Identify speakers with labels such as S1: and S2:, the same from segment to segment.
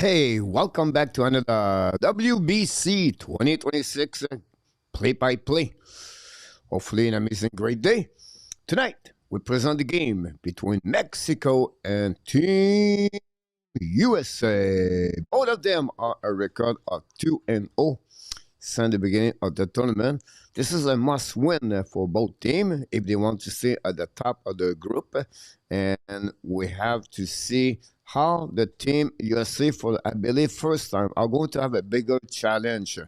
S1: Hey, welcome back to another WBC 2026 play-by-play. Hopefully, an amazing, great day. Tonight, we present the game between Mexico and Team USA. Both of them are a record of 2-0 since the beginning of the tournament. This is a must-win for both teams if they want to stay at the top of the group. And we have to see how the Team USA, for I believe first time, are going to have a bigger challenge.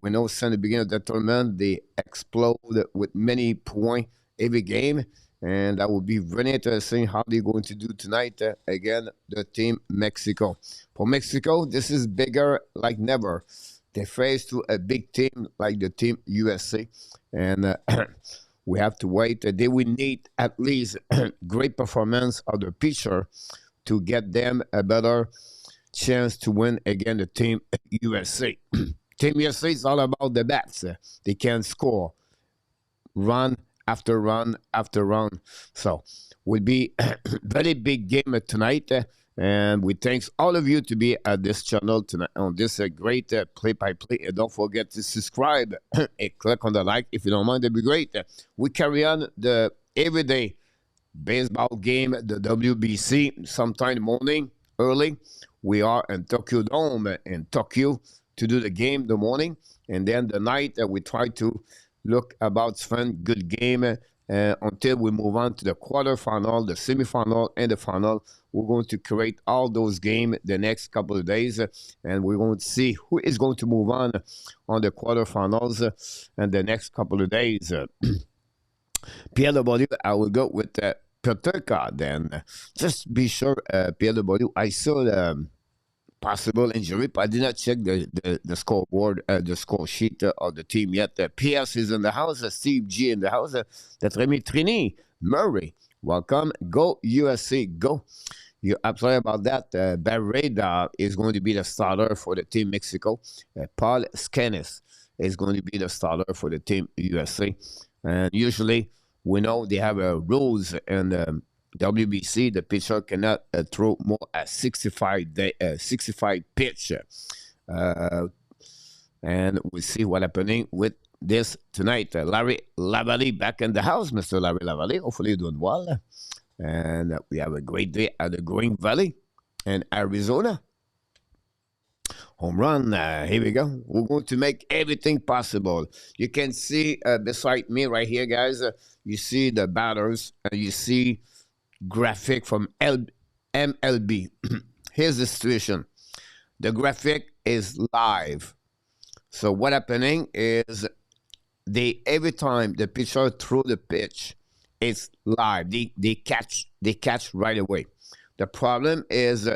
S1: We know since the beginning of the tournament, they explode with many points every game. And that will be very interesting how they're going to do tonight again, the Team Mexico. For Mexico, this is bigger like never. They face to a big team like the Team USA. And we have to wait. They will need at least great performance of the pitcher to get them a better chance to win again the Team USA. Team USA is all about the bats. They can score run after run after run. So will be a very big game tonight. And we thanks all of you to be at this channel tonight on this great play-by-play. And don't forget to subscribe and click on the like if you don't mind. That'd be great. We carry on the everyday baseball game, the WBC, sometime morning, early. We are in Tokyo Dome in Tokyo to do the game the morning. And then the night, we try to look about fun, good game until we move on to the quarterfinal, the semifinal, and the final. We're going to create all those games the next couple of days, and we're going to see who is going to move on the quarterfinals and the next couple of days. PLW, I will go with Peterka then. Just be sure, PLW, I saw the possible injury, but I did not check the scoreboard, the score sheet of the team yet. PS is in the house, Steve G in the house, that's Remy Trini, Murray. Welcome. Go USA, go. You're absolutely about that. Barreda is going to be the starter for the Team Mexico. Paul Scanis is going to be the starter for the Team USA. And usually, we know they have rules in WBC. The pitcher cannot throw more at 65 pitch. And we'll see what happening with this tonight. Larry Lavallee back in the house, Mr. Larry Lavallee. Hopefully you're doing well. And we have a great day at the Green Valley in Arizona. Home run. Here we go. We're going to make everything possible. You can see beside me right here, guys, you see the batters. You see graphic from MLB. Here's the situation. The graphic is live. So what happening is every time the pitcher throw the pitch, it's live. They catch right away. The problem is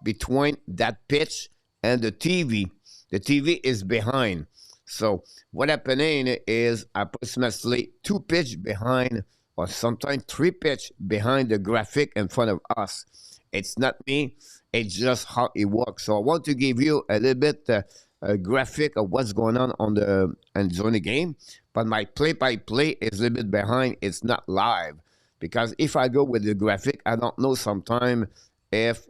S1: between that pitch and the TV. The TV is behind. So what happening is approximately 2 pitch behind, or sometimes 3 pitch behind the graphic in front of us. It's not me. It's just how it works. So I want to give you a little bit a graphic of what's going on the Arizona game, but my play-by-play is a little bit behind. It's not live because if I go with the graphic, I don't know sometimes if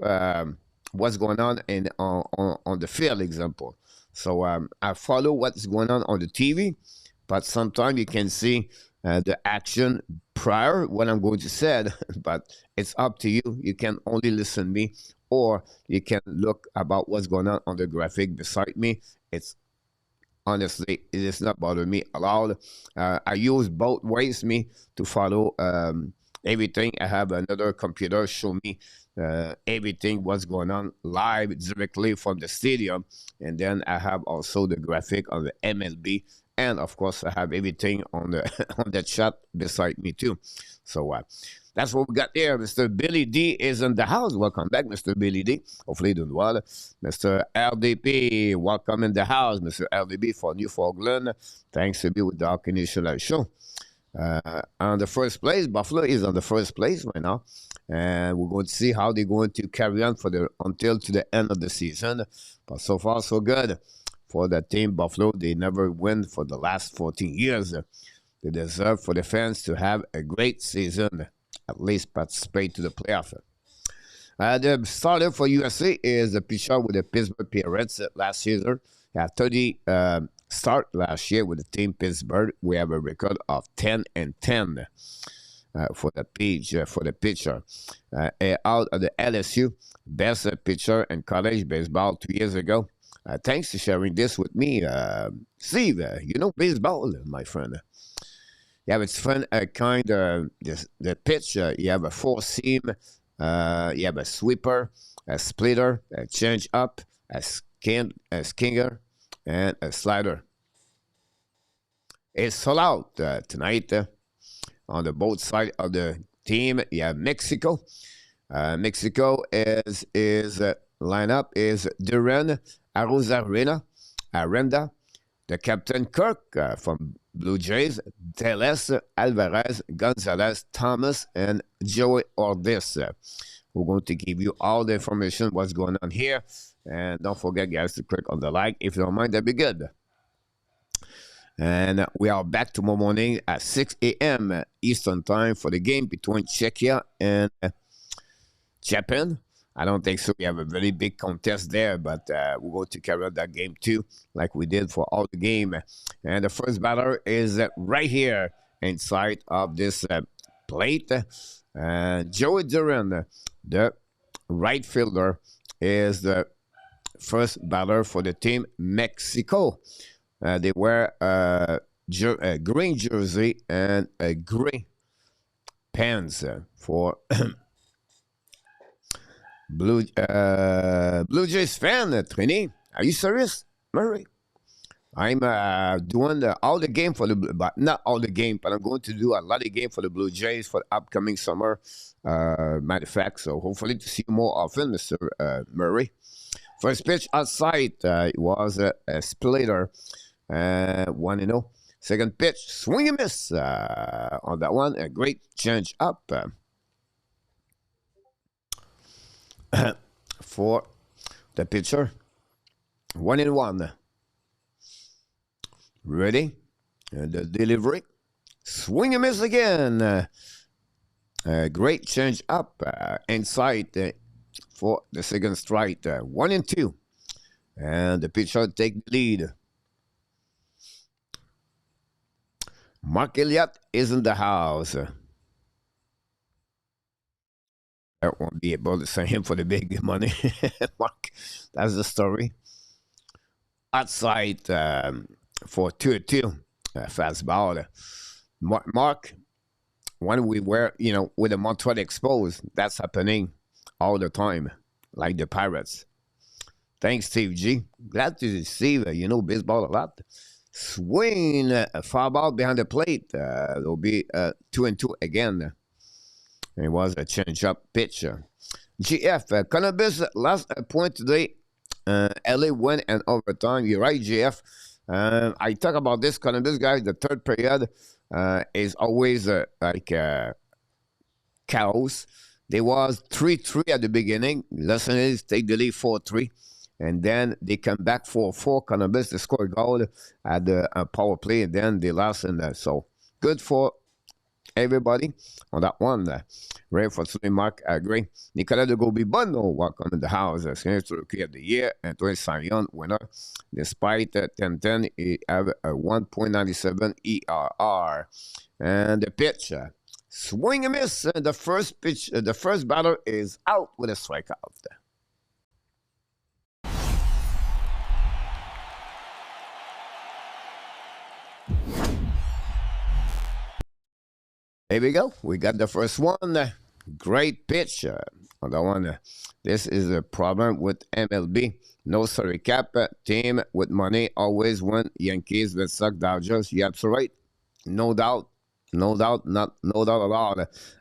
S1: what's going on on the field, example. So I follow what's going on the TV, but sometimes you can see the action prior what I'm going to say, but it's up to you. You can only listen to me, or you can look about what's going on the graphic beside me. It's honestly, it is not bothering me at all. I use both ways me to follow everything. I have another computer show me everything what's going on live directly from the stadium, and then I have also the graphic on the MLB. And of course, I have everything on the on the chat beside me too. So that's what we got there. Mr. Billy D is in the house. Welcome back, Mr. Billy D. Hopefully doing well. Mr. LDP, welcome in the house, Mr. LDP for Newfoundland. Thanks to be with the Arcanation Show. On the first place, Buffalo is on the first place right now. And we're going to see how they're going to carry on until to the end of the season. But so far, so good. For the team Buffalo, they never win for the last 14 years. They deserve for the fans to have a great season, at least participate to the playoff. The starter for USA is the pitcher with the Pittsburgh Pirates last season. He had 30 start last year with the team Pittsburgh. We have a record of 10-10 for the pitcher. Out of the LSU, best pitcher in college baseball 2 years ago. Thanks for sharing this with me, Steve. You know baseball, my friend. Yeah, it's fun. Kind of the pitch. You have a four seam. You have a sweeper, a splitter, a change up, a skinger, and a slider. It's sold out tonight on the both side of the team. You have Mexico. Mexico is lineup is Duran, Arenda, the captain Kirk from Blue Jays, Teles, Alvarez, Gonzalez, Thomas, and Joey Ordis. We're going to give you all the information what's going on here. And don't forget, guys, to click on the like. If you don't mind, that'd be good. And we are back tomorrow morning at 6 a.m. Eastern Time for the game between Czechia and Japan. I don't think so. We have a very big contest there, but we're going to carry out that game too, like we did for all the game. And the first batter is right here inside of this plate. Joey Duran, the right fielder, is the first batter for the team Mexico. They wear a green jersey and a gray pants for Blue Jays fan, Trini. Are you serious, Murray? I'm doing all the game for but not all the game, but I'm going to do a lot of game for the Blue Jays for the upcoming summer. Matter of fact, so hopefully to see you more often, Mr. Murray. First pitch outside was a splitter, 1-0. Second pitch, swing and miss on that one. A great change up. For the pitcher. 1-1. Ready? And the delivery. Swing and miss again. Great change up inside for the second strike. 1-2. And the pitcher take the lead. Mark Elliott is in the house. I won't be able to sign him for the big money. Mark, that's the story. Outside for 2-2. Fastball. Mark, when we were, with the Montreal exposed, that's happening all the time, like the Pirates. Thanks, Steve G. Glad to see you know baseball a lot. Swing, a foul ball behind the plate. It'll be 2-2 again. It was a change-up pitch. GF, Columbus last point today. LA win and overtime. You're right, GF. I talk about this Columbus, guys. The third period is always like chaos. There was 3-3 at the beginning. Los Angeles take the lead 4-3. And then they come back 4-4. Columbus, they score a goal at the power play. And then they lost. So good for everybody on that one. Ready for today, Mark. I agree. Nicolas de Gauby-Bonneau, welcome in the house. Senior Rookie of the Year and 20 Cy Young winner. Despite 10-10, he have a 1.97 ERR. And the pitch, swing and miss. The first pitch, the first batter is out with a strikeout. Here we go. We got the first one. Great pitch on that one. This is a problem with MLB. No salary cap. Team with money always win. Yankees, Red Sox, Dodgers. You're absolutely right. No doubt. No doubt. No doubt at all.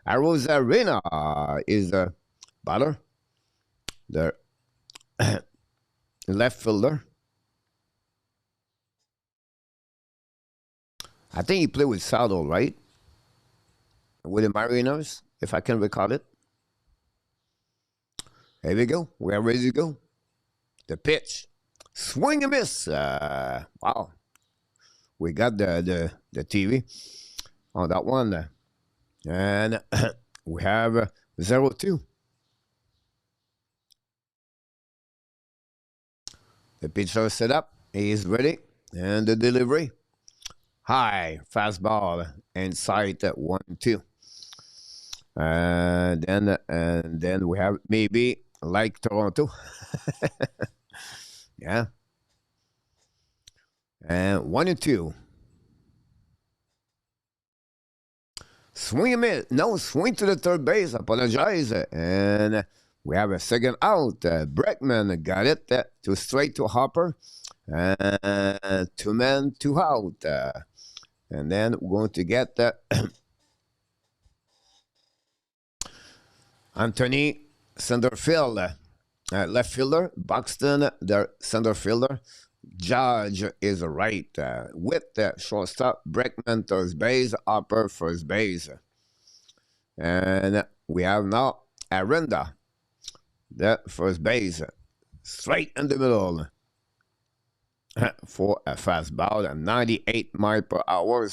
S1: Arozarena is a batter. The left fielder. I think he played with Saddle, right? With the Mariners, if I can recall it. Here we go. We are ready to go. The pitch. Swing and miss. Wow. We got the TV on that one. And we have 0-2. The pitcher set up. He is ready. And the delivery. High. Fastball. Inside 1-2. And then we have maybe like Toronto. Yeah. And 1-2. Swing a minute. No, swing to the third base. Apologize. And we have a second out. Breckman got it to straight to Hopper. Two men, two out. And then we're going to get Anthony center field. Left fielder. Buxton, the center fielder. Judge is right with the shortstop. Breckman third base. Hopper first base. And we have now Aranda, the first base, straight in the middle for a fastball at 98 miles per hour.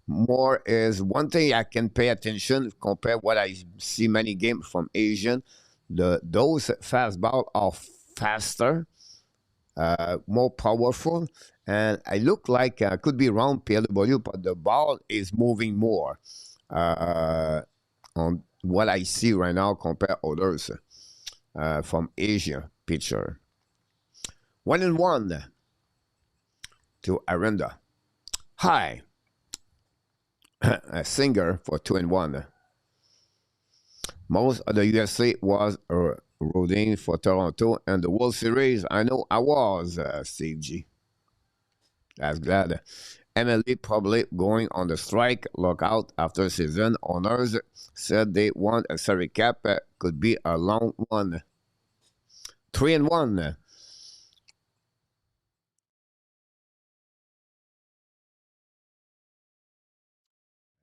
S1: More is one thing I can pay attention compared what I see many games from Asian. Those fastball are faster, more powerful, and I look like I could be wrong, PLW, but the ball is moving more on what I see right now compared to others from Asia pitcher. 1-1 to Aranda. High. A singer for 2-1. Most of the USA was rooting for Toronto and the World Series. I know I was, Steve G. That's glad. MLB probably going on the strike lockout after season. Owners said they want a salary cap. Could be a long one. 3-1.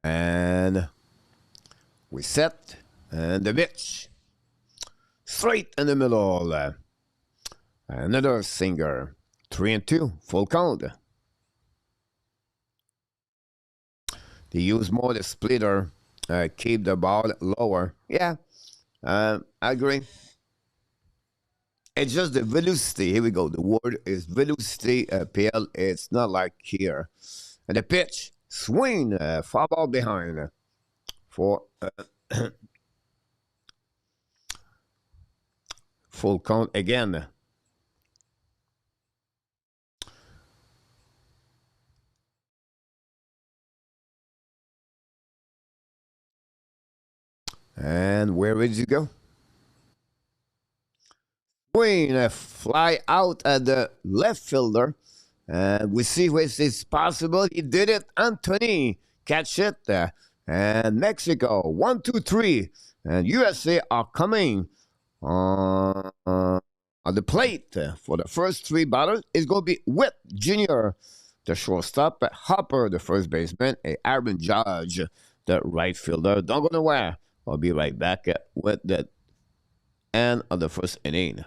S1: And we set. And the pitch. Straight in the middle. Another singer. 3-2. Full count. They use more the splitter. Keep the ball lower. Yeah. I agree. It's just the velocity. Here we go. The word is velocity. PL. It's not like here. And the pitch. Swing. Foul ball behind. For full count again. And where did you go? Swing, fly out at the left fielder. And we see if it's possible. He did it. Anthony, catch it. And Mexico, 1, 2, 3. And USA are coming on the plate for the first three batters. It's going to be Whit Jr., the shortstop, Hopper, the first baseman, and Aaron Judge, the right fielder. Don't go nowhere. I'll be right back with the end of the first inning.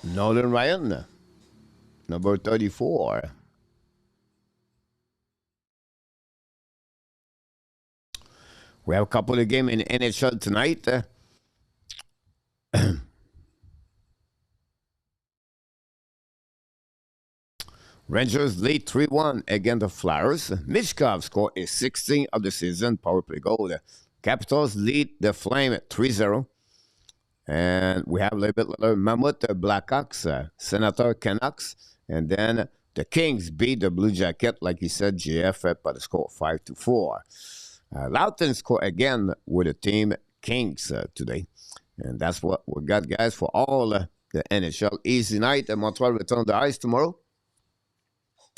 S1: Nolan Ryan, number 34. We have a couple of games in NHL tonight. Rangers lead 3-1 against the Flyers. Mishkov scored his 16th of the season power play goal. Capitals lead the Flame at 3-0. And we have a little bit later Mammoth Blackhawks, Senator Canucks, and then the Kings beat the Blue Jacket, like you said, GF by the score 5-4. Loughton scored again with the team Kings today. And that's what we got, guys, for all the NHL. Easy night. Montreal return the ice tomorrow.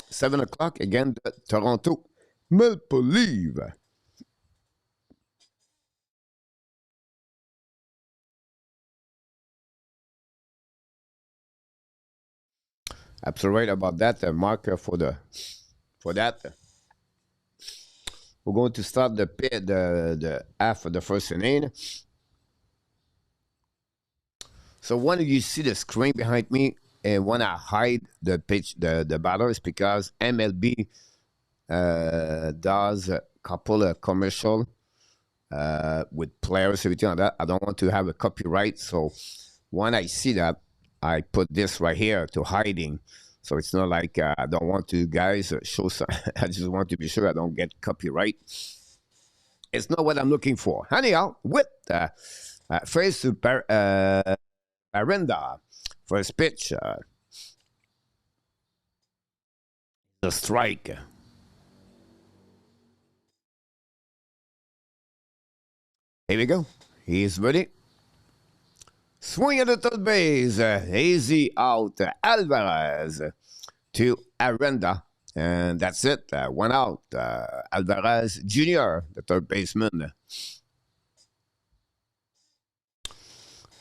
S1: 7 o'clock again, Toronto. Maple Leaf. Absolutely right about that. Marker for that. We're going to start the half of the first inning. So when you see the screen behind me, and when I hide the pitch, the batter, is because MLB does a couple of commercial with players, everything like that. I don't want to have a copyright, so when I see that, I put this right here to hiding. So it's not like I don't want to, guys, show some. I just want to be sure I don't get copyright. It's not what I'm looking for. Anyhow, with first to Arenda, first pitch, the strike. Here we go. He's ready. Swing at the third base. Easy out. Alvarez to Arenda. And that's it. One out. Alvarez Jr., the third baseman.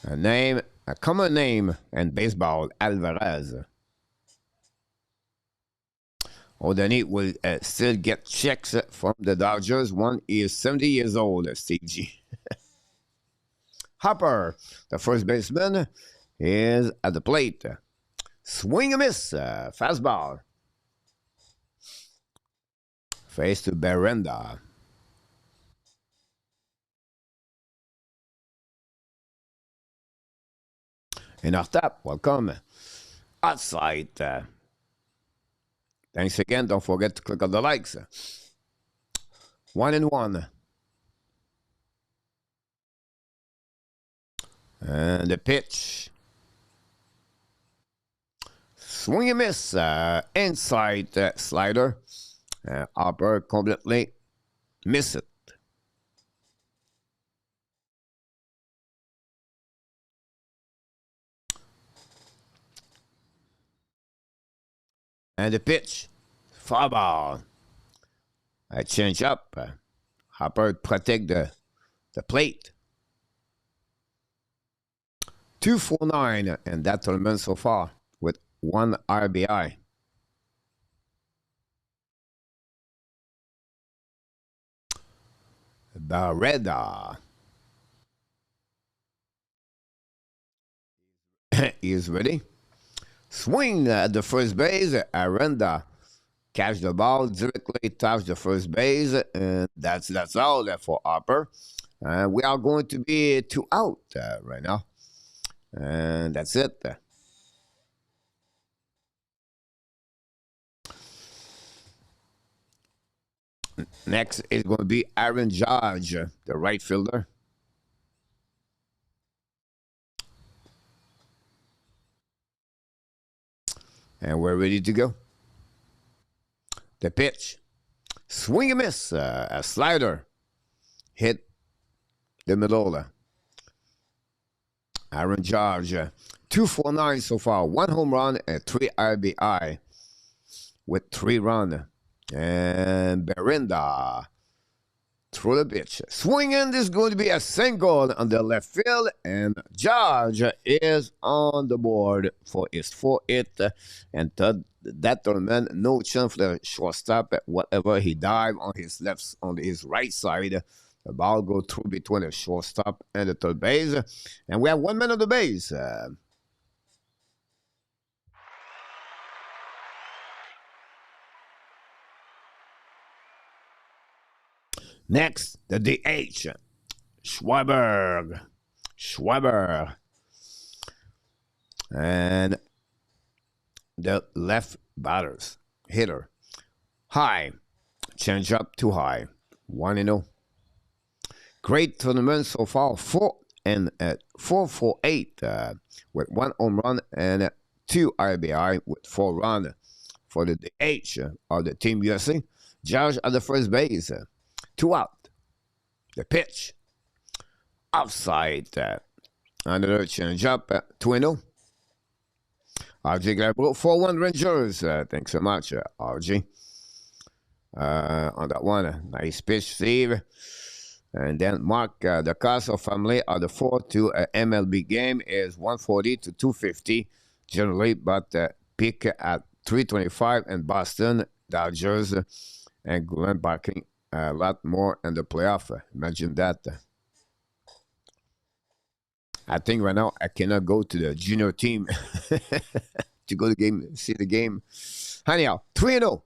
S1: A common name in baseball, Alvarez. O'Donnell will still get checks from the Dodgers. One is 70 years old, Steve G. Hopper, the first baseman, is at the plate. Swing a miss. Fastball. Face to Berenda. And off top, welcome. Outside. Thanks again. Don't forget to click on the likes. 1-1. And the pitch. Swing and miss. Inside slider. Hopper completely miss it. And the pitch. Foul ball. A change up. Hopper protect the plate. 249 and that tournament so far with 1 RBI. Barreda is ready. Swing at the first base. Arenda catch the ball directly, touch the first base, and that's all for Hopper. We are going to be 2 out right now, and that's it. Next is going to be Aaron Judge, the right fielder. And we're ready to go. The pitch. Swing and miss. A slider. Hit the middle. Aaron Judge. 249 so far. 1 home run and 3 RBI with 3 runs. And Berenda through the pitch. Swinging, this is going to be a single on the left field, and Judge is on the board for his 4-hit. And that tournament, no chance for the shortstop. Whatever he dive on his right side, the ball go through between the shortstop and the third base. And we have 1 man on the base. Next, the DH, Schwarber. And the left batters, hitter. High, change up too high, 1-0. Great tournament so far, 4 for 8 with 1 home run and 2 RBI with 4 runs for the DH of the Team USA. Judge at the first base. 2 out. The pitch. Outside. Another change up. 2-0. RJ Glabro. 4-1 Rangers. Thanks so much, RJ. On that one. Nice pitch, Steve. And then Mark, the cost of family of the 4 to MLB game is 140 to 250 generally, but peak at 325, and Boston, Dodgers, and Glenn barking a lot more in the playoff. Imagine that. I think right now I cannot go to the junior team to go to the game, see the game. Anyhow, 3-0.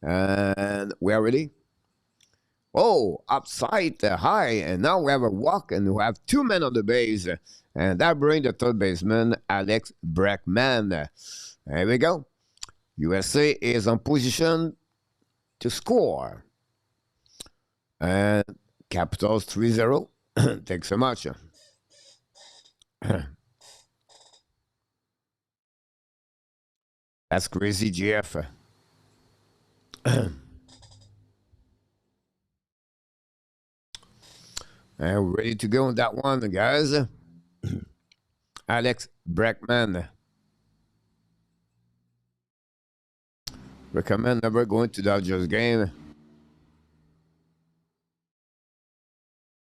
S1: And we are ready. Oh, upside high. And now we have a walk and we have 2 men on the base. And that brings the third baseman, Alex Bregman. There we go. USA is on position to score. And Capitals 3-0. Thanks so much. That's crazy, GF. And we're ready to go on that one, guys. Alex Bregman. Recommend never going to Dodgers game.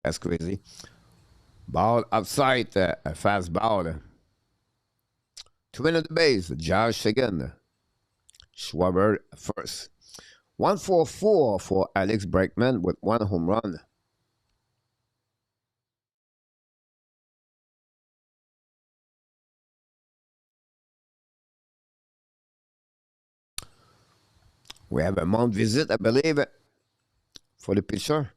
S1: That's crazy. Ball outside, a fast ball. 2 men on the base, Josh again. Schwarber first. 1-4-4 for Alex Bregman with 1 home run. We have a month visit, I believe, for the pitcher.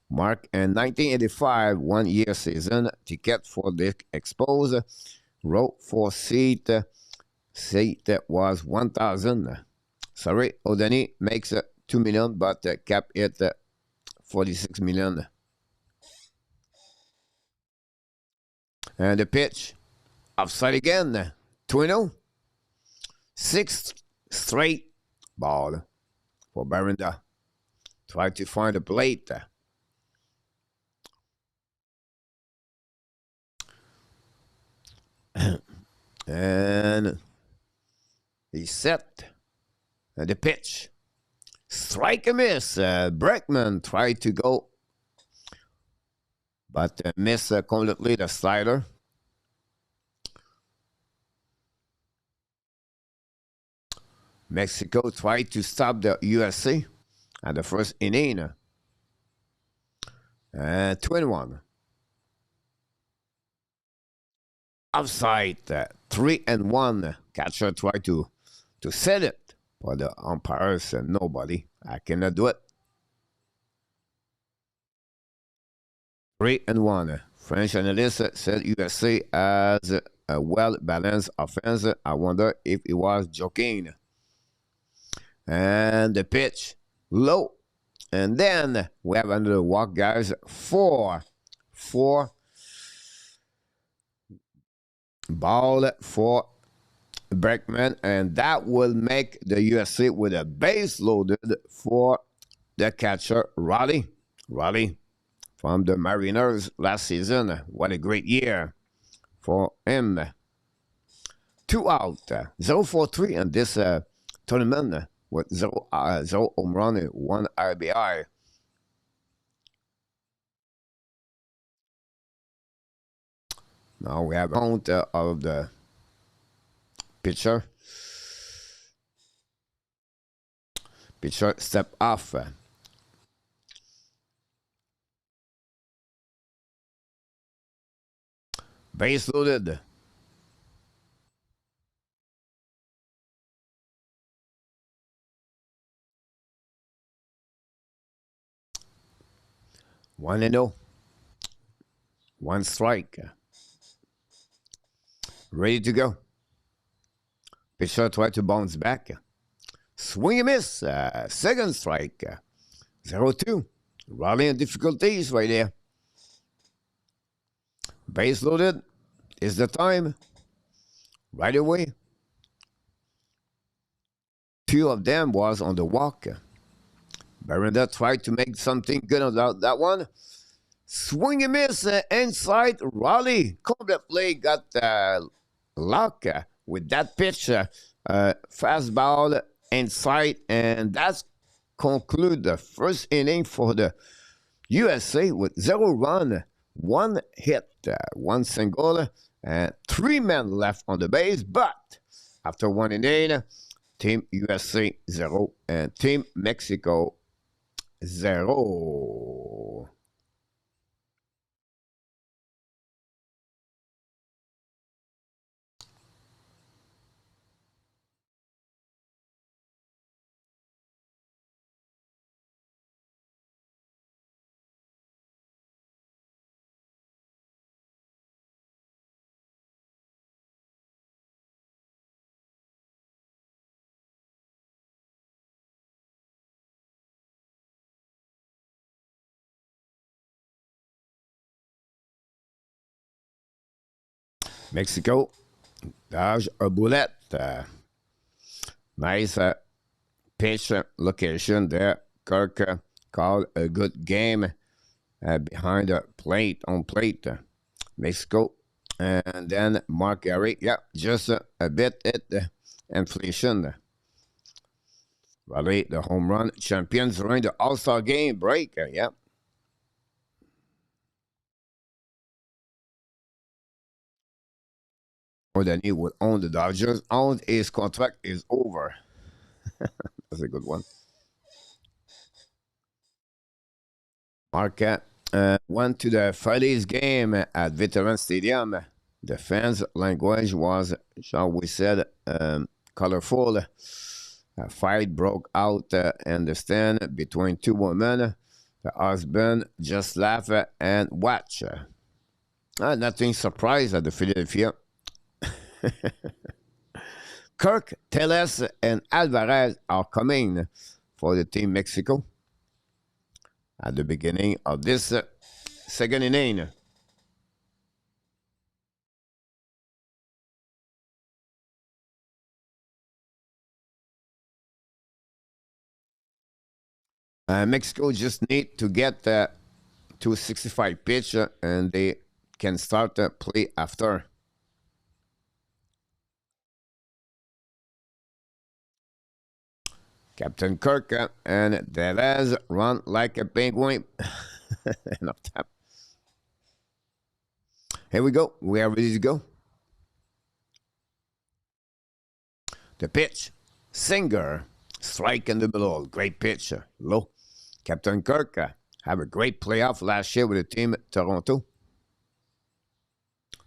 S1: Mark in 1985, 1-year season. Ticket for the exposed. Row for seat. Seat was 1,000. Sorry, O'Dani makes 2 million, but cap it 46 million. And the pitch. Offside again. 2-0. 6th straight ball for Baranda. Try to find a plate. And he's set. And the pitch. Strike a miss. Bregman tried to go, but miss completely the slider. Mexico tried to stop the USA at the first inning. 21. Offside, 3-1. Catcher tried to set it, but the umpire said nobody. I cannot do it. 3-1. French analyst said USA has a well-balanced offense. I wonder if he was joking. And the pitch, low. And then we have another walk, guys. 4 ball for Bregman, and that will make the USA with a base loaded for the catcher, Raleigh from the Mariners last season. What a great year for him. 2 out, 0-for-3 in this tournament with 0 home run, 1 RBI. Now we have count of the pitcher. Pitcher step off. Base loaded. One and 0. 1 strike. Ready to go. Pitcher tried to bounce back. Swing and miss. Second strike. 0-2. Raleigh in difficulties right there. Base loaded. Is the time. Right away. 2 of them was on the walk. Baranda tried to make something good about that one. Swing and miss. Inside Raleigh. Complete play got luck with that pitch. Fastball inside. And that's conclude the first inning for the USA with 0 run, 1 hit, 1 single, and 3 men left on the base. But After 1 inning, Team USA 0 and Team Mexico 0. Mexico dodge a bullet. Nice pitch location there. Kirk called a good game behind the plate, on plate. Mexico. And then Mark Gary, yeah, just a bit at inflation. Raleigh, the home run champions during the All-Star game break. Yeah. More than he would own the Dodgers. Owned his contract is over. That's a good one. Marquette went to the Friday's game at Veteran Stadium. The fans' language was, shall we say, colorful. A fight broke out in the stand between two women. The husband just laughed and watched. Nothing surprised at the Philadelphia. Kirk, Teles, and Alvarez are coming for the Team Mexico at the beginning of this second inning. Mexico just need to get to 65 pitch and they can start play after. Captain Kirk and Delez run like a penguin. Enough time. Here we go. We are ready to go. The pitch. Singer. Strike in the middle. Great pitch. Low. Captain Kirk have a great playoff last year with the team Toronto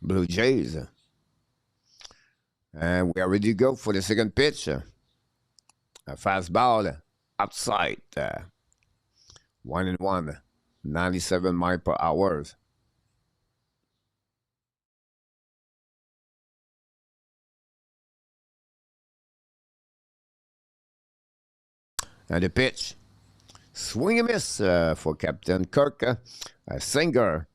S1: Blue Jays. And we are ready to go for the second pitch. A fastball outside. 1-1. 97 miles per hour. And the pitch. Swing and miss for Captain Kirk. A singer.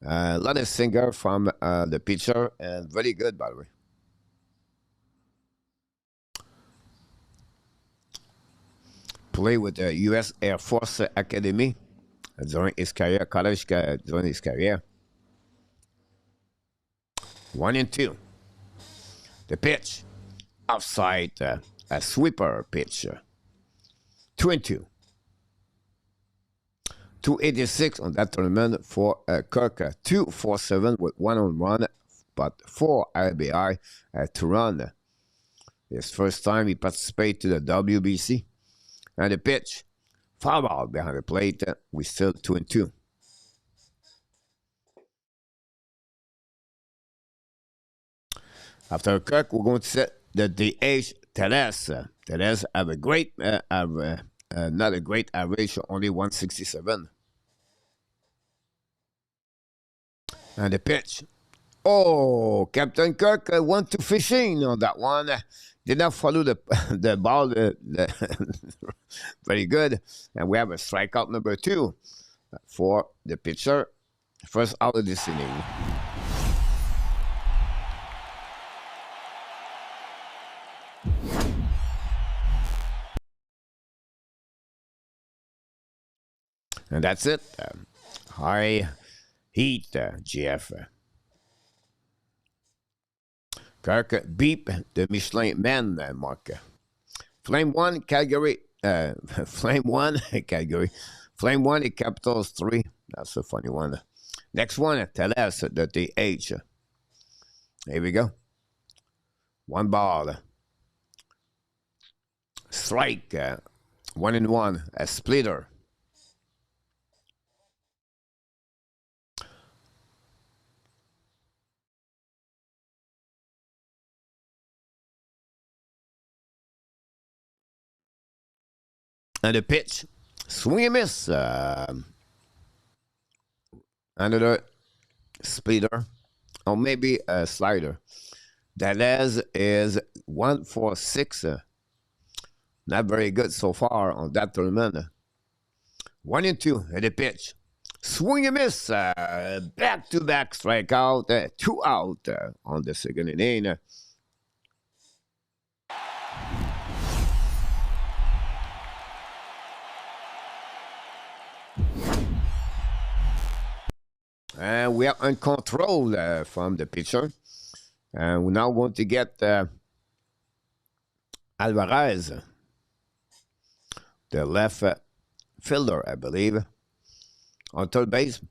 S1: A lot of singer from the pitcher. And very good, by the way. Play with the U.S. Air Force Academy during his career, college during his career. 1-2. The pitch. Offside. A sweeper pitch. 2-2. 286 on that tournament for Kirk. 247 with 1 home run, but 4 RBI to run. His first time he participated to the WBC. And the pitch. Foul ball behind the plate. We still 2-2. After Kirk, we're going to set the DH Teles. Teles have a great not a great average, only 167. And the pitch. Oh, Captain Kirk went to fishing on that one. Did not follow the ball very good. And we have a strikeout number 2 for the pitcher. First out of this inning. And that's it. High heat, GF. Kirk beep the Michelin man, Mark. Flame 1, Calgary. Flame 1, Calgary. Flame 1, the Capitals 3. That's a funny one. Next one, Teles, the DH. Here we go. One ball. Strike. 1-1. A splitter. And the pitch. Swing and miss. Another splitter. Or maybe a slider. Dallas is 1-for-6. Not very good so far on that tournament. 1-2 at the pitch. Swing and miss. Back-to-back strikeout. 2 out on the second inning. And we are in control from the pitcher. And we now want to get Alvarez, the left fielder, I believe, on third base.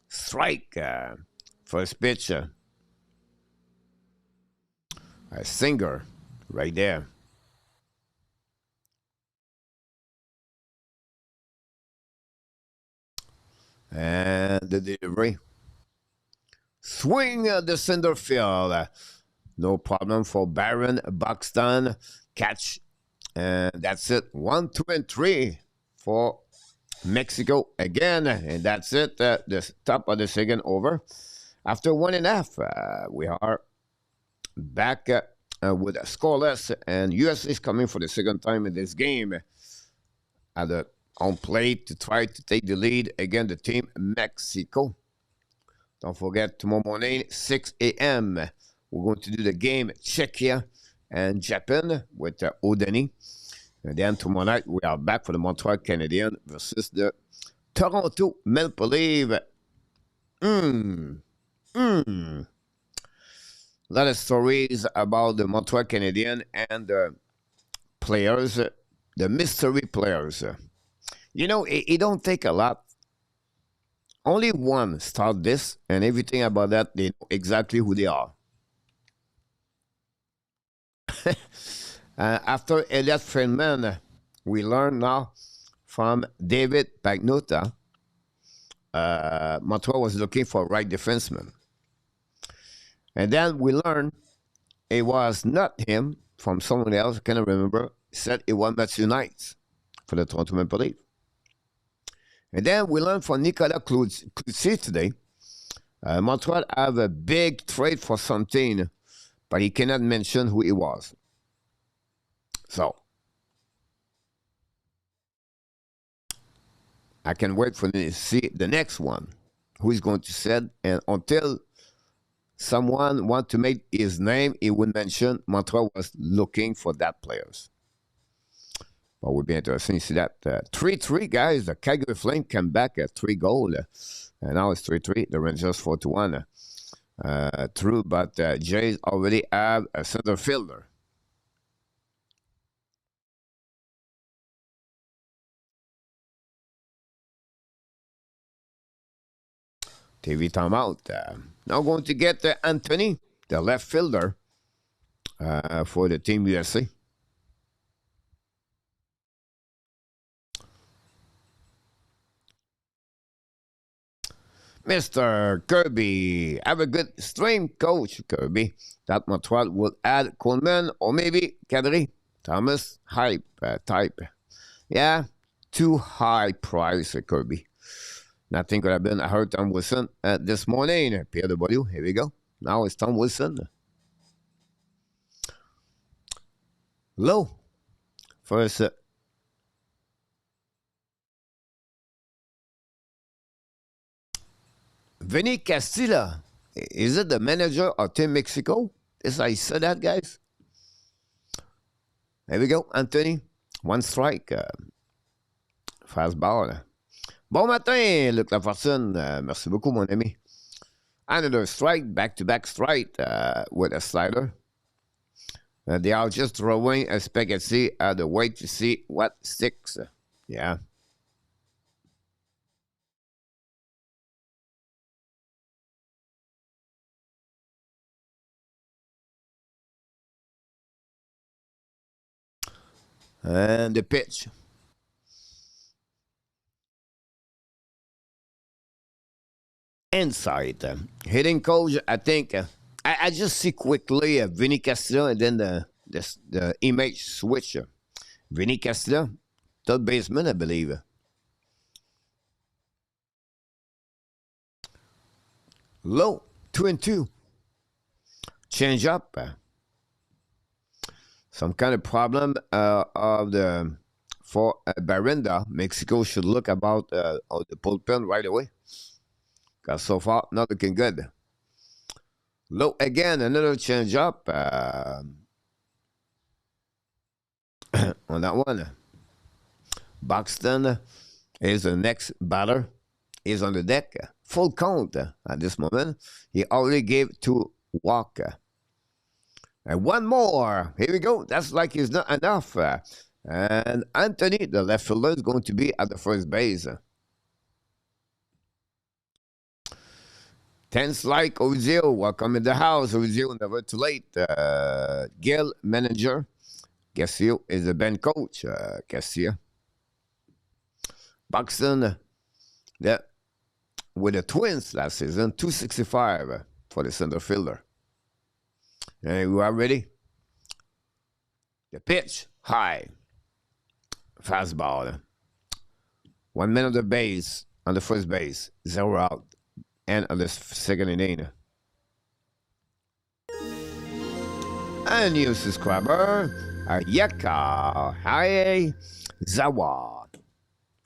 S1: Strike. First pitch. A singer right there. And the delivery. Swing the center field. No problem for Baron Buxton. Catch. And that's it. 1, 2, and 3 for Mexico again. And that's it. The top of the second over. After 1.5, we are back with a scoreless. And US is coming for the second time in this game at the on plate to try to take the lead against the team Mexico. Don't forget, tomorrow morning, 6 a.m., we're going to do the game Czechia and Japan with Odeni. And then tomorrow night, we are back for the Montreal Canadiens versus the Toronto Maple Leafs. A lot of stories about the Montreal Canadiens and the players, the mystery players. You know, it don't take a lot. Only one start this, and everything about that, they know exactly who they are. After Elliot Friedman, we learn now from David Pagnotta, Montreal was looking for a right defenseman. And then we learn it was not him, from someone else, I cannot remember, said it was Matthew Knight for the Toronto Maple Leafs. And then we learned from Nicolas Cloutier today, Montreal have a big trade for something, but he cannot mention who it was. So, I can wait for to see the next one, who is going to say, and until someone want to make his name, he would mention Montreal was looking for that players. But it would be interesting to see that. 3-3, guys. The Calgary Flame came back at 3 goals. And now it's 3-3. The Rangers 4-1. True, but Jays already have a center fielder. TV timeout. Now going to get Anthony, the left fielder, for the Team USA. Mr. Kirby, have a good stream, Coach Kirby. That Montreal will add Coleman or maybe Kadri. Thomas, hype type. Yeah, too high price, Kirby. Nothing could have been. I heard Tom Wilson this morning. PW, here we go. Now it's Tom Wilson. Low. First. Vinny Castilla. Is it the manager of Team Mexico? Is I said that, guys? Here we go, Anthony. One strike. Fastball. Bon matin, Luc Lafortune. Merci beaucoup, mon ami. Another strike, back-to-back strike with a slider. They are just throwing a spaghetti at the way to see what sticks. Yeah. And the pitch. Inside. Hitting coach, I think. I just see quickly Vinny Castillo and then the image switch. Vinny Castillo, third baseman, I believe. Low, 2-2. Change up. Some kind of problem of the for Barrenda. Mexico should look about on the bullpen right away. Because so far, not looking good. Low again, another change up on that one. Buxton is the next batter. Is on the deck. Full count at this moment. He already gave 2 walk. And one more. Here we go. That's like it's not enough. And Anthony, the left fielder, is going to be at the first base. Tense like Ozil. Welcome in the house. Ozil never too late. Gil, manager. Castillo is the bench coach. Castillo. Buxton, with the Twins last season, 265 for the center fielder. And we are ready. The pitch, high. Fastball. 1 minute on the base, on the first base, 0 out. And on the second inning. A new subscriber, Yeka Haye Zawa.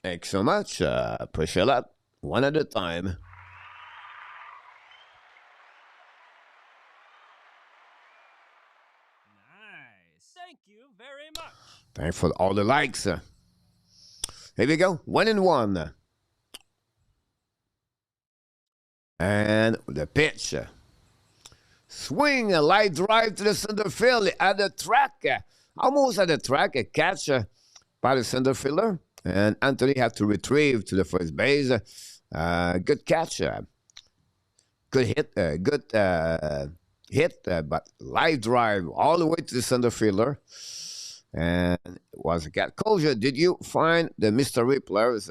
S1: Thanks so much. Appreciate that. One at a time.
S2: Nice. Thank you very much.
S1: Thanks for all the likes. Here we go. 1-1. And the pitch. Swing, a light drive to the center field at the track. Almost at the track. A catch by the center fielder. And Anthony had to retrieve to the first base. Good catch. Good hit. Good hit. But light drive all the way to the center fielder. And it was a catch. Koja, did you find the mystery players?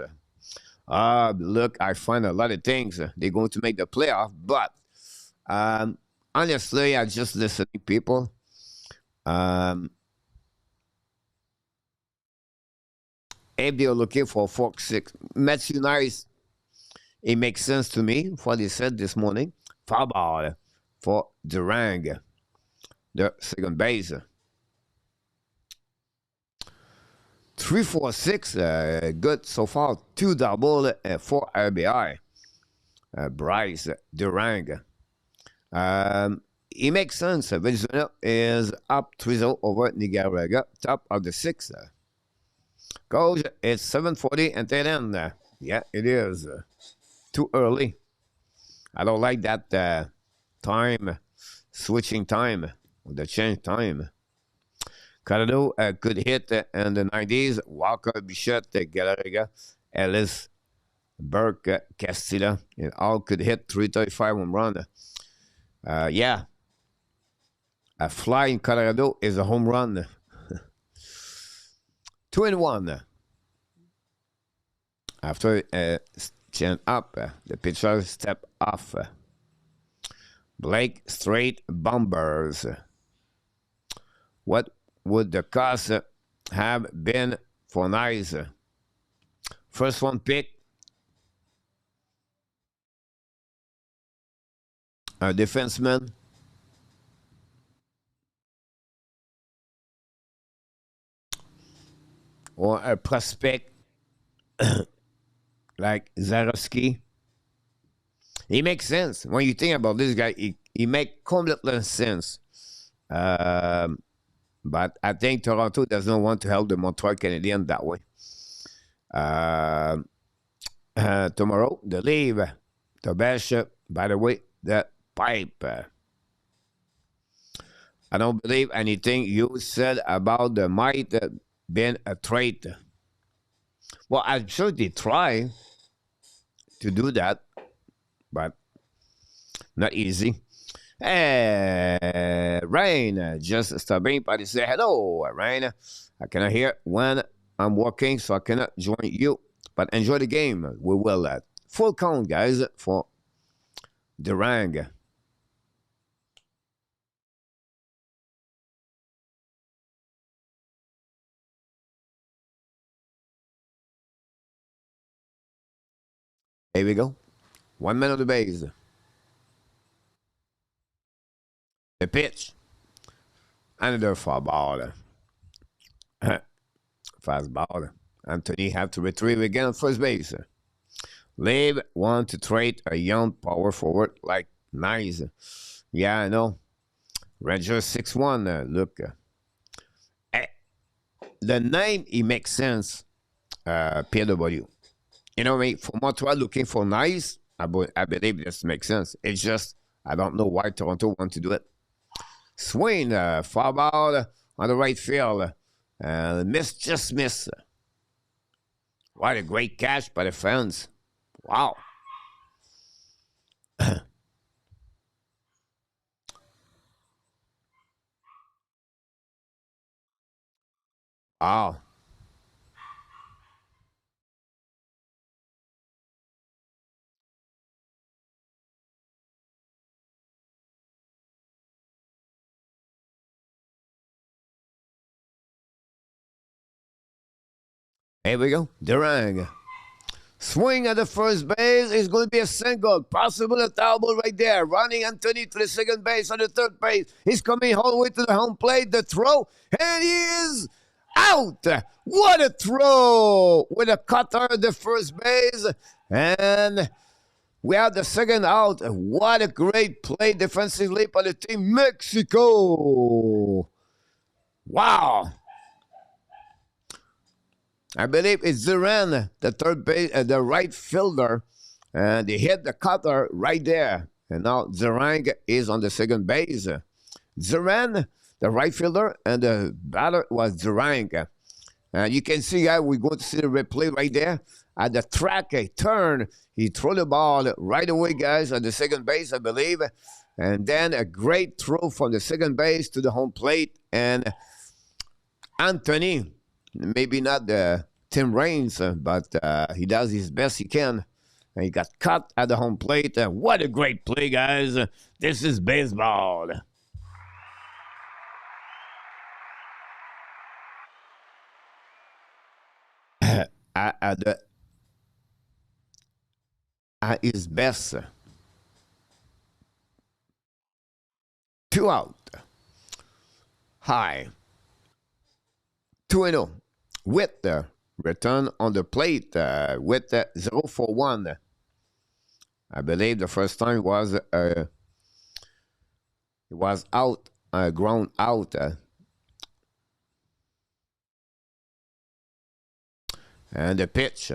S1: Look, I find a lot of things. They're going to make the playoff. But honestly, I just listen to people. If they're looking for 4-6, Matthew Nice, it makes sense to me what he said this morning. Foul ball for Durang, the second base. 3-4-6, good so far. 2 double, 4 RBI. Bryce Durang. It makes sense. Venezuela is up 3-0 over Nicaragua, top of the 6th. Coach, it's 7:40 and 10 yeah, it is. Too early. I don't like that time, switching time, the change time. Colorado could hit in the 90s. Walker, Bichette, Galarraga, Ellis, Burke, Castillo. It all could hit 335 home run. Yeah. A fly in Colorado is a home run. 2-1. After chin up, the pitcher step off. Blake straight bombers. What would the cost have been for Nice? First one pick. A defenseman. Or a prospect like Zarowski. He makes sense. When you think about this guy, he makes complete sense. But I think Toronto doesn't want to help the Montreal Canadiens that way. Tomorrow, the leave. The best, by the way, the pipe. I don't believe anything you said about the might been a trait. Well, I'm sure they try to do that, but not easy. Rain, just stopping by to say hello, Rain. I cannot hear when I'm working, so I cannot join you. But enjoy the game. We will full count, guys, for Durang. Here we go. 1 minute of the base. The pitch. Another foul ball. Fast ball. Anthony have to retrieve again on first base. Leave want to trade a young power forward like nice. Yeah, I know. Ranger 6-1. Look. Eh, the name, it makes sense. PW. You know what I mean? For Montreal looking for nice, I believe this makes sense. It's just, I don't know why Toronto want to do it. Swing, foul ball on the right field. Just miss. What a great catch by the fans. Wow. Wow. Here we go. Durang. Swing at the first base is going to be a single. Possible a double right there. Running Anthony to the second base on the third base. He's coming all the way to the home plate. The throw. And he is out. What a throw. With a cutter at the first base. And we have the second out. What a great play defensively by the team Mexico. Wow. I believe it's Duran, the third base, the right fielder, and he hit the cutter right there. And now Zerang is on the second base. Duran, the right fielder, and the batter was Zerang. And you can see, we're going to see the replay right there. At the track, a turn, he threw the ball right away, guys, at the second base, I believe. And then a great throw from the second base to the home plate. And Anthony, maybe not the Tim Raines, but he does his best he can. And he got cut at the home plate. What a great play, guys. This is baseball. At his best. 2 out. High. 2-0 with the return on the plate with 0-for-1. I believe the first time was it was out, ground out. And the pitch.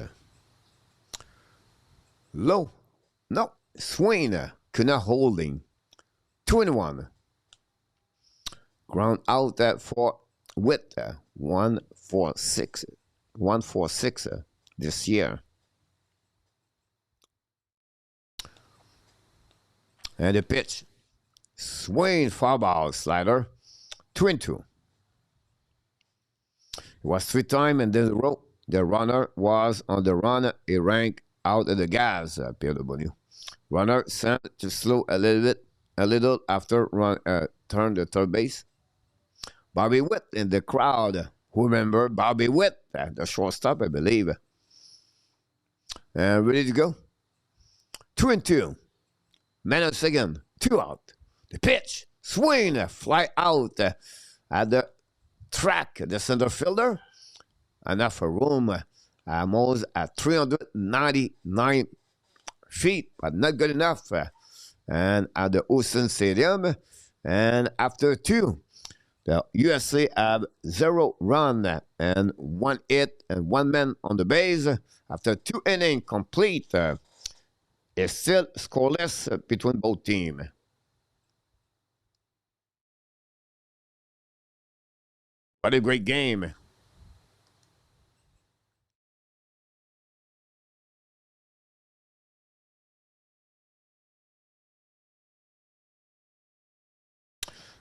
S1: Low. No. Swing. Could not holding. 2-1. Ground out for with 1-for-6 this year. And the pitch. Swing, foul ball, slider. 2-2. It was 3 times and then the runner was on the run. He ranked out of the gas, PW. Runner sent to slow a little after run turned the third base. Bobby Witt in the crowd. Who remember Bobby Witt, the shortstop, I believe. And ready to go. 2-2. Man on second. 2 out. The pitch. Swing. Fly out at the track. The center fielder. Enough room. Almost at 399 feet, but not good enough. And at the Houston Stadium. And after 2. The USA have 0 run and 1 hit and 1 man on the base. After 2 innings complete, it's still scoreless between both teams. What a great game.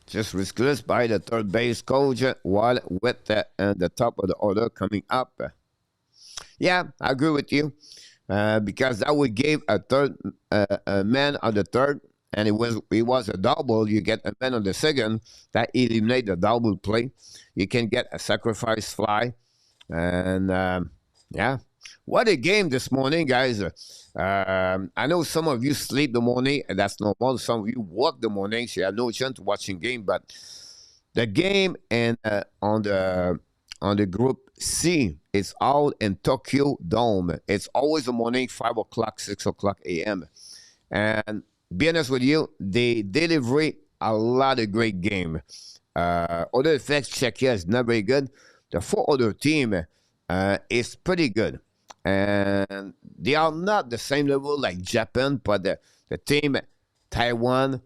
S1: Just ridiculous by the third base coach while with the top of the order coming up. Yeah, I agree with you because that would give a third a man on the third, and it was a double. You get a man on the second that eliminate the double play. You can get a sacrifice fly, and yeah, what a game this morning, guys. I know some of you sleep the morning, and that's normal. Some of you work the morning, so you have no chance to watching game. But the game and on the group C, it's all in Tokyo Dome. It's always the morning, 5 o'clock, 6 o'clock a.m. And be honest with you, they deliver a lot of great game. Other effects, Czechia is not very good. The four other team is pretty good, and they are not the same level like Japan, but the team Taiwan,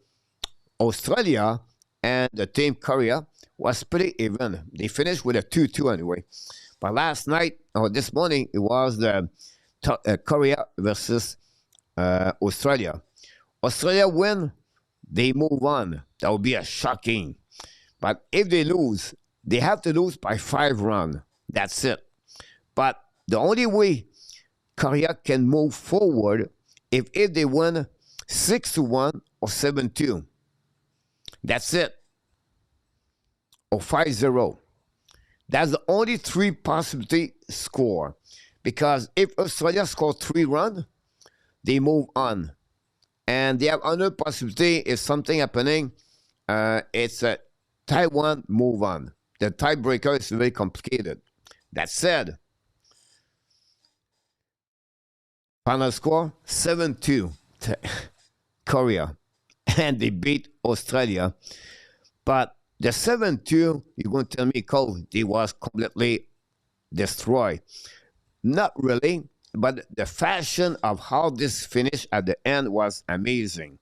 S1: Australia, and the team Korea was pretty even. They finished with a 2-2 anyway. But last night or this morning, it was the Korea versus Australia. Australia win, they move on. That would be a shocking. But if they lose, they have to lose by 5 runs. That's it. But the only way Korea can move forward if they win 6-1 or 7-2. That's it. Or 5-0. That's the only 3 possibility score. Because if Australia score 3 runs, they move on. And they have another possibility if something happening, it's a Taiwan move on. The tiebreaker is very complicated. That said, final score 7-2 to Korea. And they beat Australia. But the 7-2, you're going to tell me, Cole, they was completely destroyed. Not really, but the fashion of how this finished at the end was amazing.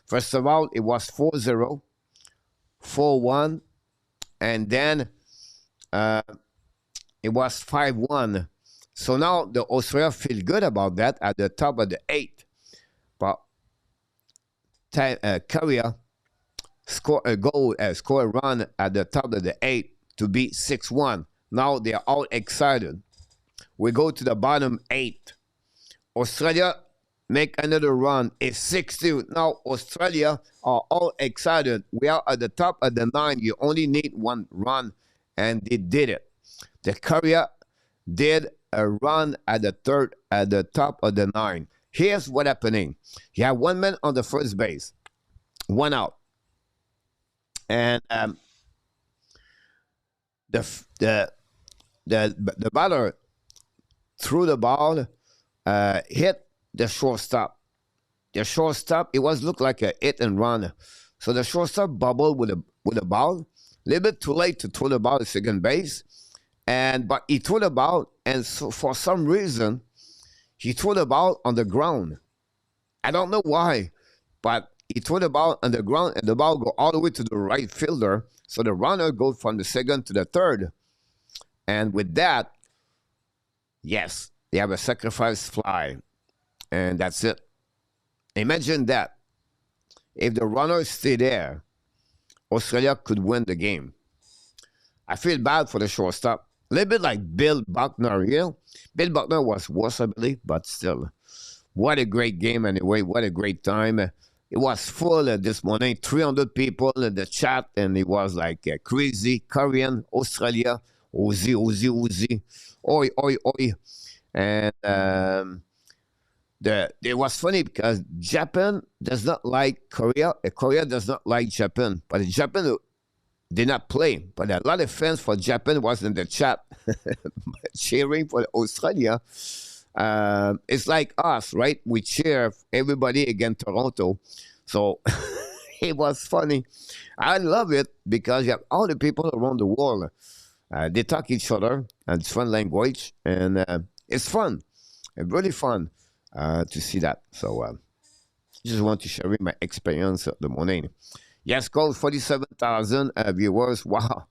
S1: First of all, it was 4-0, 4-1, and then it was 5-1. So now the Australia feel good about that at the top of the 8th. But Korea score a goal, score a run at the top of the 8th to beat 6-1. Now they are all excited. We go to the bottom 8. Australia make another run. It's 6-2. Now Australia are all excited. We are at the top of the 9. You only need 1 run, and they did it. The Korea did a run at the top of the 9. Here's what happening. You have 1 man on the first base, 1 out, and the batter threw the ball, hit the shortstop. The shortstop, it was looked like a hit and run. So the shortstop bubbled with the ball. A little bit too late to throw the ball to second base. But he threw the ball, and so for some reason, he threw the ball on the ground. I don't know why, but he threw the ball on the ground, and the ball go all the way to the right fielder. So the runner goes from the second to the third. And with that, yes, they have a sacrifice fly. And that's it. Imagine that. If the runner stay there, Australia could win the game. I feel bad for the shortstop. A little bit like Bill Buckner, you know? Bill Buckner was worse, I believe, but still. What a great game anyway. What a great time. It was full this morning. 300 people in the chat, and it was like crazy. Korean, Australia, Aussie, Aussie, Aussie. Oi, oi, oi. And it was funny because Japan does not like Korea. Korea does not like Japan. But Japan did not play. But a lot of fans for Japan was in the chat cheering for Australia. It's like us, right? We cheer everybody against Toronto. So it was funny. I love it because you have all the people around the world. They talk each other and it's fun language. And it's fun. It's really fun to see that. So just want to share my experience of the morning. Yes, called 47,000 viewers. Wow.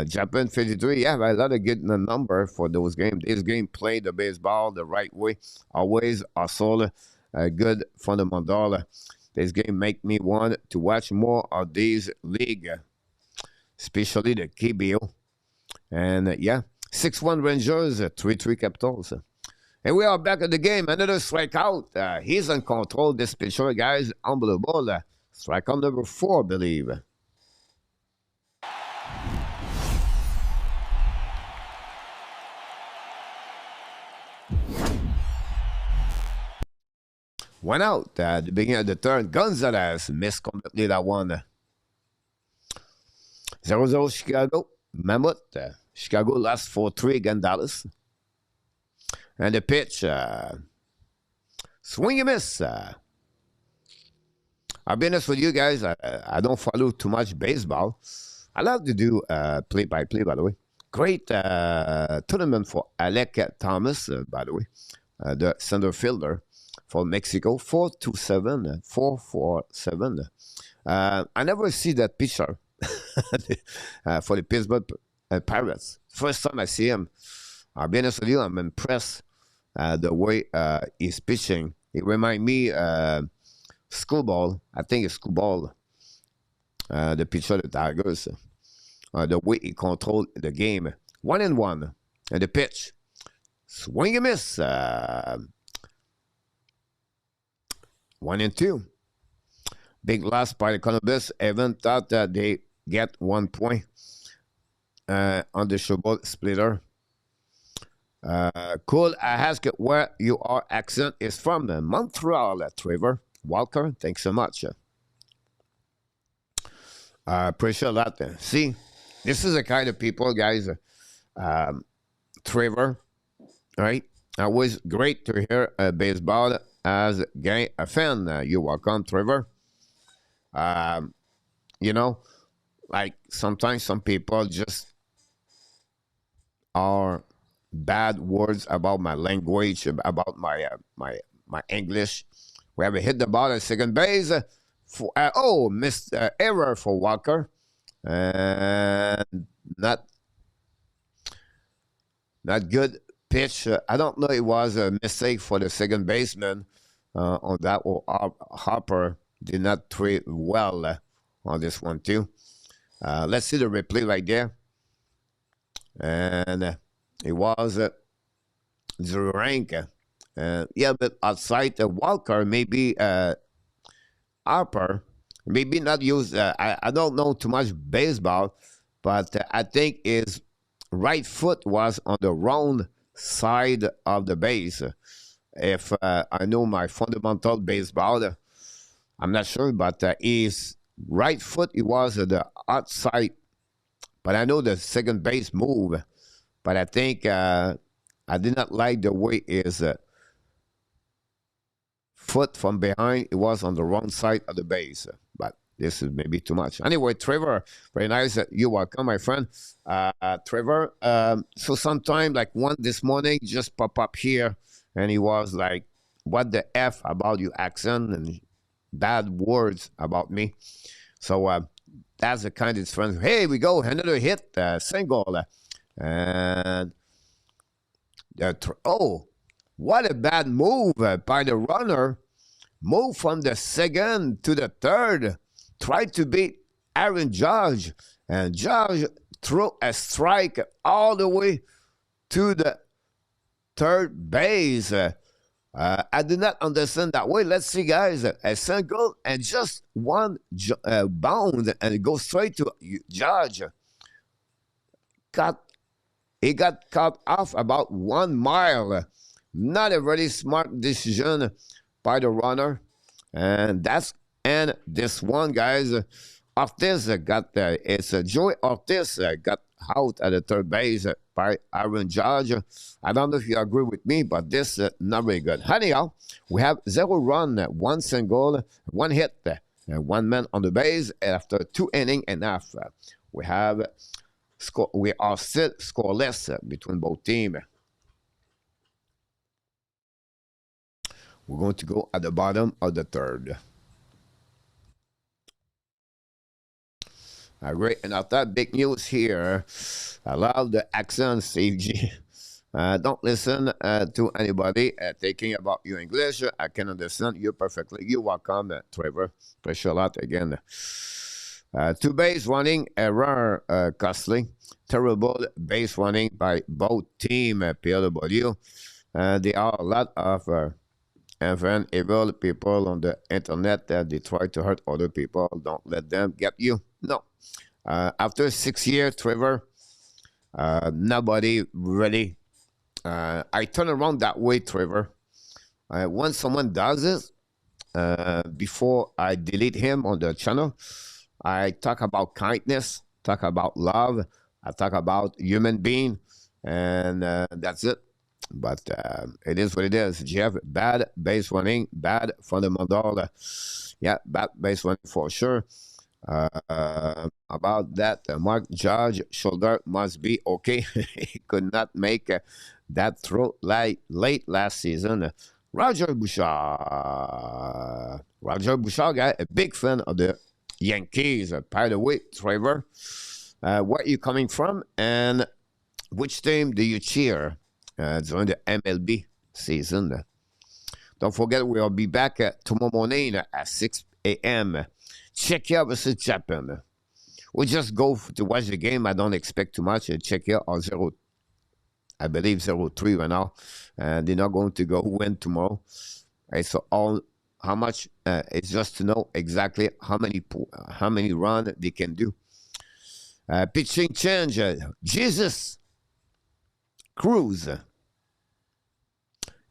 S1: Japan 53. Yeah, a lot of good number for those games. This game played the baseball the right way. Always also good fundamental. This game make me want to watch more of these league, especially the KBO. And yeah, 6-1 Rangers, 3-3 Capitals. And we are back at the game. Another strikeout. He's in control. This pitcher, guys, unbelievable. Strikeout number 4, I believe. One out at the beginning of the turn. Gonzalez missed completely that one. 0-0 Chicago. Mammoth. Chicago lost 4-3 against Dallas. And the pitch. Swing and miss. I'll be honest with you guys. I don't follow too much baseball. I love to do play-by-play, by the way. Great tournament for Alec Thomas, by the way, the center fielder for Mexico. 4-2-7, 4-4-7. I never see that pitcher for the Pittsburgh Pirates. First time I see him, I'll be honest with you, I'm impressed the way he's pitching. It reminds me Schoolball. I think it's Schoolball, the pitcher of the Tigers. The way he controlled the game. 1-1. And the pitch. Swing and miss. 1-2. Big loss by the Columbus. Evan thought that they get 1 point on the showball splitter. Cool. I ask where your accent is from. Montreal, Trevor Walker. Thanks so much. I appreciate that. See, this is the kind of people, guys. Trevor, right? Always great to hear baseball as a fan. You're welcome, Trevor. You know, like sometimes some people just are bad words about my language, about my English. We have hit the ball at second base. Missed error for Walker. And not good pitch. I don't know. It was a mistake for the second baseman on that. Or Harper did not treat well on this one too. Let's see the replay right there. And it was the rank. Yeah, but outside Walker, maybe Harper, maybe not use. I don't know too much baseball, but I think his right foot was on the wrong side of the base. If I know my fundamental baseball, I'm not sure, but his right foot, it was the outside. But I know the second base move. But I think I did not like the way his foot from behind, it was on the wrong side of the base. But this is maybe too much. Anyway, Trevor, very nice. You're welcome, my friend. Trevor, so sometime like one this morning just pop up here, and he was like, what the F about your accent and bad words about me. So that's the kind of friend. Hey, we go, another hit, single. And what a bad move by the runner. Move from the second to the third. Tried to beat Aaron Judge. And Judge threw a strike all the way to the third base. I did not understand that way. Let's see, guys. A single and just one bound and go straight to Judge. He got cut off about 1 mile. Not a very smart decision by the runner. And this one, guys, Ortiz got it's Joey Ortiz got out at the third base by Aaron Judge. I don't know if you agree with me, but this not very good. Anyhow, we have 0 run, 1 single, 1 hit, and 1 man on the base after 2 innings and a half. We are still scoreless between both teams. We're going to go at the bottom of the third. All right, and after that, big news here. I love the accent, CG. Don't listen to anybody thinking about your English. I can understand you perfectly. You're welcome, Trevor. Appreciate a lot again. Two base running error costly. Terrible base running by both team, PLW. There are a lot of even evil people on the internet that they try to hurt other people. Don't let them get you. No. After 6 years, Trevor, nobody really. I turn around that way, Trevor. When someone does this, before I delete him on the channel, I talk about kindness, talk about love, I talk about human being, and that's it. But it is what it is. Jeff, bad base running, bad fundamental. Yeah, bad base running for sure. About that, Mark Judge shoulder must be okay. He could not make that throw late last season. Roger Bouchard. Roger Bouchard, guy, a big fan of the Yankees. By the way, Trevor, where are you coming from and which team do you cheer during the MLB season? Don't forget, we'll be back tomorrow morning at 6 a.m. Czechia versus Japan. We just go to watch the game. I don't expect too much. Czechia are 0, I believe 0-3 right now. And they're not going to go win tomorrow. Right, so all how much it's just to know exactly how many runs they can do. Pitching change. Jesus Cruz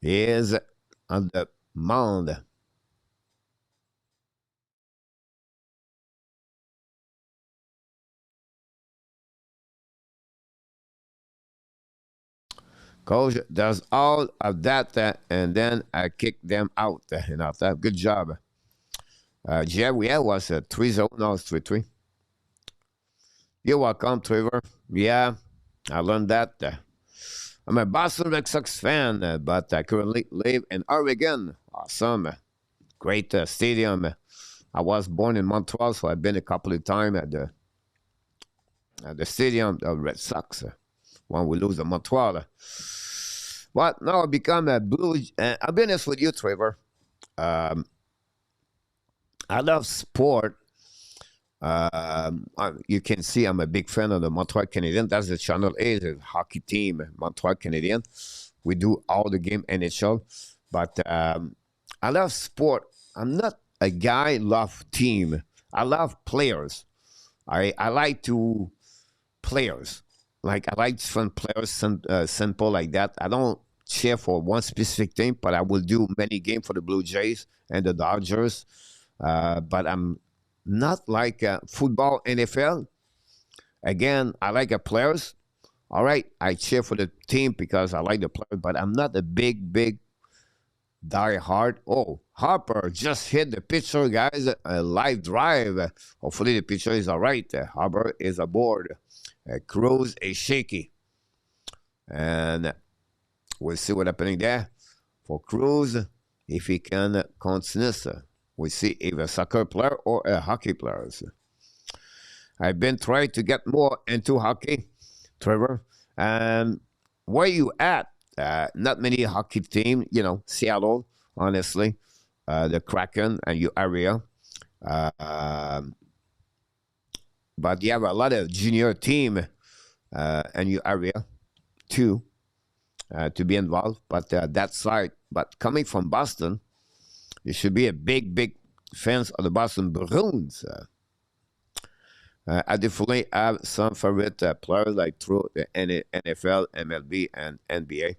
S1: is on the mound. Coach does all of that, and then I kick them out. Good job. Jerry, yeah, was 3-0. Now it's 3-3. You're welcome, Trevor. Yeah, I learned that. I'm a Boston Red Sox fan, but I currently live in Oregon. Awesome. Great stadium. I was born in Montreal, so I've been a couple of times at the stadium of Red Sox when we lose to Montreal. But now I become a blue. I'll be honest with you, Trevor. I love sport. You can see I'm a big fan of the Montreal Canadiens. That's the Channel A, the hockey team, Montreal Canadiens. We do all the game NHL. But I love sport. I'm not a guy love team. I love players. I like to players. Like I like fun players, simple like that. I don't cheer for one specific team, but I will do many games for the Blue Jays and the Dodgers. But I'm not like football, NFL. Again, I like players. All right, I cheer for the team because I like the players, but I'm not a big die hard. Oh, Harper just hit the pitcher, guys. A live drive. Hopefully the pitcher is all right. Harper is aboard. Cruz is shaky. And we'll see what's happening there. For Cruz, if he can continue, we'll see if a soccer player or a hockey player. I've been trying to get more into hockey, Trevor. And where you at? Not many hockey team, Seattle, honestly, the Kraken and your area. But you have a lot of junior team in your area too to be involved. But that side, but coming from Boston, you should be a big fans of the Boston Bruins. I definitely have some favorite players like through the NFL, MLB, and NBA.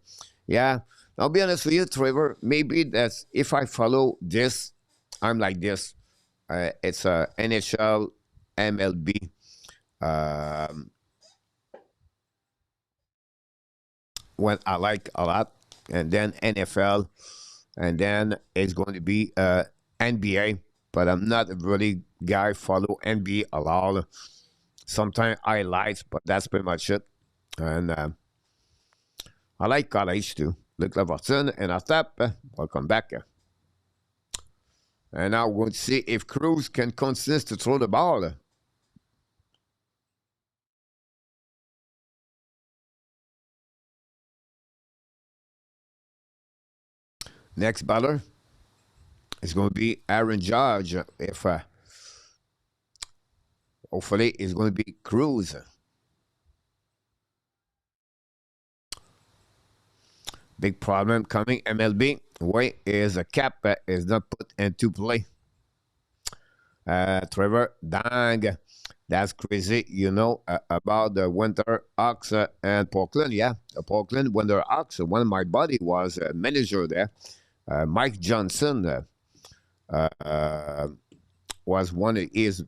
S1: Yeah, I'll be honest with you, Trevor. Maybe that's if I follow this, I'm like this. It's NHL, MLB, what I like a lot, and then NFL, and then it's going to be NBA. But I'm not a really guy follow NBA a lot. Sometimes highlights, but that's pretty much it. And I like college too. Luc Laverton and Astap. Welcome back. And now we'll see if Cruz can consist to throw the ball. Next batter is going to be Aaron Judge. If hopefully it's going to be Cruz. Big problem coming MLB. Why is a cap is not put into play? Trevor, dang, that's crazy. You know about the Winter Hawks and Portland. Yeah, the Portland Winter Hawks. One of my buddy was a manager there. Mike Johnson was one. He's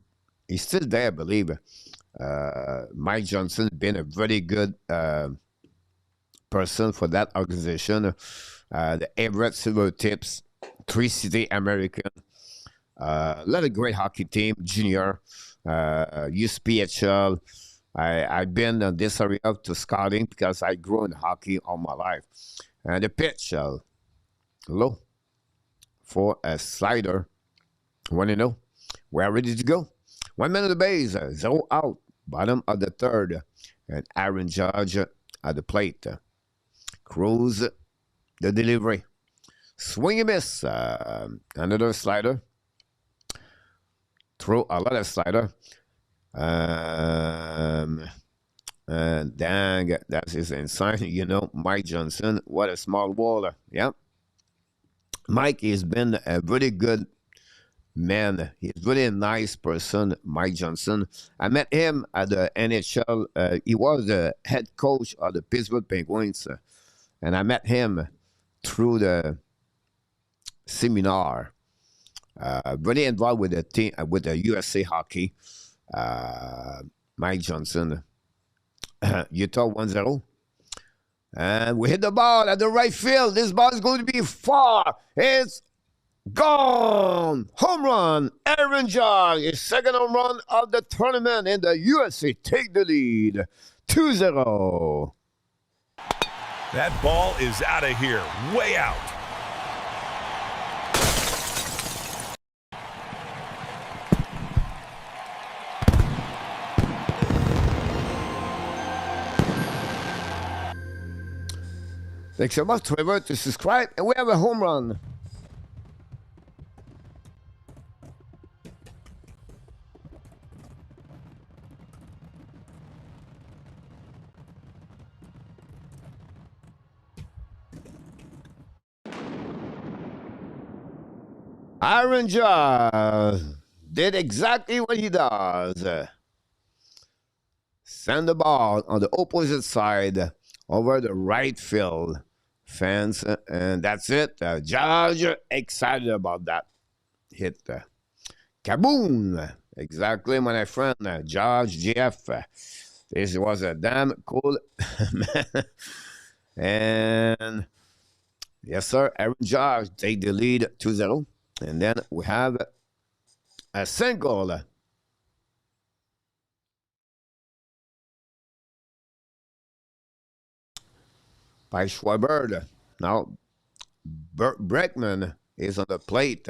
S1: still there, I believe. Mike Johnson been a very good person for that organization. The Everett Silver Tips, Three City American, a lot of great hockey team, junior, USPHL. I've been in this area to scouting because I grew in hockey all my life. And the pitch, low for a slider. Want to know? We're ready to go. 1 minute of the base, 0 out, bottom of the third, and Aaron Judge at the plate. Cruz, the delivery. Swing and miss. Another slider. Throw a lot of slider. And dang, that is insane. You know, Mike Johnson, what a small wall. Yeah. Mike has been a very good man. He's really a nice person, Mike Johnson. I met him at the NHL. He was the head coach of the Pittsburgh Penguins. And I met him through the seminar. Really involved with the team, with the USA Hockey. Mike Johnson. Utah 1-0. And we hit the ball at the right field. This ball is going to be far. It's gone. Home run. Aaron Judge, his second home run of the tournament, and the USA take the lead. 2-0.
S3: That ball is out of here. Way out.
S1: Thanks so much, Trevor, to subscribe. And we have a home run. Aaron Judge did exactly what he does. Send the ball on the opposite side over the right field fence, and that's it. Judge excited about that hit. Kaboom! Exactly, my friend. Judge GF. This was a damn cool man. And yes, sir, Aaron Judge take the lead 2-0. And then we have a single. By Schwarber. Now, Breckman is on the plate.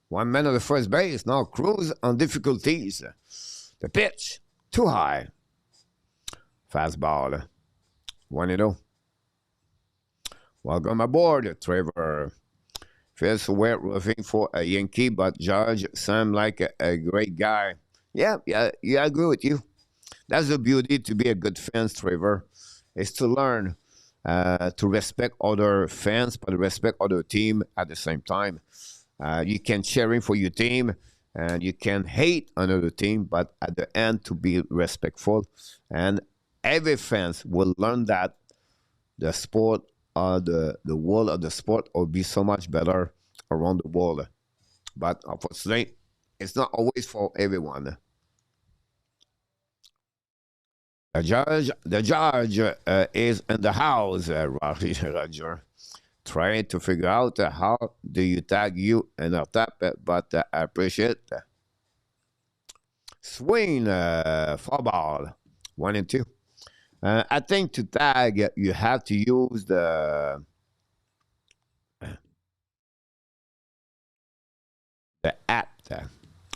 S1: 1 man on the first base. Now, Cruz on difficulties. The pitch, too high. Fastball. 1-0. Welcome aboard, Trevor. Feels we're roofing for a Yankee, but Judge seemed like a great guy. Yeah, I agree with you. That's the beauty to be a good fan, Trevor. Is to learn to respect other fans, but respect other team at the same time. You can cheering for your team, and you can hate another team, but at the end to be respectful. And every fans will learn that the sport, the world of the sport will be so much better around the world. But unfortunately, it's not always for everyone. The judge is in the house, Roger. Trying to figure out how do you tag you in a tap, but I appreciate it. Swing, foul ball, 1-2. I think to tag, you have to use the at.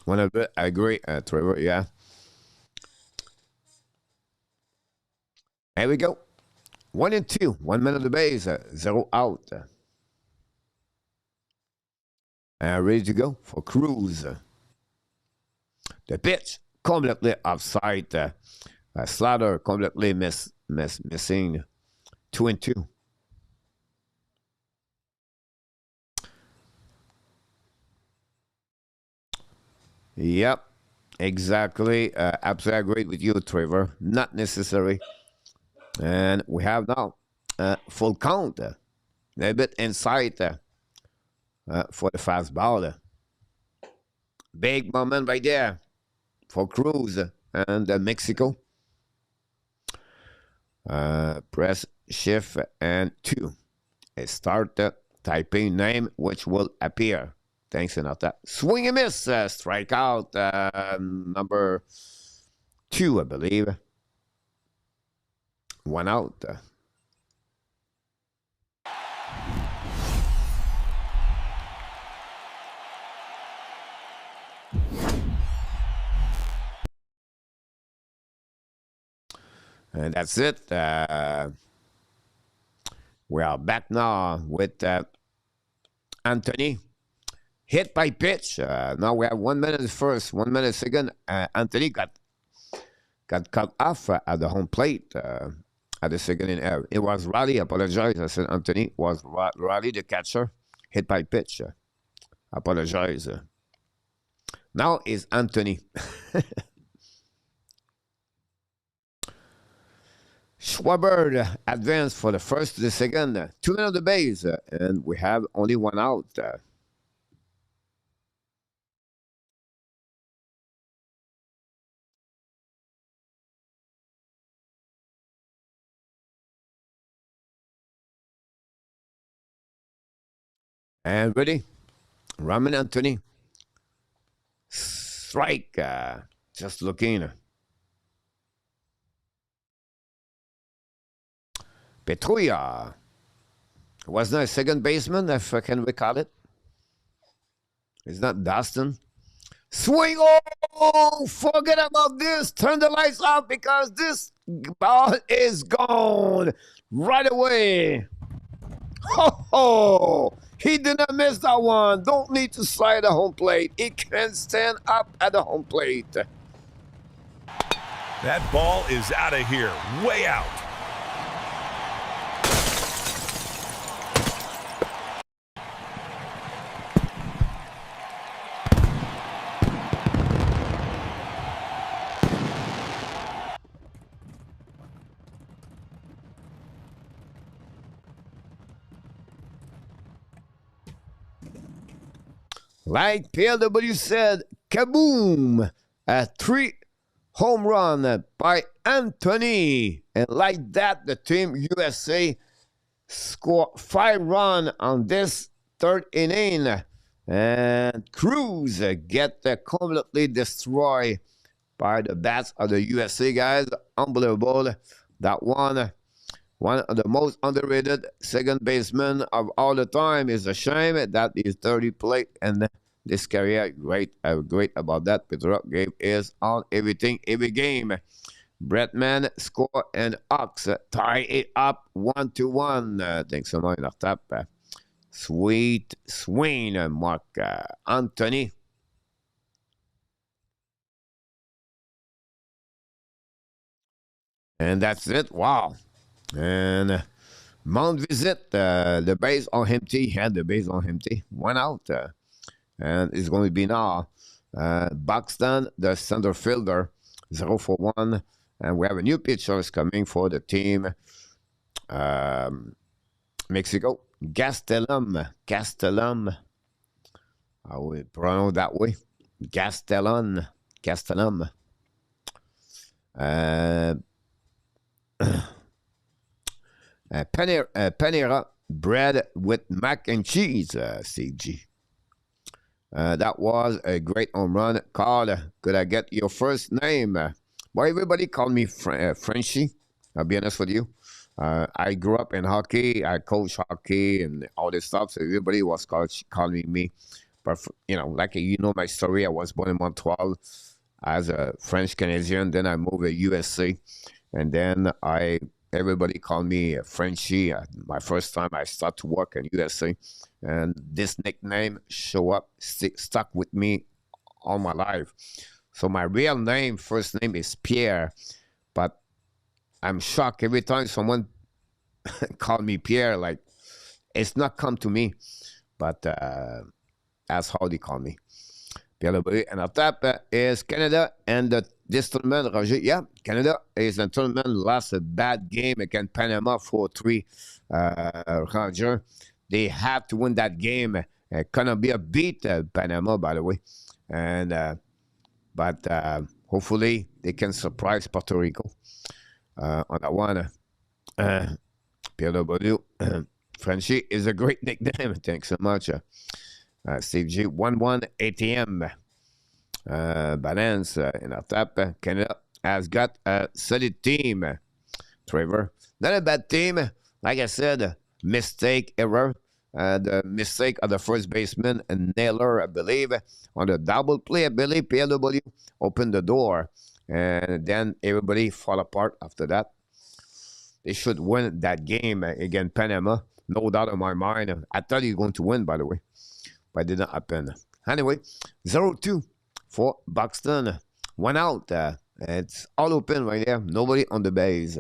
S1: One of it, I agree, Trevor, yeah. Here we go. 1-2. 1 man on the base. 0 out. And ready to go for Cruz. The pitch completely offside. Slaughter completely missing 2-2. Yep, exactly. Absolutely agree with you, Trevor. Not necessary. And we have now full count. A little bit inside for the fastball. Big moment right there for Cruz and Mexico. Press shift and 2. Start typing name which will appear. Thanks enough. That swing and miss, strikeout number 2, I believe. 1 out. And that's it. We are back now with Anthony. Hit by pitch. Now we have 1 minute first, 1 minute second. Anthony got cut off at the home plate at the second in air. It was Riley. Apologize. I said Anthony was Riley, the catcher. Hit by pitch. Apologize. Now is Anthony. Schwarber advanced for the first to the second. 2 men on the base, and we have only 1 out. And ready? Raman Anthony. Strike. Just looking. Petruia. Was not a second baseman, if I can recall it. It's not Dustin. Swing. Oh, forget about this. Turn the lights off because this ball is gone right away. Ho! He did not miss that one. Don't need to slide the home plate. He can stand up at the home plate.
S3: That ball is out of here. Way out.
S1: Like PLW said, kaboom! A 3 home run by Anthony. And like that, the Team USA scored 5 runs on this third inning. And Cruz get completely destroyed by the bats of the USA guys. Unbelievable. That one of the most underrated second basemen of all the time. Is a shame that is 30 plate and this career great about that. Pedro gave is on everything, every game. Bretman score and Ox tie it up 1-1. Thanks so much. Tap. Sweet swing, Mark Anthony. And that's it. Wow. And Mount Visit, the base on empty. Had the base on empty. 1 out. And it's going to be now Buxton, the center fielder, 0-for-1. And we have a new pitcher coming for the team. Mexico. Gastelum. I will pronounce that way. Gastelum. Panera bread with mac and cheese, CG. That was a great home run. Carl, could I get your first name? Well, everybody called me Frenchie. I'll be honest with you. I grew up in hockey. I coached hockey and all this stuff. So everybody was calling me. But, like my story, I was born in Montreal as a French Canadian. Then I moved to USC. And then I everybody called me Frenchie. My first time I start to work in USA, and this nickname stuck with me all my life. So my real name, first name is Pierre, but I'm shocked every time someone call me Pierre. Like it's not come to me, but that's how they call me. Pierre Lebrun. And on top is Canada and this tournament, Roger. Yeah, Canada is a tournament, lost a bad game against Panama 4-3. Roger, they have to win that game. Colombia beat Panama, by the way. And but hopefully they can surprise Puerto Rico on that one. Pierre Lebrun. Frenchie is a great nickname. Thanks so much. Steve G. 1-1 ATM. Balance in our top. Canada has got a solid team. Trevor. Not a bad team. Like I said, mistake, error. The mistake of the first baseman and Naylor, I believe, on the double play. I believe PLW opened the door. And then everybody fall apart after that. They should win that game against Panama. No doubt in my mind. I thought he was going to win, by the way. But it did not happen. Anyway, 0-2 for Buxton. 1 out. It's all open right there. Nobody on the base.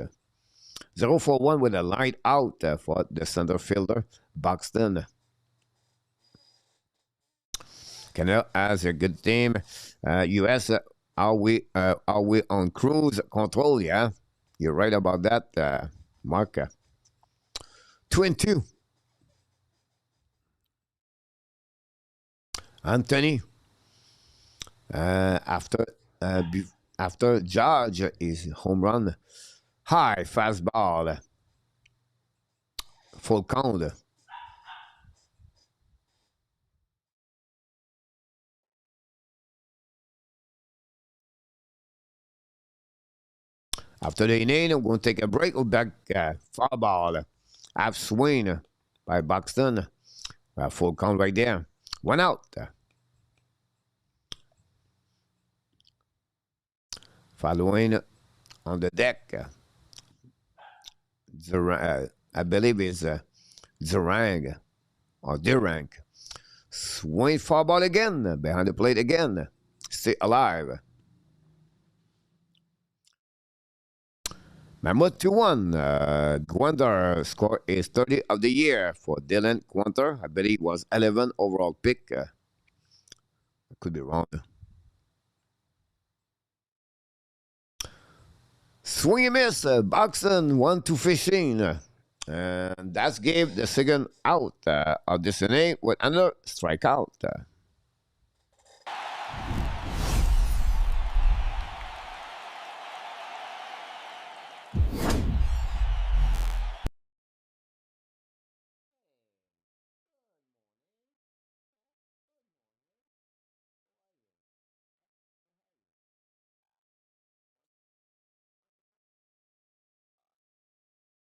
S1: 0-1 with a line out for the center fielder, Buxton. Canada has a good team. US, are we on cruise control? Yeah, you're right about that, Mark. 2-2. Anthony, after George is home run, high fastball, full count. After the inning, we're going to take a break. We'll back foul ball, half swing by Buxton, full count right there. 1 out. Following on the deck, I believe it's Durang or Durang. Swing foul ball again, behind the plate again. Stay alive. Mammoth 2-1. Gwender score is 30 of the year for Dylan Gwender. I believe was 11 overall pick. I could be wrong. Swing and miss. Buxton 1-2 fishing. And that's gave the second out of this inning with another strikeout.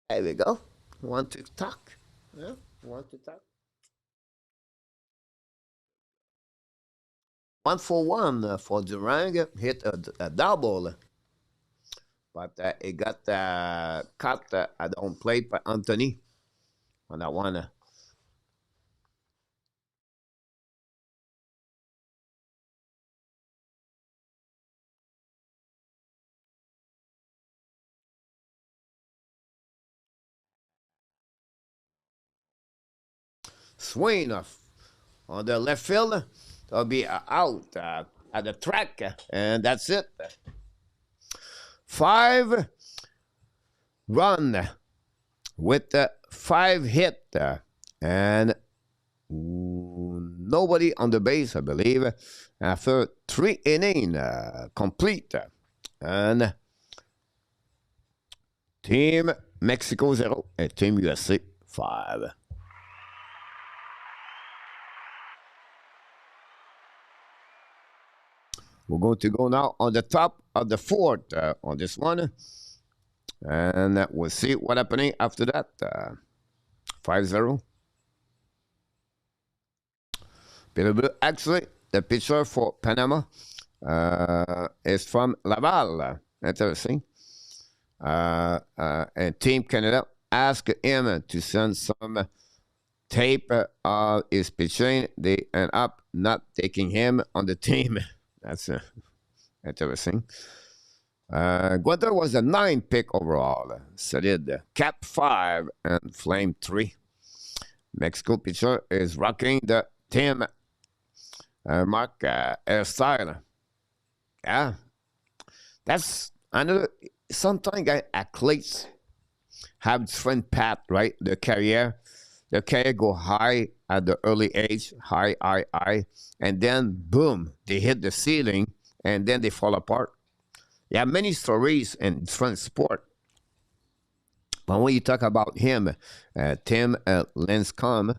S1: There we go. Want to talk? Yeah, want to talk? 1-for-1 for Durang. Hit a double. But it got cut at the home plate by Anthony on that one. Swing off on the left field. That'll be out at the track. And that's it. 5 run with 5 hit. And nobody on the base, I believe, after 3 innings complete. And Team Mexico 0 and Team USA 5. We're going to go now on the top of the 4th on this one. And we'll see what's happening after that. 5-0. Actually, the pitcher for Panama is from Laval. Interesting. and Team Canada asked him to send some tape of his pitching. They end up not taking him on the team. That's interesting. Guenter was a 9 pick overall. Solid. Cap 5 and Flame 3. Mexico pitcher is rocking the Tim Mark hairstyle. Yeah. That's another. Sometimes athletes have different path, right? The career go high at the early age, high, and then boom, they hit the ceiling, and then they fall apart. You have many stories in different sport. But when you talk about him, Tim Lincecum,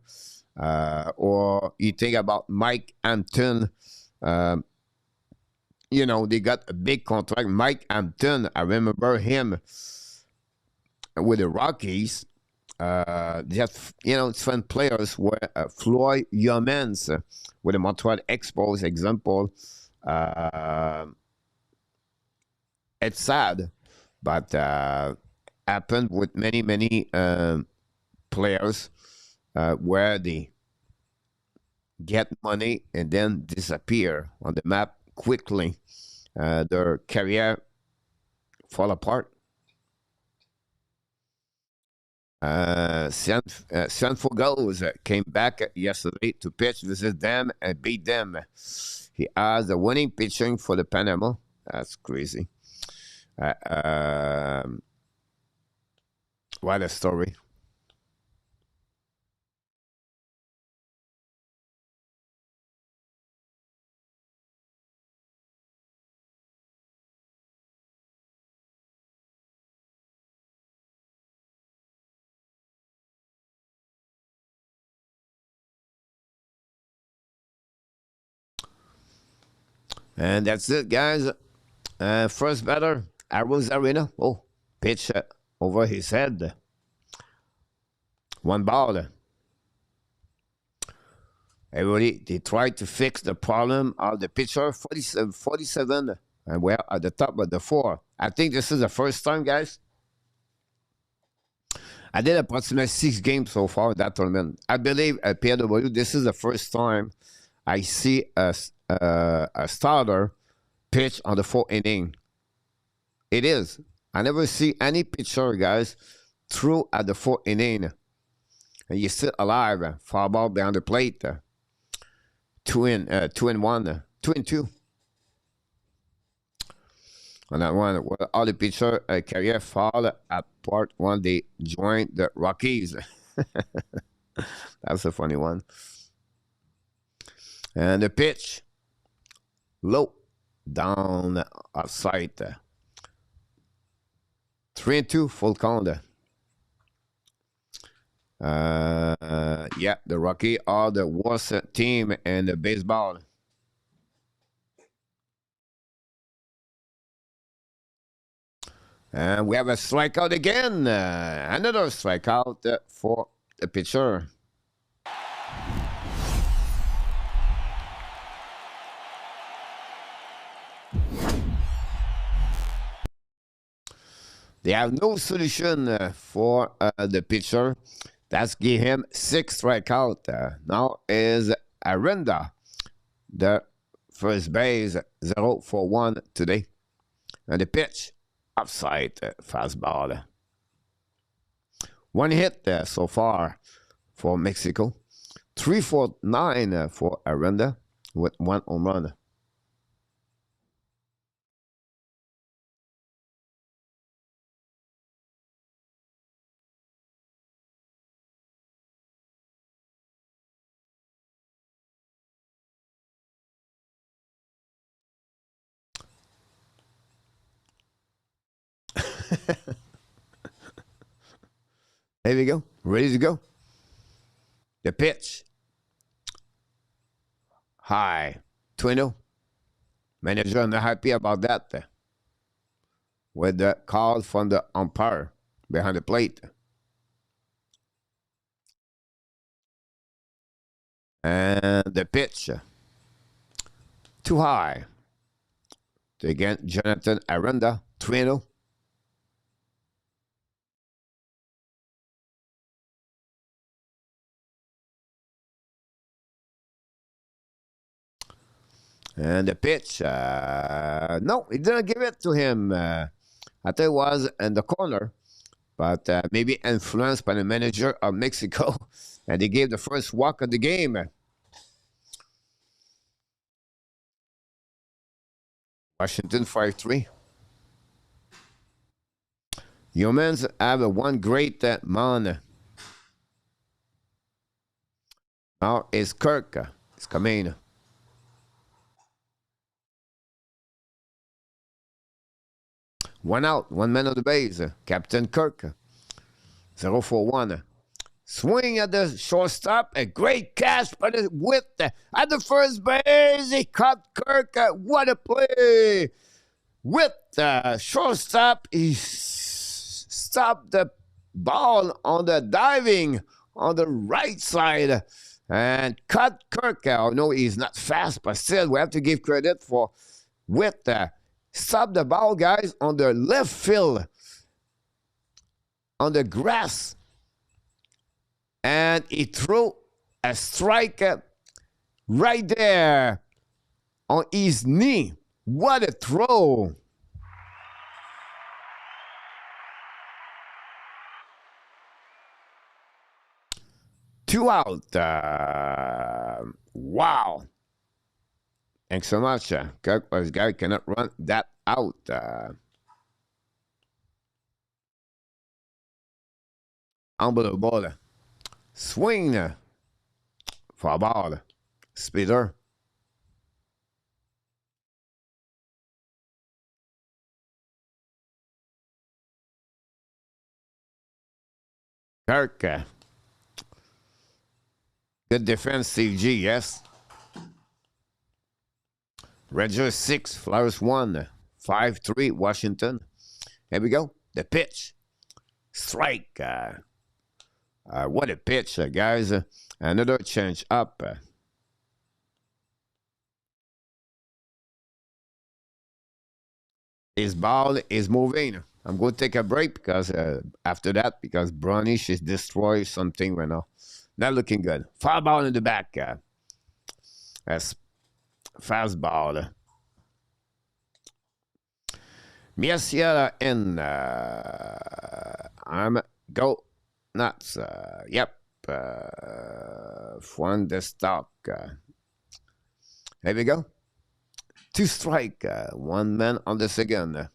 S1: or you think about Mike Hampton, they got a big contract. Mike Hampton, I remember him with the Rockies. Just, different players were Floyd Youmans with the Montreal Expos example. It's sad, but happened with many players where they get money and then disappear on the map quickly. Their career fall apart. Cienfuegos came back yesterday to pitch, visit them, and beat them. He has a winning pitching for the Panama. That's crazy. What a story. And that's it, guys. First batter, Arrows Arena. Oh, pitch over his head. One ball. Everybody, they tried to fix the problem of the pitcher. 47, and we're at the top of the 4. I think this is the first time, guys. I did approximately 6 games so far in that tournament. I believe at PW, this is the first time I see a starter pitch on the 4th inning. It is. I never see any pitcher, guys, through at the 4th inning. And you're still alive. Foul ball behind the plate. 2 and 1. 2 and 2. On that one, all the pitcher career fall at part 1. They joined the Rockies. That's a funny one. And the pitch. Low. Down outside. 3 and 2, full count. Yeah, the Rockies are the worst team in the baseball. And we have a strikeout again. Another strikeout for the pitcher. They have no solution for the pitcher. That's give him 6 strikeouts. Now is Arenda, the first base, 0 for 1 today. And the pitch, upside fastball. 1 hit so far for Mexico. 3 for 9 for Arenda with 1 home run. There we go. Ready to go. The pitch. High. 2-0. Manager not happy about that. With the call from the umpire behind the plate. And the pitch. Too high. Again, Jonathan Aranda. 3-0. And the pitch, no, he didn't give it to him. I thought it was in the corner, but maybe influenced by the manager of Mexico, and he gave the first walk of the game. Washington 5-3. Humans have one great man. Now is Kirk. It's coming. One out, one man on the base. Captain Kirk. 0-for-1. Swing at the shortstop. A great catch by the width. At the first base, he caught Kirk. What a play. With the shortstop, he stopped the ball on the diving on the right side and caught Kirk. I know he's not fast, but still, we have to give credit for with stop the ball, guys, on the left field, on the grass. And he threw a strike right there on his knee. What a throw. Two out. Wow. Thanks so much. Kirk, this guy cannot run that out. Unbelievable. Swing for a ball. Speeder. Kirk. Good defense, CG, yes. Rangers 6, Flyers 1. 5-3, Washington. Here we go. The pitch. Strike. What a pitch, guys. Another change up. His ball is moving. I'm going to take a break because after that, because Brownish is destroying something right now. Not looking good. Foul ball in the back. That's fast ball. Messier in. I'm go nuts. Yep. From the stock. There we go. 2 strike. 1 man on the second.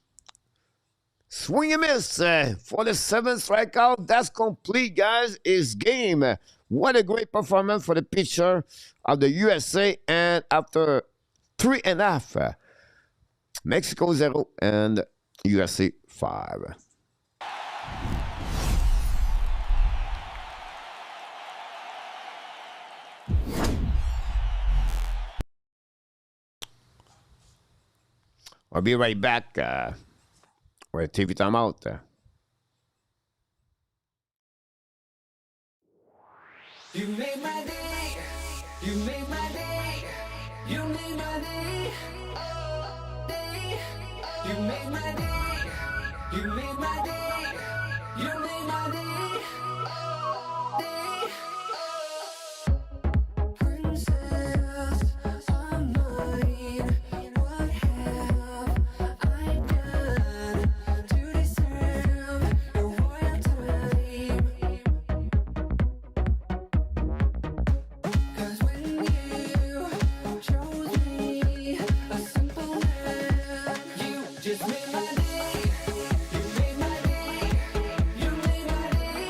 S1: Swing and miss for the 7th strikeout. That's complete, guys. Is game. What a great performance for the pitcher of the USA. And after 3.5, Mexico 0 and USA 5. I'll be right back with TV timeout.
S4: You made my day. You made my day. You made my day. Oh, day. You made my day. You made my day. You made my day. Oh, day. Princess of mine, what have I done to deserve your royal time? 'Cause when you chose me, a simple man, you just made my day. You made my day. You made my day.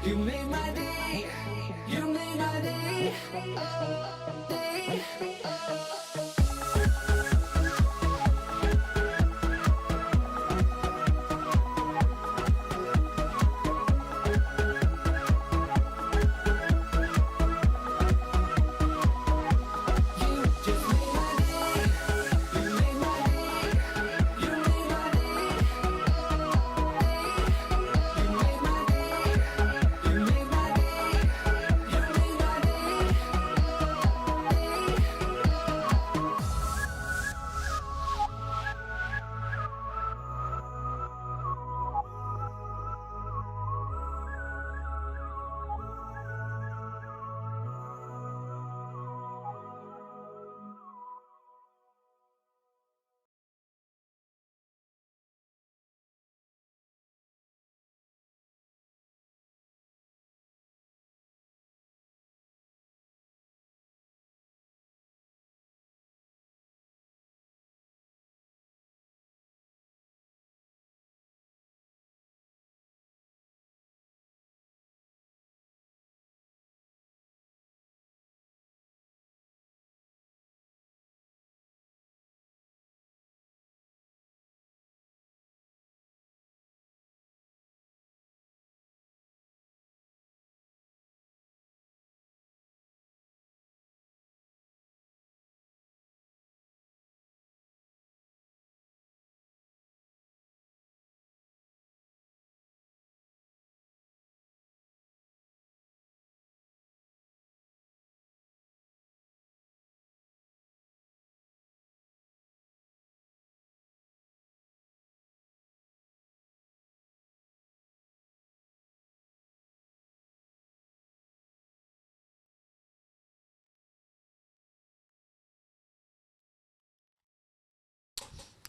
S4: You made my day. You made my day. Day. You just made my day. You made my day. You made my day. You made my day. You made my day. You made my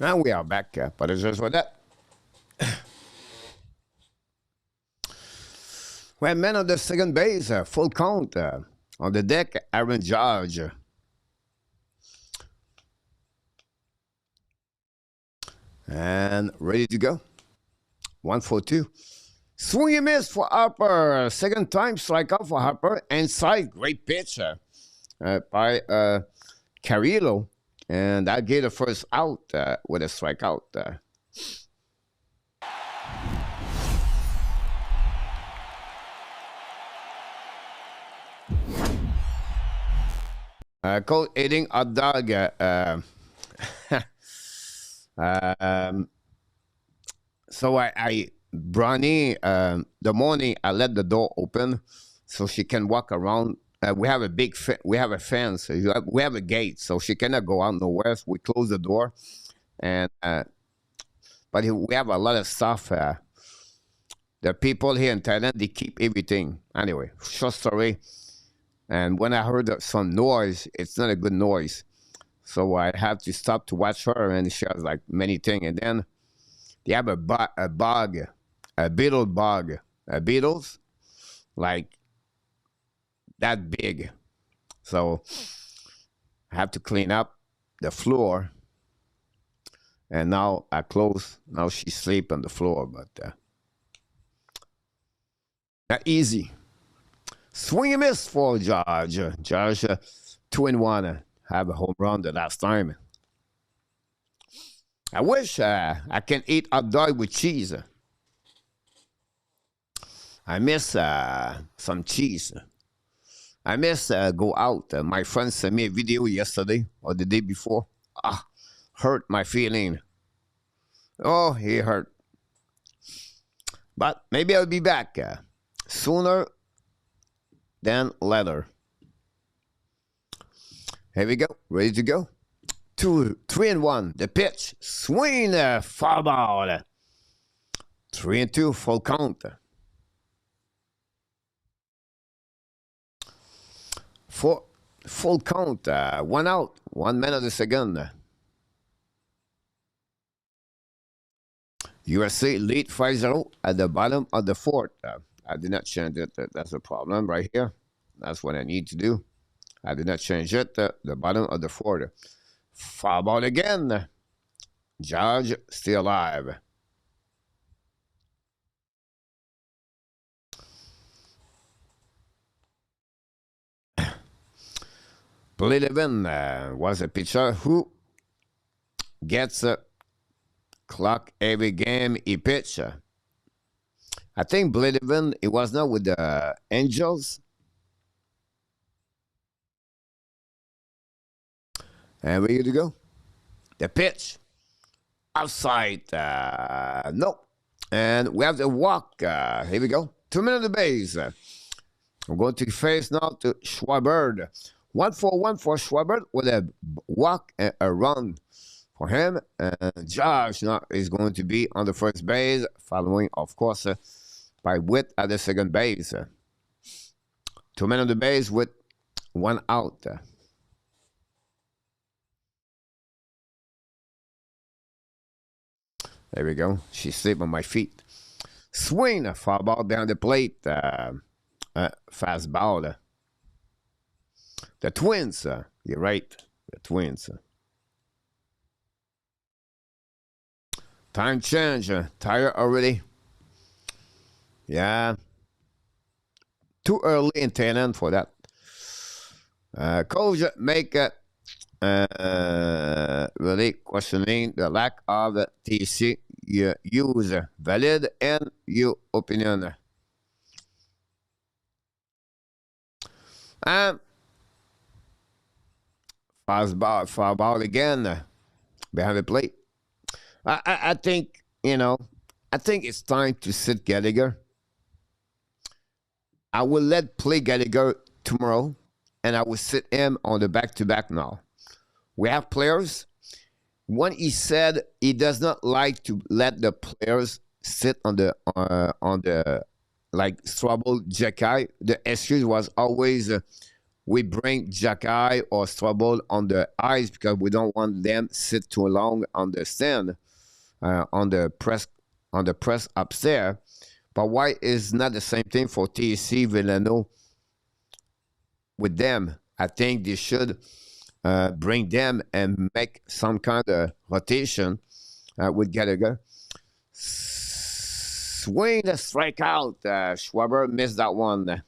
S1: And we are back. Apologize for that. Well, man on the second base, full count. On the deck, Aaron Judge. And ready to go. 1-4-2. Swing and miss for Harper. Second time strikeout for Harper. Inside, great pitch by Carrillo. And that gave the first out with a strikeout. Coach eating hot dog. So Bronny, the morning I let the door open so she can walk around. We have a we have a fence. We have a gate, so she cannot go out nowhere. So we close the door, and but we have a lot of stuff. The people here in Thailand, they keep everything. Anyway, short story. And when I heard some noise, it's not a good noise. So I had to stop to watch her, and she has like many things. And then they have a bug, a beetle bug, beetles, like that big. So I have to clean up the floor. And now I close. Now she sleep on the floor, but not easy. Swing and miss for George. George, 2-1. Have a home run the last time. I wish I can eat hot dog with cheese. I miss some cheese. I miss go out. My friend sent me a video yesterday or the day before. Hurt my feeling. Oh, he hurt. But maybe I'll be back sooner than later. Here we go. Ready to go. 3-1. The pitch. Swing. Foul ball. 3-2. Full count. Full count. 1 out. 1 man of the second. USA lead 5-0 at the bottom of the fourth. I did not change it. That's a problem right here. That's what I need to do. I did not change it. The bottom of the fourth. Foul ball again. Judge still alive. Blidevin was a pitcher who gets a clock every game he pitch. I think Blidevin, it was not with the Angels. And where you to go? The pitch. Outside. No. And we have the walk. Here we go. 2 minutes of the base. We're going to face now to Schwarber. 1-for-1 for Schwarber with a walk and a run for him. And Josh now is going to be on the first base, following, of course, by Witt at the second base. 2 minutes of the base with 1 out. There we go. She's asleep on my feet. Swing. Foul ball down the plate. Fast ball. The Twins. You're right. The Twins. Time change. Tired already? Yeah. Too early in 10 for that. Coach make really questioning the lack of TC use. Valid and your opinion. Foul ball again behind the plate. I think, I think it's time to sit Gallagher. I will let play Gallagher tomorrow, and I will sit him on the back-to-back now. We have players. When he said he does not like to let the players sit on the like Strubble, Jacky, the excuse was always we bring Jacky or Strubble on the ice because we don't want them sit too long on the stand, on the press upstairs. But why is not the same thing for TC Villano with them? I think they should bring them and make some kind of rotation with Gallagher. Swing the strikeout. Schwarber missed that one.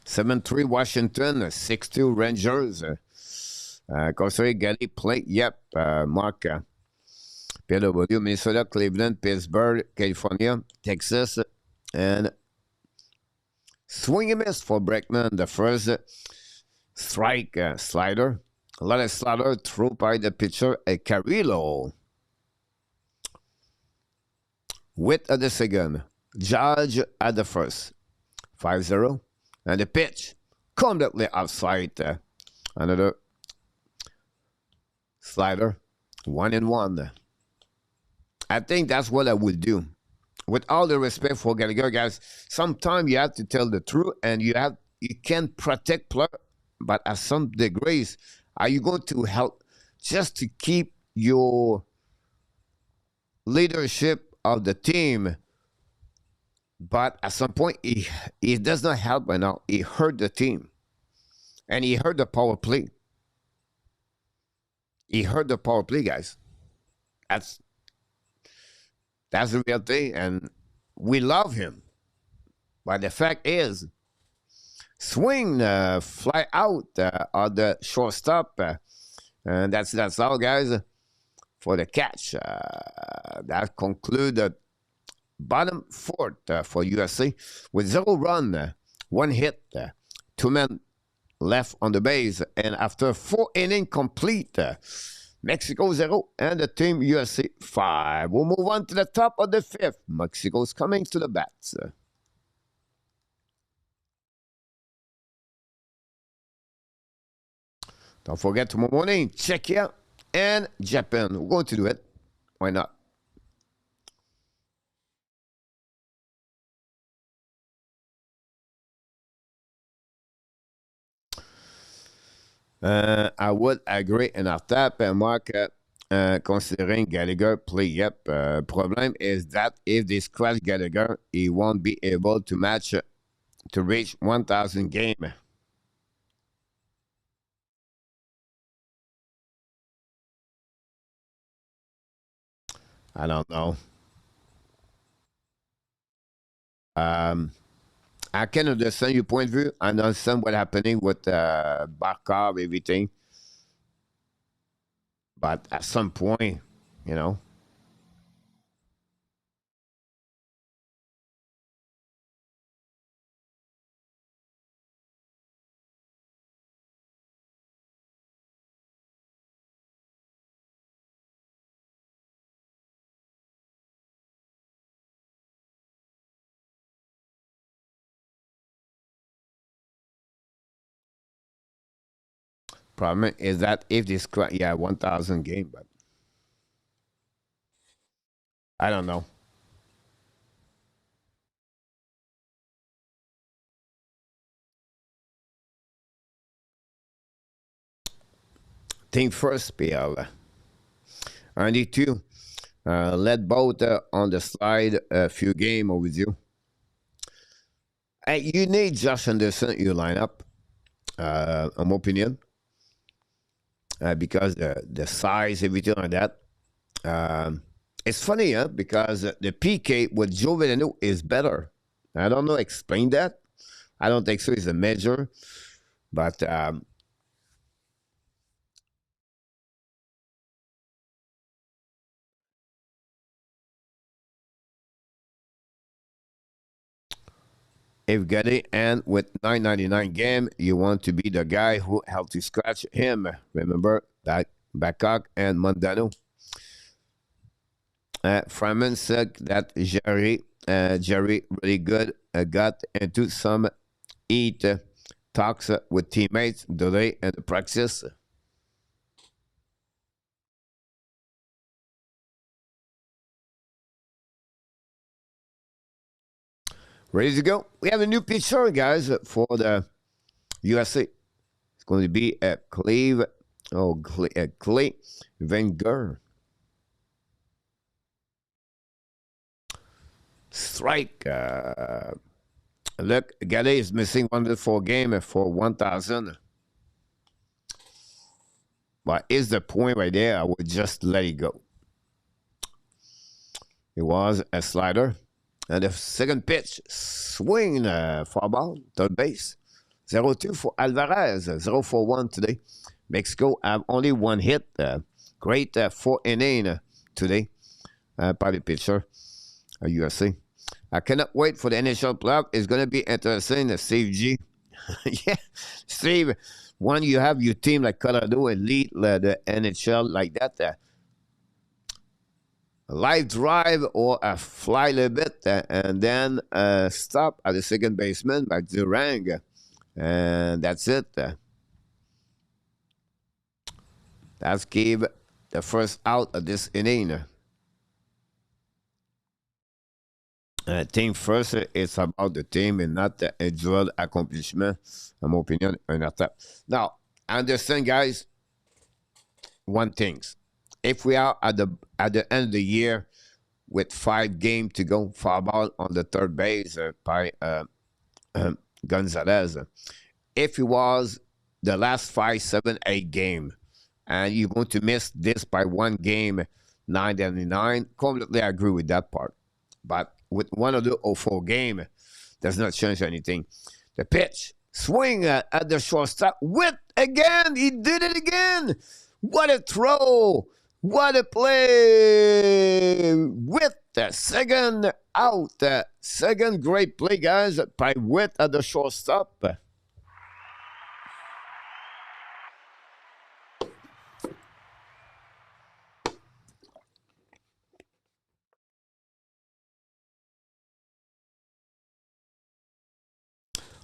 S1: Seven-3 Washington, 6-2 Rangers. Costa Rica, play. Yep, Mark. PW, Minnesota, Cleveland, Pittsburgh, California, Texas, and swing and miss for Breckman. The first strike slider. A lot of slider thrown by the pitcher, Carrillo. Witt at the second. Judge at the first. 5-0. And the pitch completely outside. Another slider. 1-1. I think that's what I would do. With all the respect for Gallagher, guys, sometimes you have to tell the truth, and you can protect player, but at some degrees, are you going to help just to keep your leadership of the team? But at some point, it does not help right now. He hurt the team, and he hurt the power play. He hurt the power play, guys. That's the real thing, and we love him. But the fact is, swing, fly out on the shortstop, and that's all, guys, for the catch. That concludes the bottom fourth for USA with 0 run, 1 hit, 2 men left on the base, and after 4 innings complete. Mexico 0 and the team USA 5. We'll move on to the top of the 5th. Mexico's coming to the bats. Don't forget tomorrow morning, Czechia and Japan. We're going to do it. Why not? I would agree in our tap, Mark, considering Gallagher play. Yep. Problem is that if they scratch Gallagher, he won't be able to match to reach 1,000 game. I don't know. Um, I can understand your point of view. I understand what's happening with Barkov, everything. But at some point, you know, problem is that if this, yeah, 1,000 game, but I don't know. Think first, PL. I need to let both on the slide a few game with you. Hey, you need Josh Anderson in your lineup, in my opinion, because the size, everything like that. It's funny, huh? Because the PK with Joe Veneno is better. I don't know, explain that. I don't think so. It's a measure, but if Getty and with 999 game, you want to be the guy who helped to scratch him. Remember that Babcock and Mondano. Freeman said that Jerry really good, got into some heat talks with teammates today in the practice. Ready to go? We have a new pitcher, guys, for the USA. It's going to be Clay Wenger. Strike. Look, Galley is missing 104 game for 1,000. But is the point right there? I would just let it go. It was a slider. And the second pitch, swing for ball, third base. 0-2 for Alvarez, 0-4-1 today. Mexico have only one hit. Great 4 inning today by the pitcher, USA. I cannot wait for the NHL playoff. It's going to be interesting. Steve G. Yeah, Steve, when you have your team like Colorado and lead the NHL like that, a live drive or a fly a little bit and then stop at the second baseman by Durang. And that's it. That's gave the first out of this inning. Team first, it's about the team and not the individual accomplishment, in my opinion. Now, I understand, guys, one thing. If we are at the end of the year with 5 games to go, foul ball on the third base by Gonzalez. If it was the last 5, 7, 8 game, and you're going to miss this by 1 game, 999, completely agree with that part. But with one of the 04 game, does not change anything. The pitch, swing at the shortstop, with again, he did it again. What a throw! What a play! With the second out, second great play, guys, by Witt at the shortstop.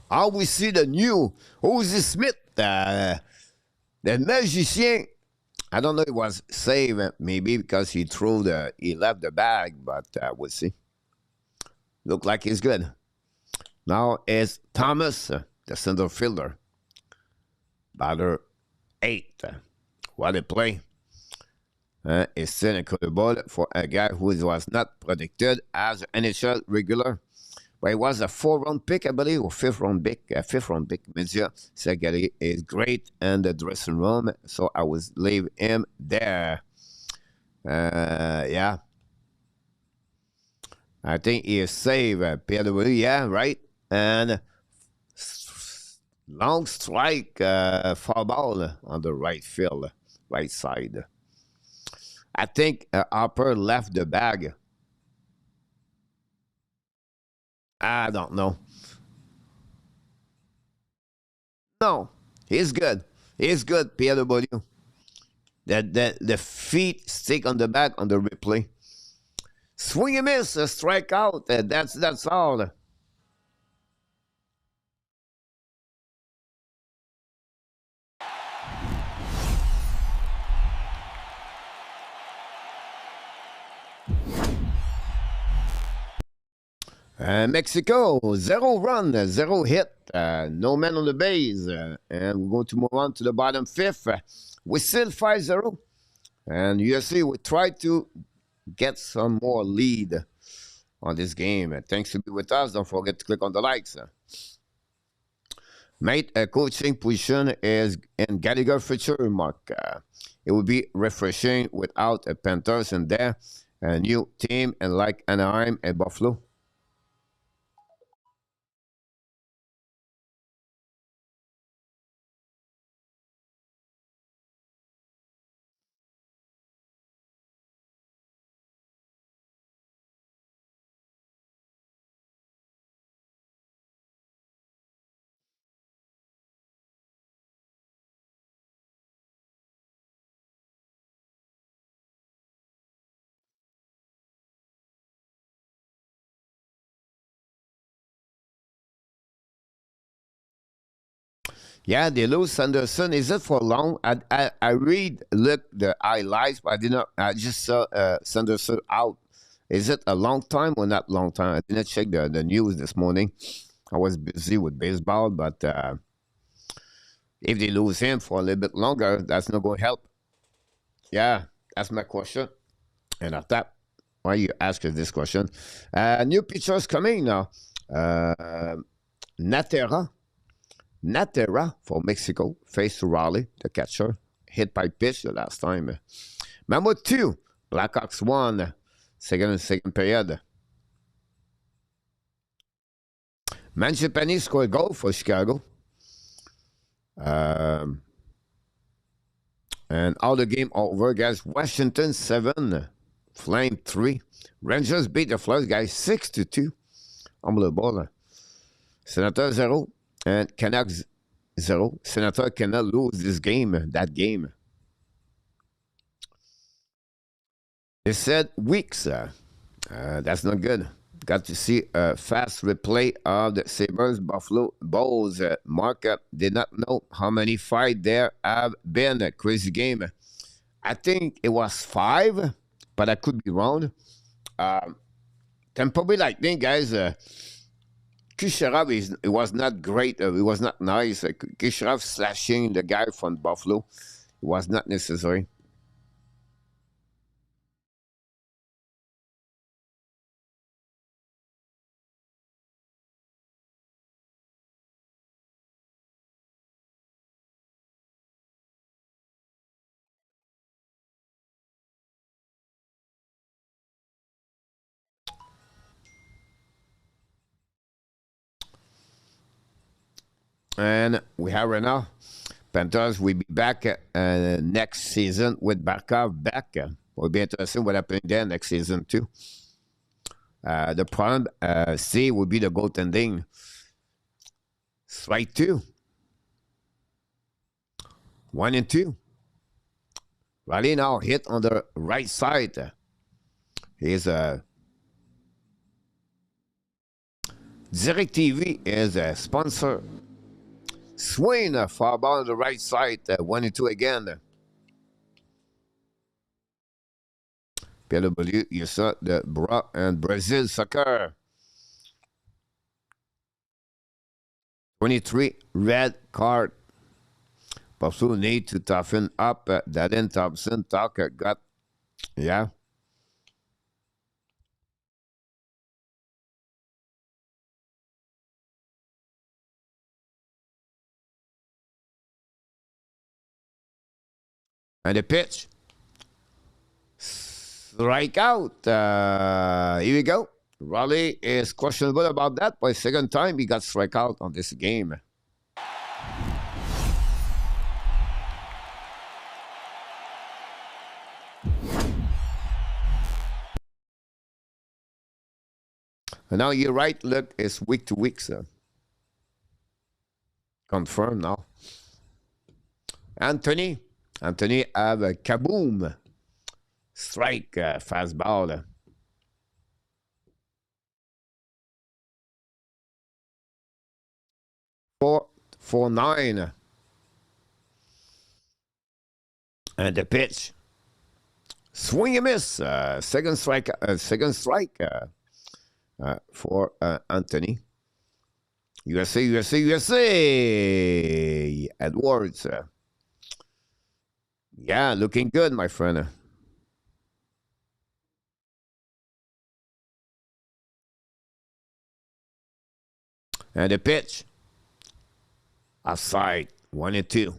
S1: How we see the new Ozzie Smith, the magician. I don't know if it was save maybe because he left the bag, but we'll see. Look like he's good. Now it's Thomas, the center fielder. Batter 8. What a play. It's cynical ball for a guy who was not predicted as an NHL regular. But it was a 4th-round pick, I believe, or 5th-round pick. 5th-round pick. Media Segari is great in the dressing room, so I will leave him there. Yeah. I think he is saved. PW, yeah, right. And long strike, foul ball on the right field, right side. I think Harper left the bag. I don't know. No, he's good. He's good, PW. The feet stick on the back on the replay. Swing and miss, a strikeout. That's all. Mexico, 0 run, 0 hit, no man on the base. And we're going to move on to the bottom fifth. We're still 5-0. And USA will try to get some more lead on this game. Thanks to be with us. Don't forget to click on the likes. Mate, coaching position is in Gallagher future, Mark. It would be refreshing without a Panthers in there. A new team and like Anaheim and Buffalo. Yeah, they lose Sanderson. Is it for long? I read look the highlights, but I did not. I just saw Sanderson out. Is it a long time or not long time? I didn't check the news this morning. I was busy with baseball, but if they lose him for a little bit longer, that's not going to help. Yeah, that's my question. And I thought, why you ask us this question? New pitchers coming now. Natera. Natera for Mexico, face to Raleigh, the catcher, hit by pitch the last time. Mammoth 2, Blackhawks 1, second period. Mangiapane scored a goal for Chicago. And all the game over, guys. Washington 7, Flame 3. Rangers beat the Flyers, guys, 6-2. Unbelievable. Senator 0. And Canucks 0. Senator cannot lose this game, that game. They said weeks. That's not good. Got to see a fast replay of the Sabres Buffalo Bulls. Markup did not know how many fights there have been. A crazy game. I think it was 5, but I could be wrong. Tampa Bay Lightning, guys. Kucherov, it was not great. It was not nice. Kucherov slashing the guy from Buffalo. It was not necessary. And we have right now, Panthers will be back next season with Barkov back. Will be interesting what happens there next season too. The problem, C, will be the goaltending. Strike 2. 1 and 2. Riley now hit on the right side. He's DirecTV is a sponsor. Swing, far ball on the right side, 1 and 2 again. PW, you saw the Brazil soccer. 23, red card. Buffalo need to toughen up. Darren Thompson got, yeah. And the pitch. Strike out. Here we go. Raleigh is questionable about that, but second time he got strike out on this game. And now you're right, look, it's week to week, sir. Confirmed now. Anthony have a kaboom. Strike, fastball. 4-9. And the pitch. Swing and miss. Second strike for Anthony. USA. Edwards. Yeah, looking good, my friend. And the pitch. Outside. 1-2.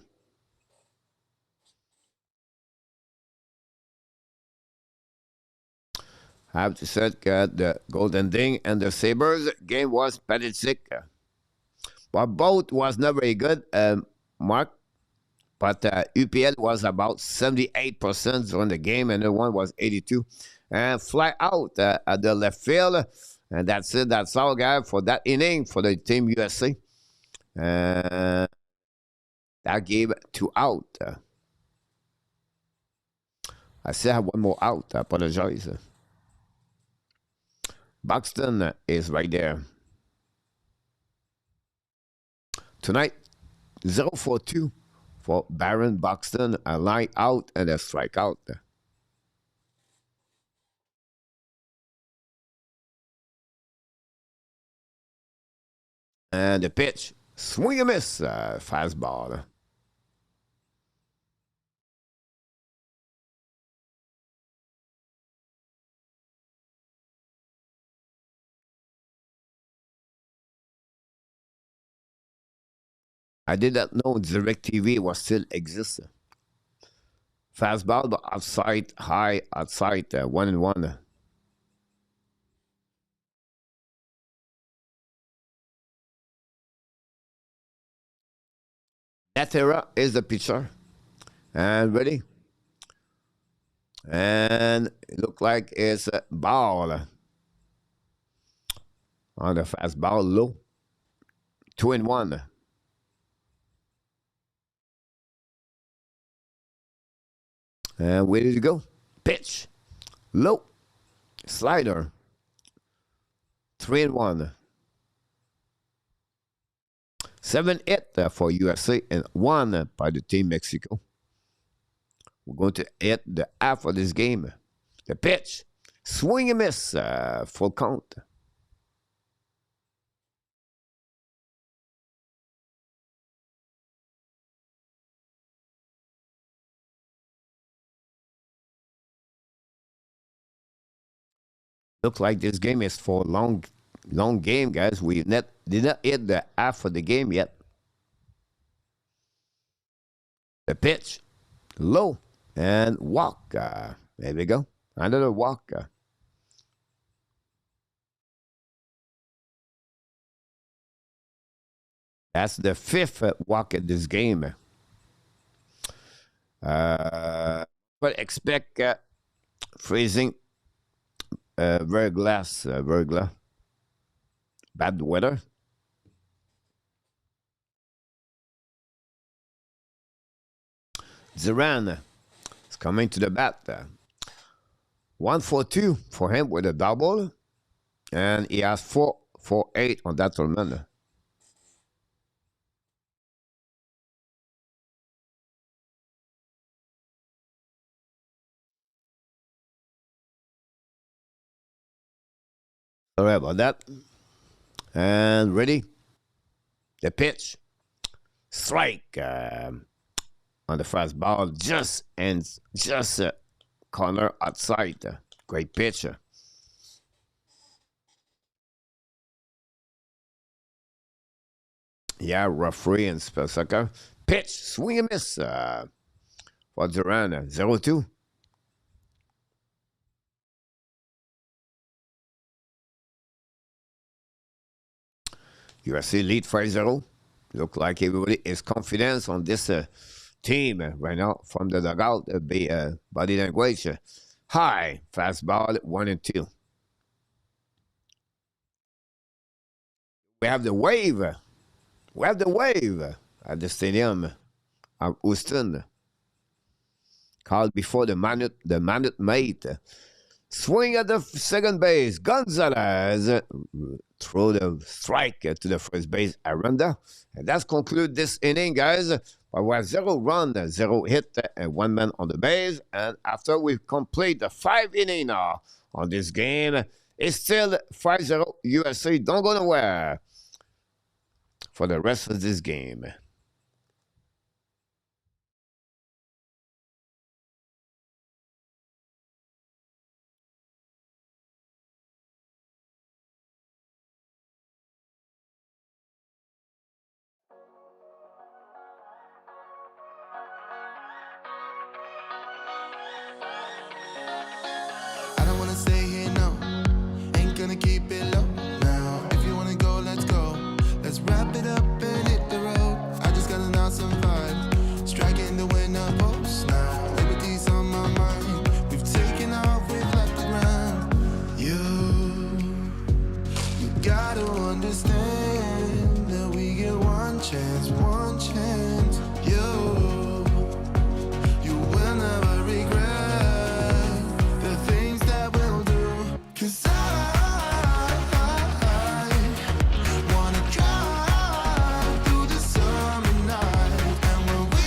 S1: I have to say the Golden Ding and the Sabres game was pathetic. But both was not very good, Mark. But UPL was about 78% during the game, and the one was 82. And fly out at the left field. And that's it. That's all, guys, for that inning for the Team USA. That gave 2 out. I still have one more out. I apologize. Buxton is right there. Tonight, 0-4-2 for Baron Buxton, a line out and a strikeout. And the pitch, swing and miss, fastball. I did not know DirecTV was still existing. Fastball, but outside, high, outside, 1-1. That era is the pitcher. And ready. And it looked like it's a ball. On the fastball, low. 2-1. And where did it go? Pitch. Low. Slider. 3-1. 7-8 for USA and 1 by the Team Mexico. We're going to hit the half of this game. The pitch. Swing and miss. Full count. Looks like this game is for a long game, guys. We did not hit the half of the game yet. The pitch, low, and walk. There we go. Another walk. That's the 5th walk in this game. But expect freezing. Verglas, bad weather. Duran is coming to the bat. 1-4-2 for him with a double, and he has 4-8 on that tournament. Sorry about that. And ready. The pitch. Strike on the fastball. Just corner outside. Great pitch. Yeah, referee and spell sucker. Pitch. Swing and miss for Duran. 0-2. USA lead 5-0. Look like everybody is confident on this team right now from the dugout. Body language. High fastball 1-2. We have the wave. We have the wave at the stadium of Houston. Called before the minute mate. Swing at the second base. Gonzalez throw the strike to the first base. Aranda. And that's conclude this inning, guys. But we have 0 run, 0 hit, and 1 man on the base. And after we complete the 5 inning now on this game, it's still 5-0 USA. Don't go nowhere for the rest of this game.
S5: I don't wanna stay here, no. Ain't gonna keep it low now. If you wanna go, let's go. Let's wrap it up and hit the road. I just got an awesome vibe. Striking the winner post now. Liberty's on my mind. We've taken off, we've left the ground. You gotta understand that we get one chance, one chance. You will never regret the things that we'll do. 'Cause I wanna drive through the summer night. And when we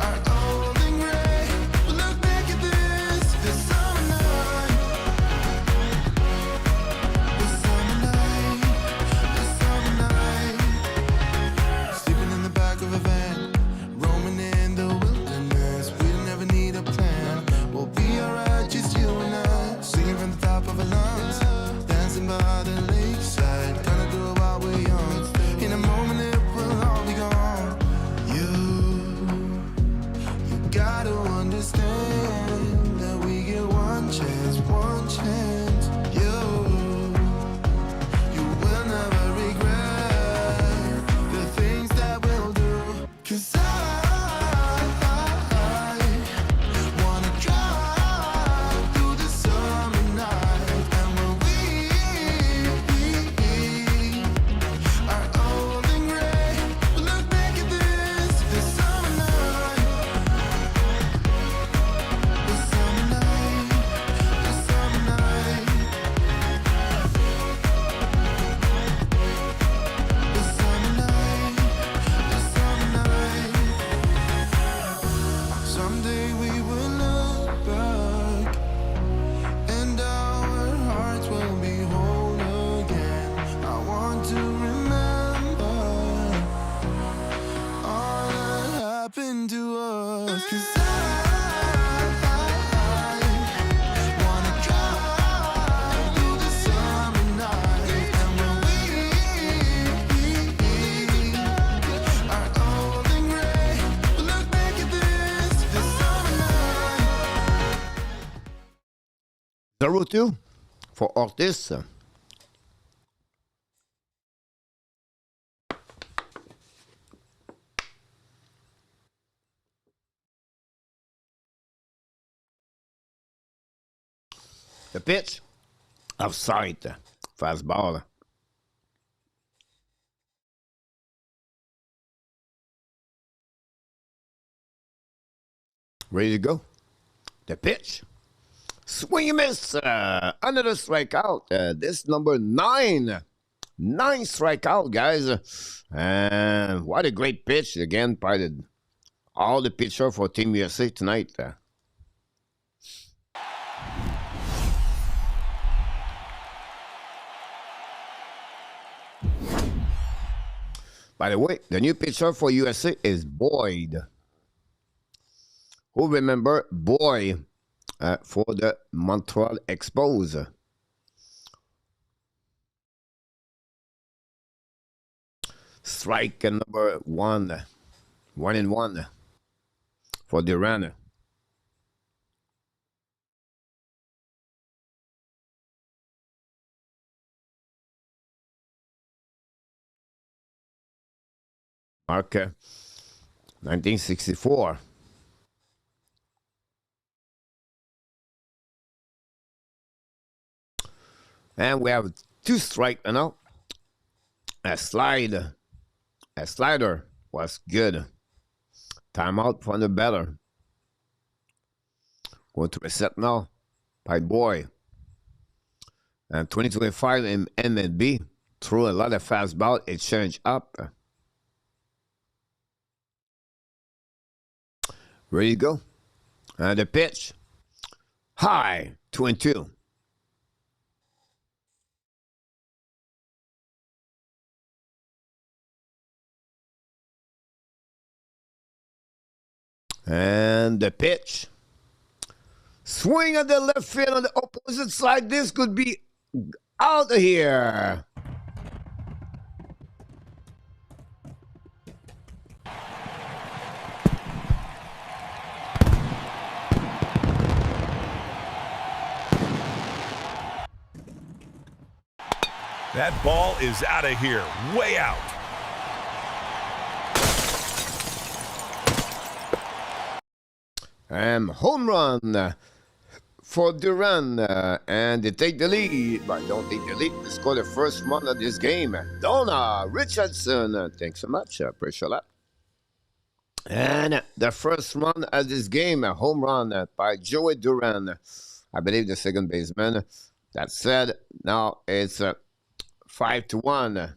S5: are old and gray, we'll look back at this summer night. This summer night, this summer night. Sleeping in the back of a van, roaming in the wilderness. We don't ever need a plan. We'll be alright, just you and I. Singing from the top of our lungs, dancing by the lakeside. Gonna do it while we're young. In a moment it will all be gone. You gotta understand that we get one chance, one chance. You will never regret the things that we'll do. 'Cause I wanna drive through the summer night. And when we are old and gray, we'll look back at this summer night. This summer night, this summer night. This summer night, this summer night. Someday we will look back, and our hearts will be whole again. I want to remember all that happened to us. 'Cause I wanna drive through the summer night. And when we are old and gray, we'll look back at this summer night.
S1: 0-2 for Ortiz. The pitch. Outside. Fastball. Ready to go. The pitch. Swing and miss. Another strikeout. This number 9. 9 strikeout, guys. And what a great pitch. Again, by all the pitcher for Team USA tonight. By the way, the new pitcher for USA is Boyd. Who remember Boyd for the Montreal Expos? Strike number 1. 1-1 for Duran. marker 1964. And we have 2 strikes now. A slider was good. Timeout from the batter. Going to reset now by Boy. And 2025 in MLB threw a lot of fastball. It changed up. Ready to go. And the pitch. High. 2-2. And the pitch. Swing at the left field on the opposite side. This could be out of here.
S3: That ball is out of here, way out.
S1: Home run for Duran, and they take the lead, but don't take the lead. They score the first run of this game. Donna Richardson, thanks so much, appreciate that. And the first run of this game, a home run by Joey Duran, I believe the second baseman. That said, now it's 5-1.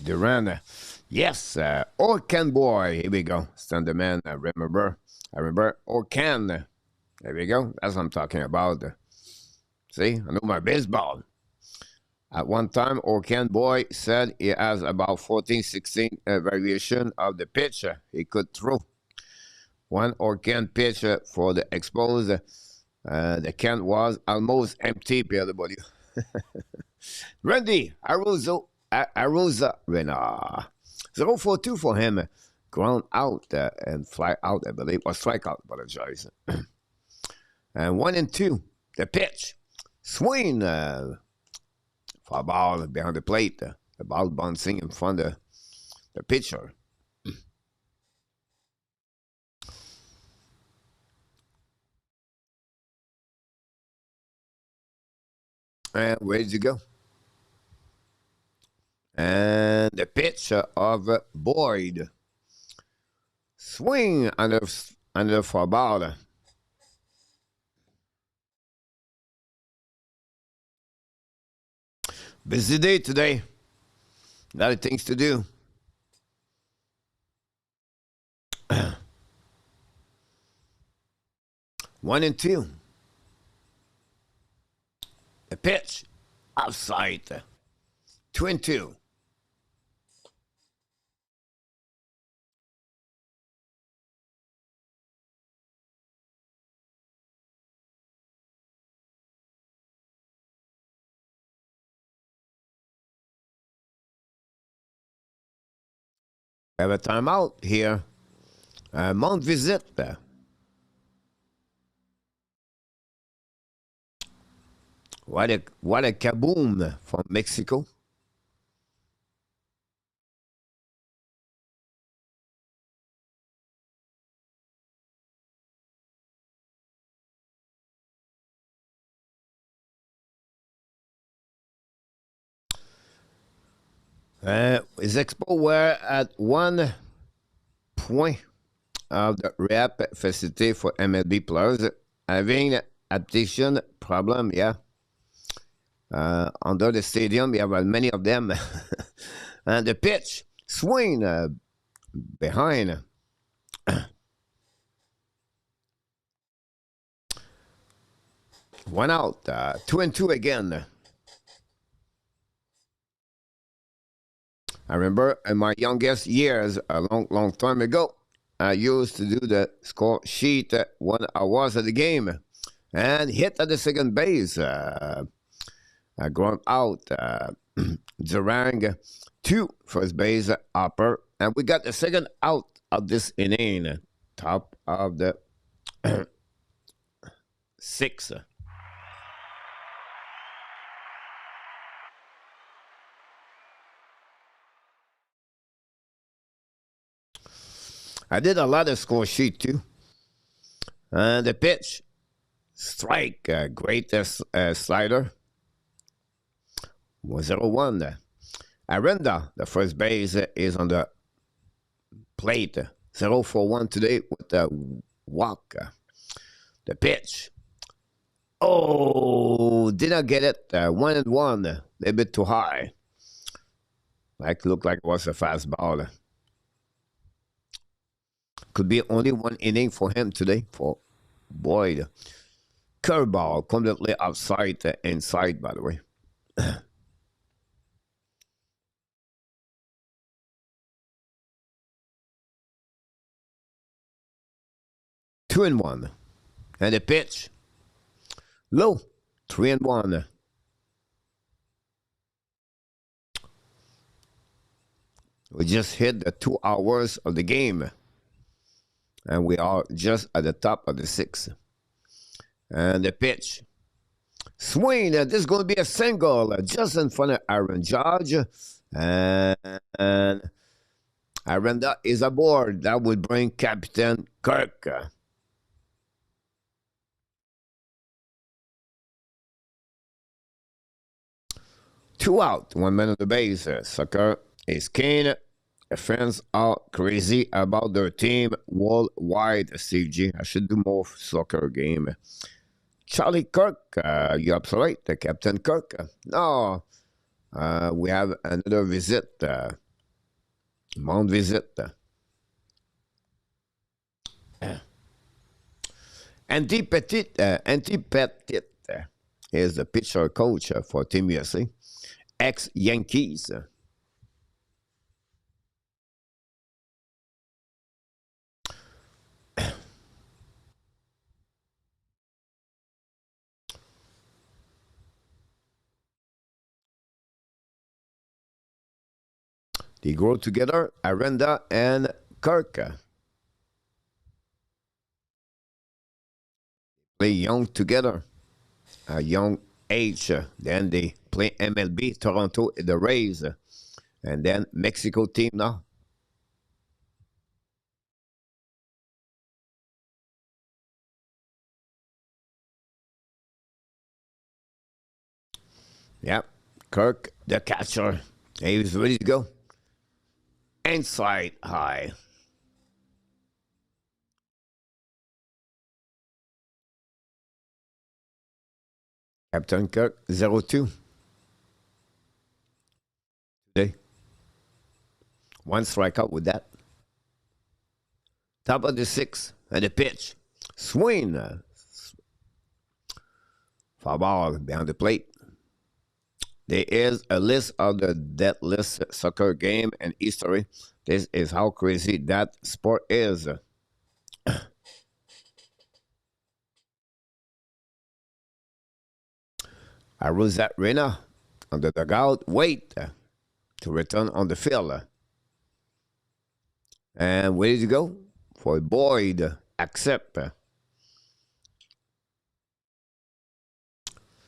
S1: Duran, yes, Orkan boy. Here we go. Stand the man. I remember Orkan. There we go. That's what I'm talking about. See, I know my baseball. At one time, Orkan boy said he has about 14, 16 variation of the pitch he could throw. One Orkan pitch for the exposed. The can was almost empty, PLW. Randy Arosa Renard. 0-4-2 for him. Ground out and fly out, I believe. Or strike out, apologize. And 1-2. The pitch. Swing. For a ball behind the plate. The ball bouncing in front of the pitcher. And where did you go? And the pitch of Boyd. Swing under for a ball. Busy day today. A lot of things to do. One and two. The pitch. Outside. 2-2. Have a timeout here. Mount Visit. What a kaboom from Mexico. His expo were at 1 point of the rehab facility for MLB players having addiction problem, yeah. Under the stadium, we have many of them. And the pitch, swing behind. One out, 2-2 again. I remember in my youngest years, a long time ago, I used to do the score sheet when I was at the game and hit at the second base. Ground out, Durang, 2 first base, upper, and we got the second out of this inning, top of the 6. I did a lot of score sheet too. And the pitch, strike, great slider. 0-1. Arenda, the first base, is on the plate. 0-for-1 today with the walk. The pitch. Oh, did not get it. 1-1. A little bit too high. Looked like it was a fastball. Could be only one inning for him today, for Boyd. Curveball, completely outside, inside, by the way. 2-1. And the pitch. Low. 3-1. We just hit the 2 hours of the game. And we are just at the top of the 6th. And the pitch. Swing. This is going to be a single just in front of Aaron Judge. And Arenda is aboard. That would bring Captain Kirk. Two out. 1 man on the base. Soccer is keen. Fans are crazy about their team worldwide, CG. I should do more soccer game. Charlie Kirk, you're absolutely right, Captain Kirk. No, we have another visit, Mount visit. Andy Petit is the pitcher coach for Team USA, ex-Yankees. They grow together, Arenda and Kirk. Play young together, a young age. Then they play MLB, Toronto, the Rays. And then Mexico team now. Yeah, Kirk, the catcher. He was ready to go. Inside high. Captain Kirk, 0-2. Today. 1 strikeout with that. Top of the 6th. And the pitch. Swing. Foul ball behind the plate. There is a list of the death list soccer game and history. This is how crazy that sport is. Aruzat Rena on the dugout. Wait to return on the field. And where did you go? For Boyd. Accept.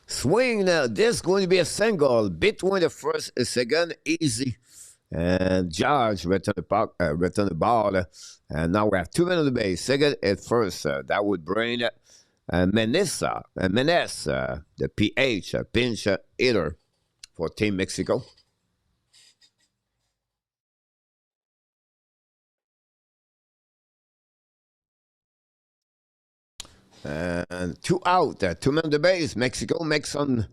S1: Swing now. This is going to be a single between the first and second. Easy. And George returned the ball. And now we have 2 men on the base. Second at first. That would bring Menes, the PH, pinch hitter for Team Mexico. And 2 out, 2 men on the base. Mexico makes some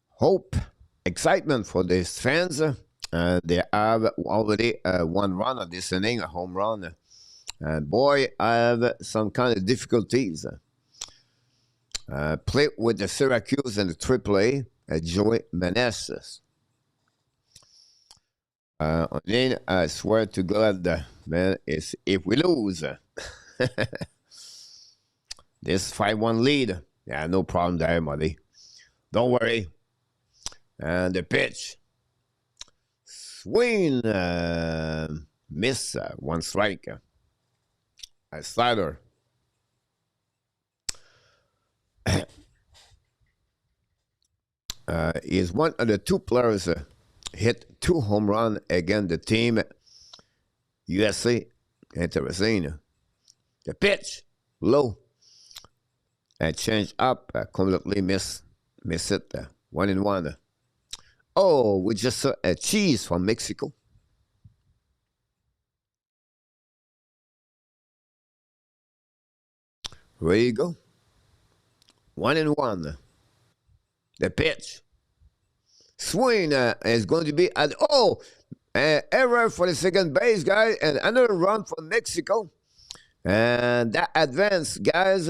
S1: hope, excitement for these fans. They have already 1 run on this inning, a home run. And boy, I have some kind of difficulties. Play with the Syracuse and the AAA, Joey Meneses. Then I swear to God, man, if we lose, this 5-1 lead, yeah, no problem there, buddy. Don't worry. And the pitch. Swing. Miss. 1 strike. A slider. Is one of the 2 players hit 2 home runs against the team USA Interesting. The pitch, low, and change up, completely miss it. 1-1. Oh, we just saw a cheese from Mexico. There you go. 1-1. The pitch. Swing is going to be at error for the second base, guys, and another run for Mexico. And that advance, guys.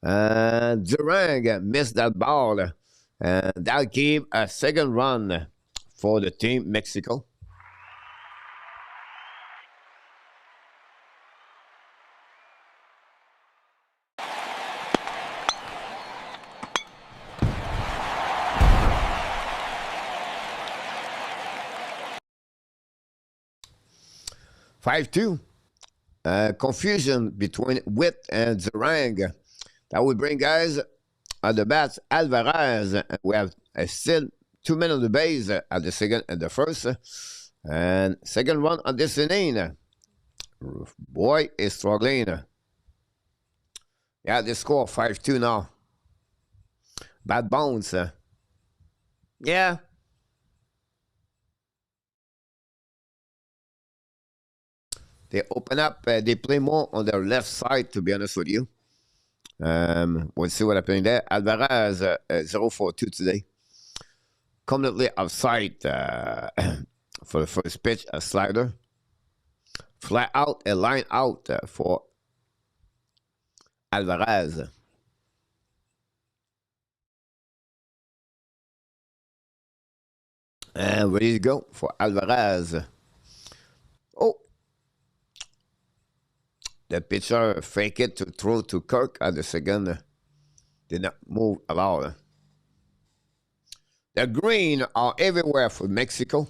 S1: Durang missed that ball, and that gave a second run for the team Mexico. (5-2). Confusion between Witt and Durang. That would bring, guys, at the bats Alvarez. We have still 2 men on the base at the second and the first. And second run on this inning. Boy is struggling. Yeah, they score 5-2 now. Bad bounce. Yeah. They open up, they play more on their left side, to be honest with you. We'll see what happens there. Alvarez, 0-for-2 today. Completely offside for the first pitch, a slider. Fly out, a line out for Alvarez. And ready to go for Alvarez. Oh, the pitcher fake it to throw to Kirk at the second. Did not move at all. The green are everywhere for Mexico.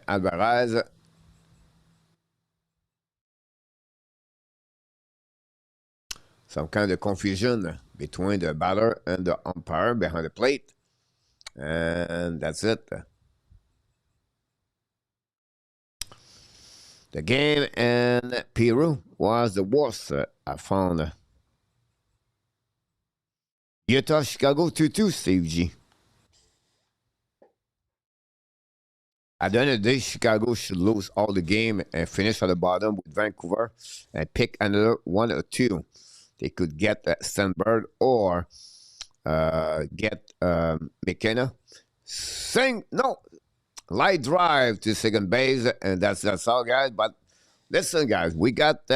S1: Alvarez. Some kind of confusion between the batter and the umpire behind the plate. And that's it. The game in Peru was the worst I found. Utah, Chicago 2-2, Steve G. At the end of the day, Chicago should lose all the game and finish at the bottom with Vancouver and pick another 1 or 2. They could get Stanberg or get McKenna. Light drive to second base, and that's all, guys. But listen, guys, we got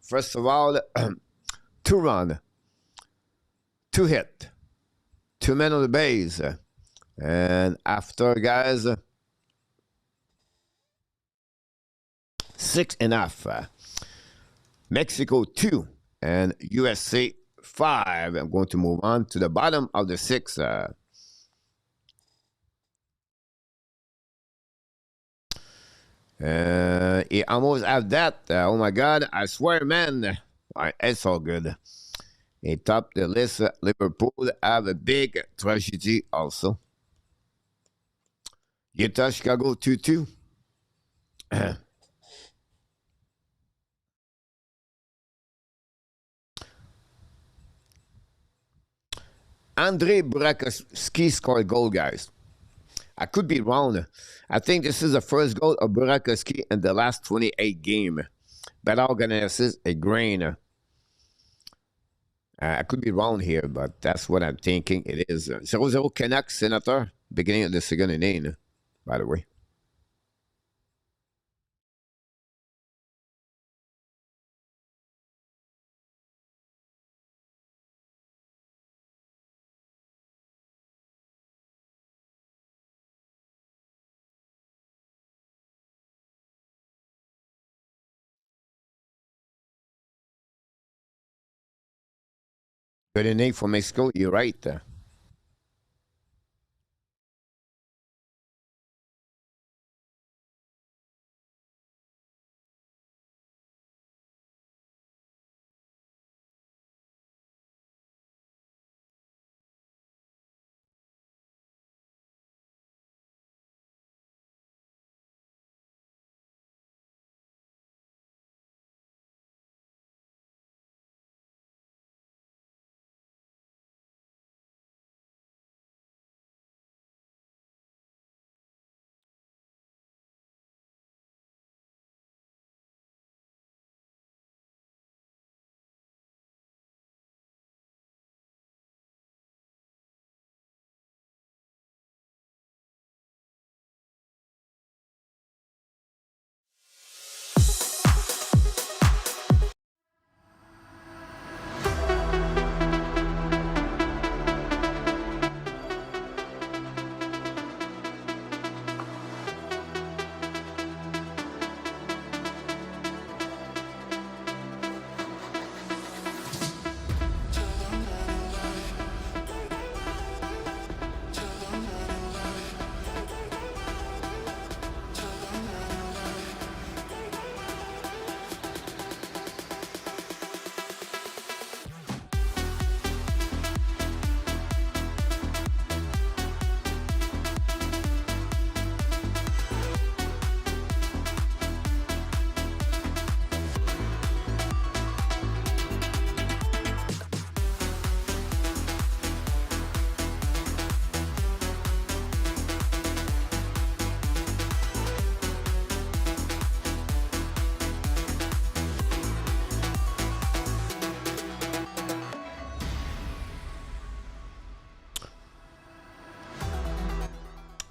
S1: first of all 2 run, 2 hit, 2 men on the base, and after, guys, 6.5. Mexico 2 and USA 5. I'm going to move on to the bottom of the 6. He almost have that. Oh my God! I swear, man. It's all good. He topped the list. Liverpool have a big tragedy also. Utah, Chicago 2-2. Andre Burakovsky scored a goal, guys. I could be wrong. I think this is the first goal of Burakovsky in the last 28 games. Better organizes a grain. I could be wrong here, but that's what I'm thinking it is. 0-0 Canucks, Senator, beginning of the second inning, by the way. Good inning for Mexico, you're right.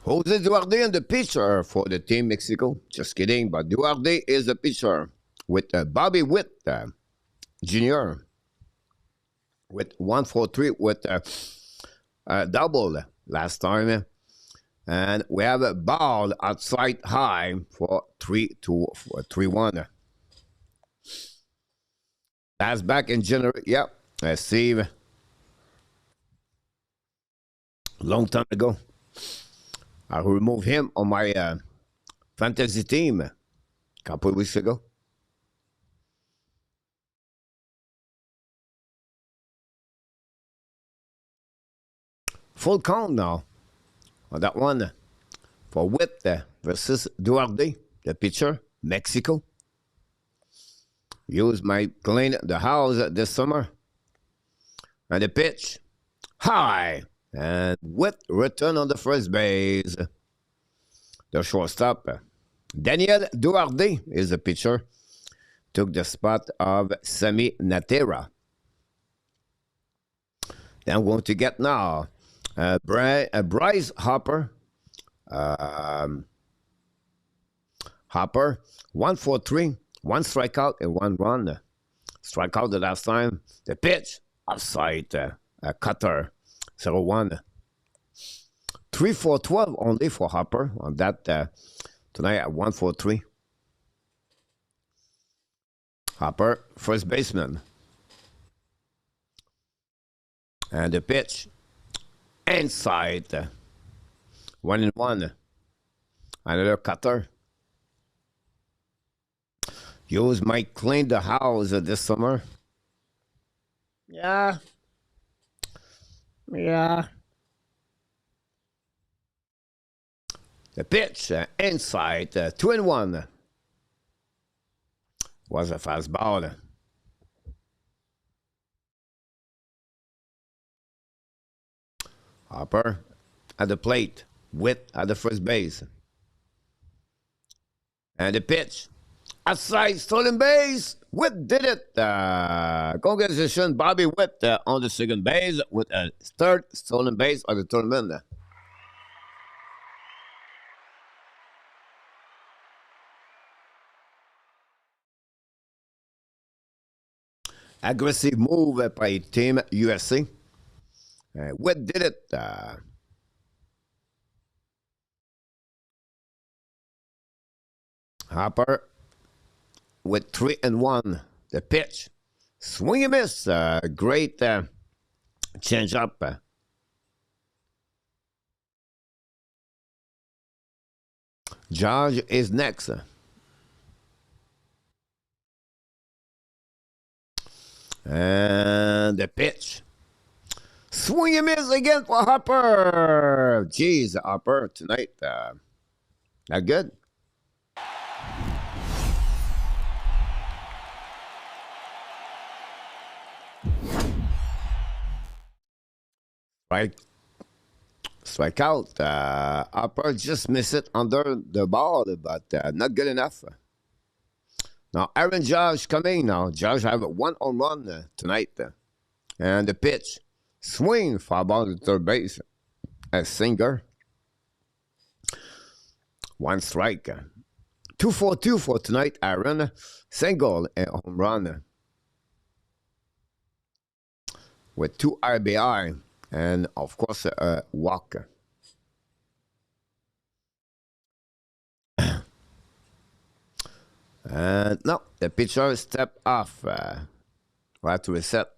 S1: Jose Duarte in the pitcher for the Team Mexico. Just kidding, but Duarte is the pitcher with Bobby Witt Jr. with 143 with a double last time. And we have a ball outside high for 3-1. That's back in January. Yep. Steve. Long time ago. I removed him on my fantasy team a couple of weeks ago. Full count now on that one for Witt versus Duarte, the pitcher, Mexico. Use my clean the house this summer. And the pitch, high. And Witt return on the first base. The shortstop, Daniel Duarte, is the pitcher. Took the spot of Sammy Natera. Then I'm going to get now Bryce Harper. Harper, 1-for-3, 1 strikeout and 1 run. Strikeout the last time. The pitch, offside, cutter, 0-1. 3-for-12 only for Harper on that tonight at 1-for-3. Harper, first baseman. And the pitch, inside, 1-1. Another cutter. Hughes might clean the house this summer. Yeah. The pitch, inside, 2-1. Was a fastball. Harper at the plate, Witt at the first base. And the pitch, outside, stolen base. Witt did it. Congratulations, Bobby Witt on the second base with a third stolen base of the tournament. Aggressive move by Team USA. Witt did it. Harper with 3-1. The pitch, swing and miss. Great change up. George is next. And the pitch, swing and miss again for Harper. Jeez, Harper tonight, not good. Strike out. Harper just missed it under the ball, but not good enough. Now, Aaron Judge coming now. Judge have a 1 home run tonight. And the pitch, swing, foul ball to third base. A Singer. 1 strike. 2-for-2 for tonight, Aaron. Single and home run. With 2 RBI. And, of course, a walk. And no, the pitcher stepped off. We'll have to reset.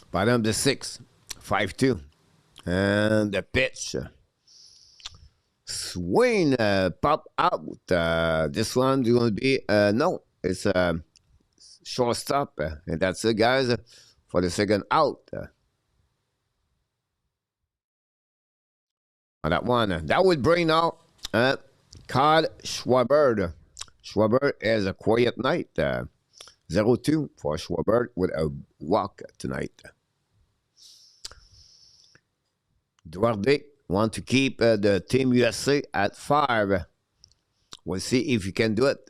S1: Bottom of the 6th, 5-2. And the pitch. Swing, pop out. This one's going to be, no, it's a shortstop. And that's it, guys, for the second out. On that one. That would bring out Kyle Schwarber. Schwarber is a quiet night. 0-2 for Schwarber with a walk tonight. Duarte want to keep the Team USA at 5. We'll see if you can do it.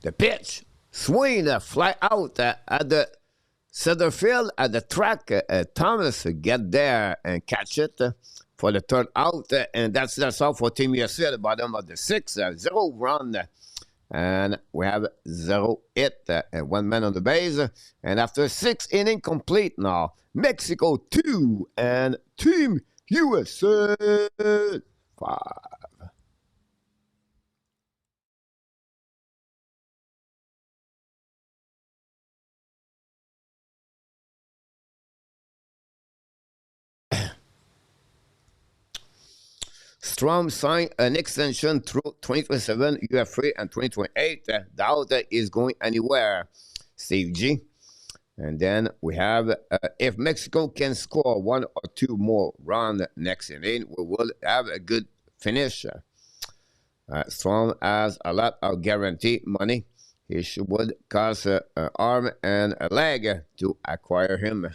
S1: The pitch, Swing, fly out at the center field at the track. Thomas get there and catch it for the third out. And that's all for Team USA at the bottom of the sixth. 0 run. And we have 0 hit and 1 man on the base. And after 6 innings complete now, Mexico 2 and Team USA 5. Strom signed an extension through 2027 UFA and 2028. Doubt is going anywhere. Steve G. And then we have if Mexico can score 1 or 2 more runs next inning, we will have a good finish. Strom has a lot of guaranteed money. He would cost an arm and a leg to acquire him.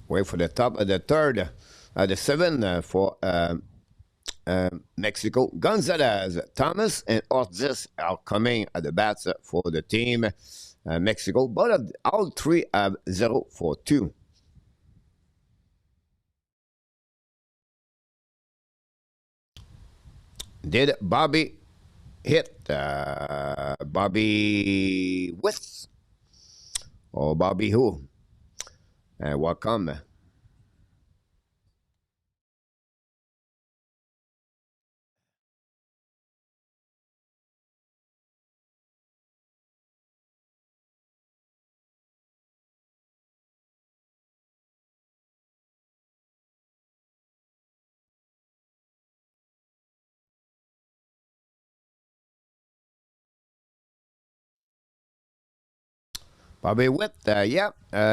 S1: Wait for the top of the third, the 7 for Mexico. Gonzalez, Thomas, and Ortiz are coming at the bats for the team. Mexico, but all 3 have 0 for 2. Did Bobby hit Bobby West or Bobby who? Welcome. Bobby Witt, yeah,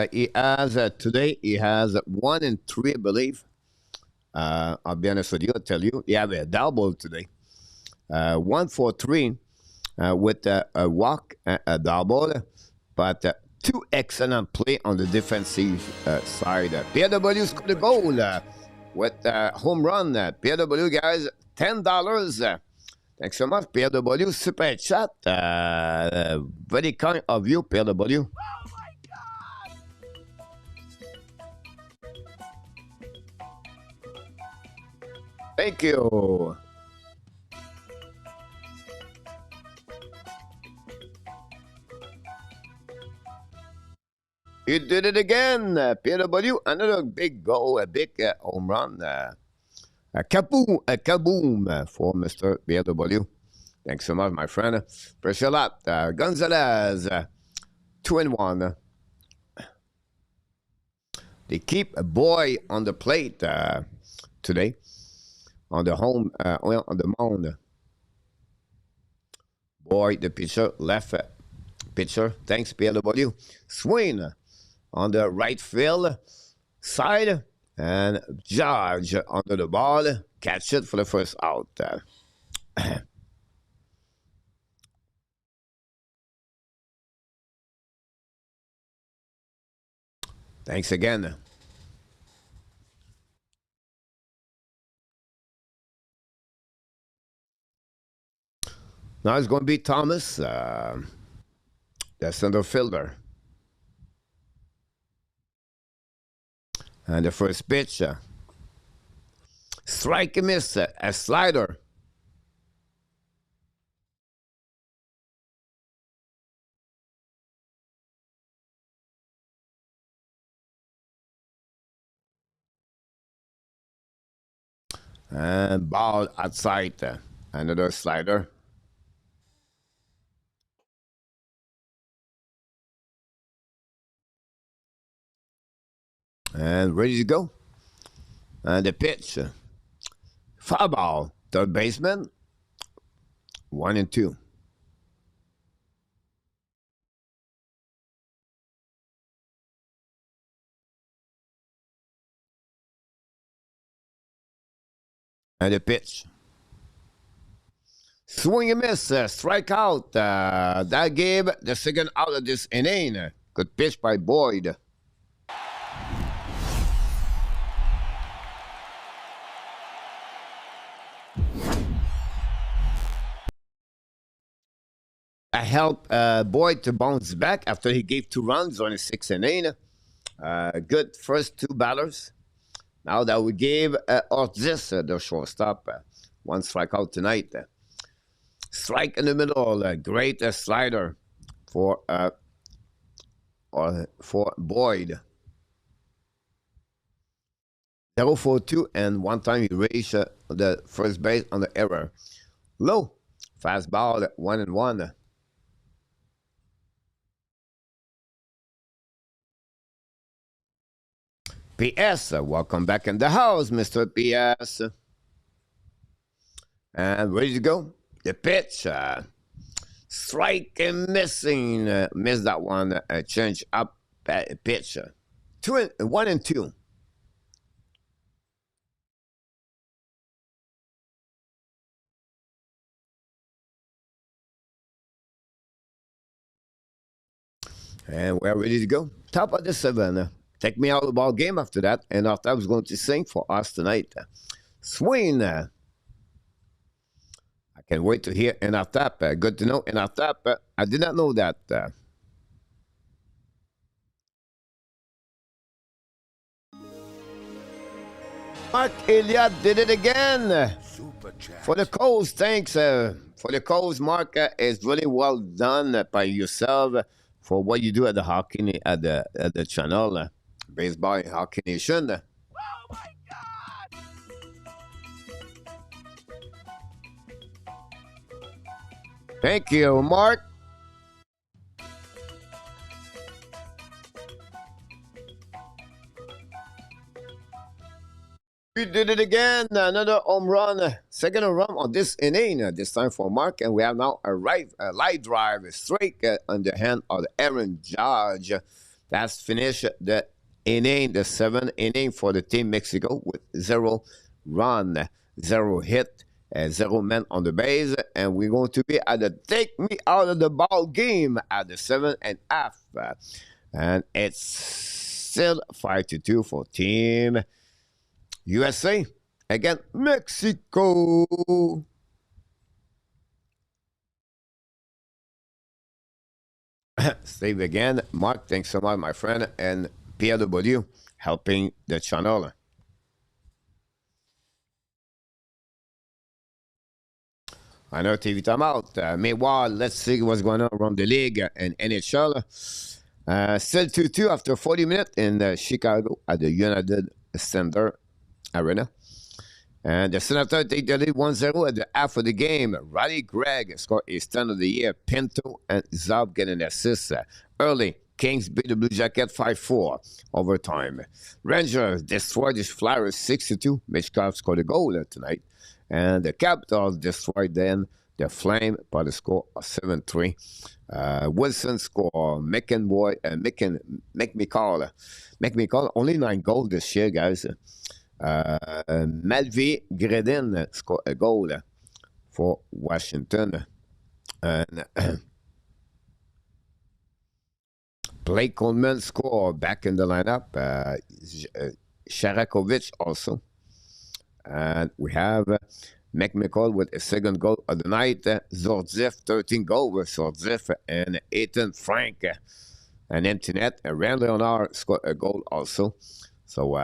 S1: he has today. He has 1 and 3, I believe. I'll be honest with you. I'll tell you, he have a double today. 1 for 3 with a walk, a double, but 2 excellent play on the defensive side. PW scored a goal with home run. PW guys, $10. Thanks so much, PW. Super chat. Very kind of you, PW. Thank you. You did it again, PW. Another big goal, a big home run. A kaboom for Mr. PW. Thanks so much, my friend. Appreciate a lot. Gonzalez, 2 and 1. They keep a boy on the plate today. On the home, on the mound. Boy, the pitcher, left pitcher. Thanks, PW. Swing on the right field side. And George under the ball. Catch it for the first out. Thanks again. Now it's going to be Thomas, the center fielder. And the first pitch, strike and miss, a slider. And ball outside, another slider. And ready to go. And the pitch. Foul ball. Third baseman. 1 and 2. And the pitch. Swing and miss, strike out. That gave the second out of this inning. Good pitch by Boyd. I helped Boyd to bounce back after he gave 2 runs on his 6th inning. Good first 2 batters. Now that we gave Ortiz the shortstop, 1 strikeout tonight. Strike in the middle, great slider for Boyd. 0-for-2, and 1 time he reached the first base on the error. Low, fastball, 1-1. PS, welcome back in the house, Mr. PS. And ready to go. The pitch, strike and missing. Missed that one. Change up pitch. 1-2. And we're ready to go. Top of the 7th. Take me out of the ball game after that. And after I was going to sing for us tonight. Swing. I can't wait to hear in our tap. Good to know in our tap. I did not know that. Mark Elliott did it again. For the Coles, thanks. For the Coles, Mark, is really well done by yourself for what you do at the hockey at the channel, Baseball and Hockey Nation.
S2: Oh my God!
S1: Thank you, Mark. We did it again. Another home run. Second home run on this inning. This time for Mark. And we have now a light drive straight on the hand of Aaron Judge. That's finished the inning, the 7th inning for the Team Mexico with 0 run, 0 hit, 0 men on the base. And we're going to be at the take me out of the ball game at the 7.5. And it's still 5-2 for Team USA against Mexico. Save again. Mark, thanks so much, my friend. And PW helping the channel. I know TV timeout. Meanwhile, let's see what's going on around the league and NHL. Still 2-2 after 40 minutes in Chicago at the United Center Arena. And the Senators take the lead 1-0 at the half of the game. Riley Gregg scored his 10th of the year. Pinto and Zab get an assist early. Kings beat the Blue Jacket 5-4 overtime. Rangers destroyed the Flyers 6-2. Mitchkov scored a goal tonight. And the Capitals destroyed then the Flame by the score of 7-3. Wilson scored. McMichael, only 9 goals this year, guys. Malvi Gredin scored a goal for Washington. And Blake Coleman scored back in the lineup. Sharakovich also. And we have McMichael with a second goal of the night. Zordzeff, 13 goals with Zordzeff. And Ethan Frank, an empty net. Rand Leonard scored a goal also. So,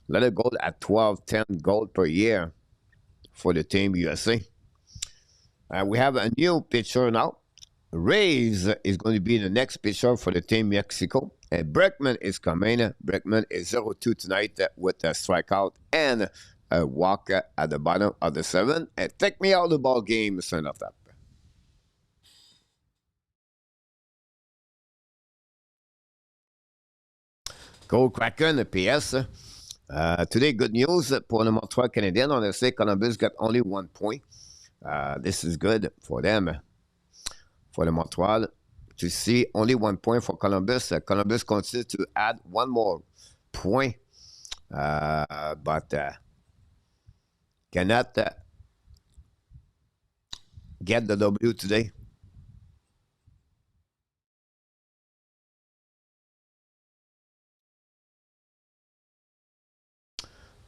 S1: let it go at 12, 10 goals per year for the Team USA. We have a new pitcher now. Reyes is going to be the next pitcher for the Team Mexico. And Breckman is coming. Breckman is 0-2 tonight with a strikeout and a walk at the bottom of the 7th. And take me out of the ball game, son of that. Go Kraken, PS. Today, good news pour le Montreal Canadien. On sait Columbus got only 1 point. This is good for them. For the Montreal, to see only 1 point for Columbus. Columbus continues to add 1 more point, but cannot get the W today.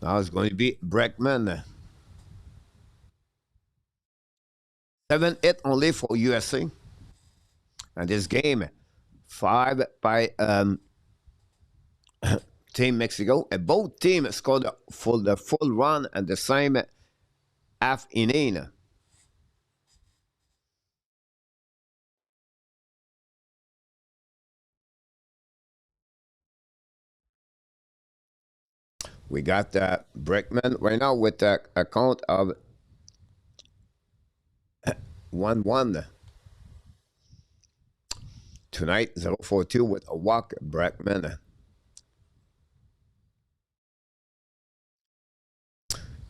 S1: Now it's going to be Breckman. 7-8 only for USA. And this game, 5 by Team Mexico. And both teams scored for the full run and the same half inning. We got Breckman right now with a count of 1-1. Tonight, 0-4-2 with a walk, Breckman.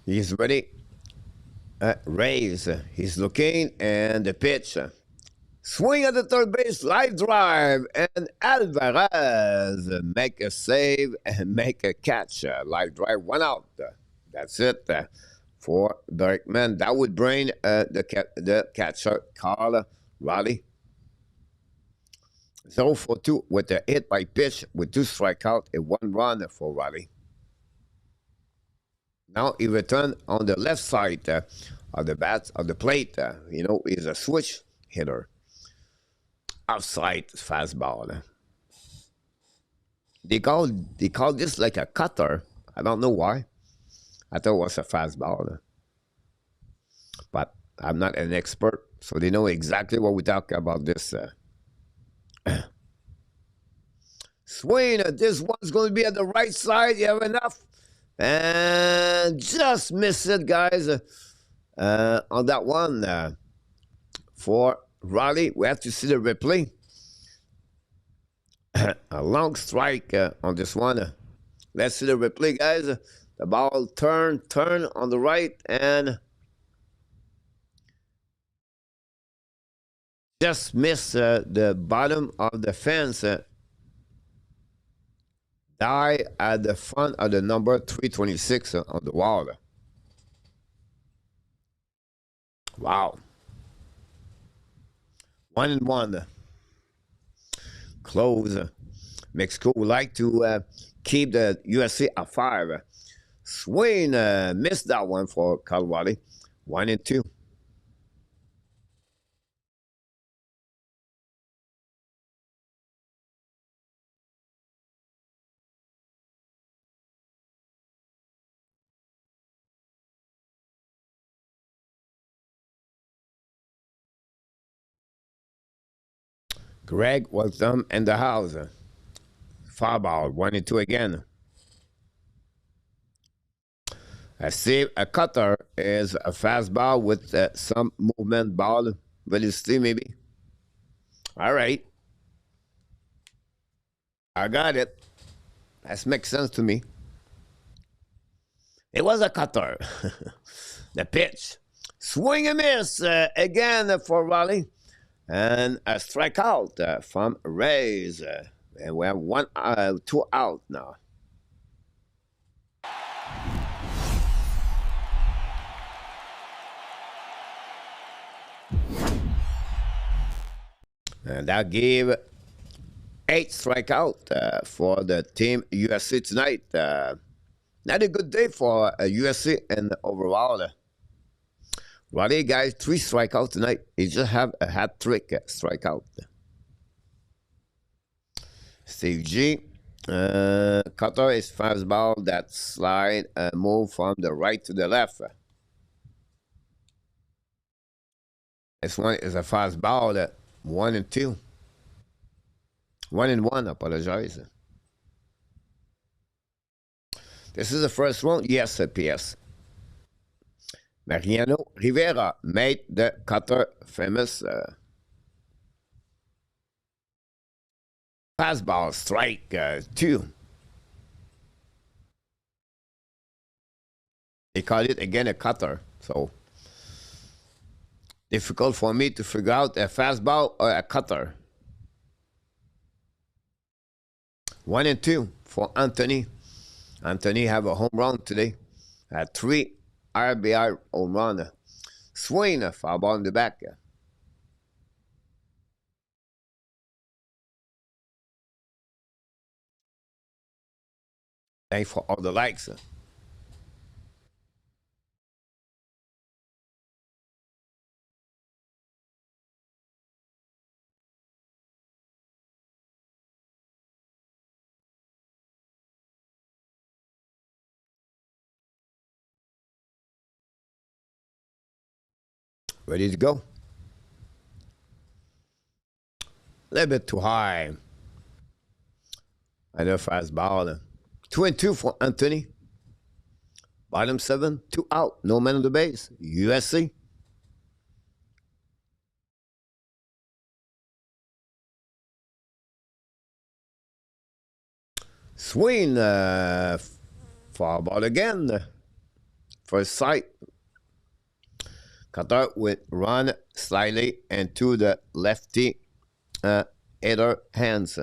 S1: He's ready. Raise. He's looking, and the pitch. Swing at the third base, live drive, and Alvarez make a save and make a catch. Live drive, 1 out. That's it for Breckman. That would bring the catcher, Carl Raleigh. 0-4-2 with a hit by pitch with 2 strikeouts and 1 run for Raleigh. Now he returned on the left side of the plate. He's a switch hitter. Outside fastball. They call this like a cutter. I don't know why. I thought it was a fastball. But I'm not an expert, so they know exactly what we talk about this. Swing. This one's going to be at the right side. You have enough. And just miss it, guys. On that one for Raleigh. We have to see the replay. A long strike on this one. Let's see the replay, guys. The ball turn on the right and just miss the bottom of the fence. Die at the front of the number 326 on the wall. Wow. 1-1. Close. Mexico would like to keep the USA at 5. Swing missed that one for Colorado. 1-2. Greg was in the house. Foul ball, 1-2 again. A cutter is a fastball with some movement ball. Velocity, maybe. All right. I got it. That makes sense to me. It was a cutter. The pitch. Swing and miss again for Raleigh. And a strikeout from Rays. And we have 2 out now. And that gave 8 strikeout for the team USA tonight. Not a good day for USA and overall. Raleigh, guys, 3 strikeouts tonight. He just have a hat trick strikeout. Steve G. Cutter is fastball that slide move from the right to the left. This one is a fastball 1-2. 1-1, apologize. This is the first one. Yes, PS. Mariano Rivera made the cutter famous. Fastball, strike 2. They call it again a cutter, so difficult for me to figure out a fastball or a cutter. 1-2 for Anthony. Anthony have a home run today. 3 RBI home run. Swing, foul ball in the back. Thanks for all the likes. Ready to go. A little bit too high. Another fast ball. 2-2 for Anthony. Bottom 7, 2 out. No man on the base. USC. Swing. Foul ball again. First sight. Cutter with run slightly and to the lefty hitter hands.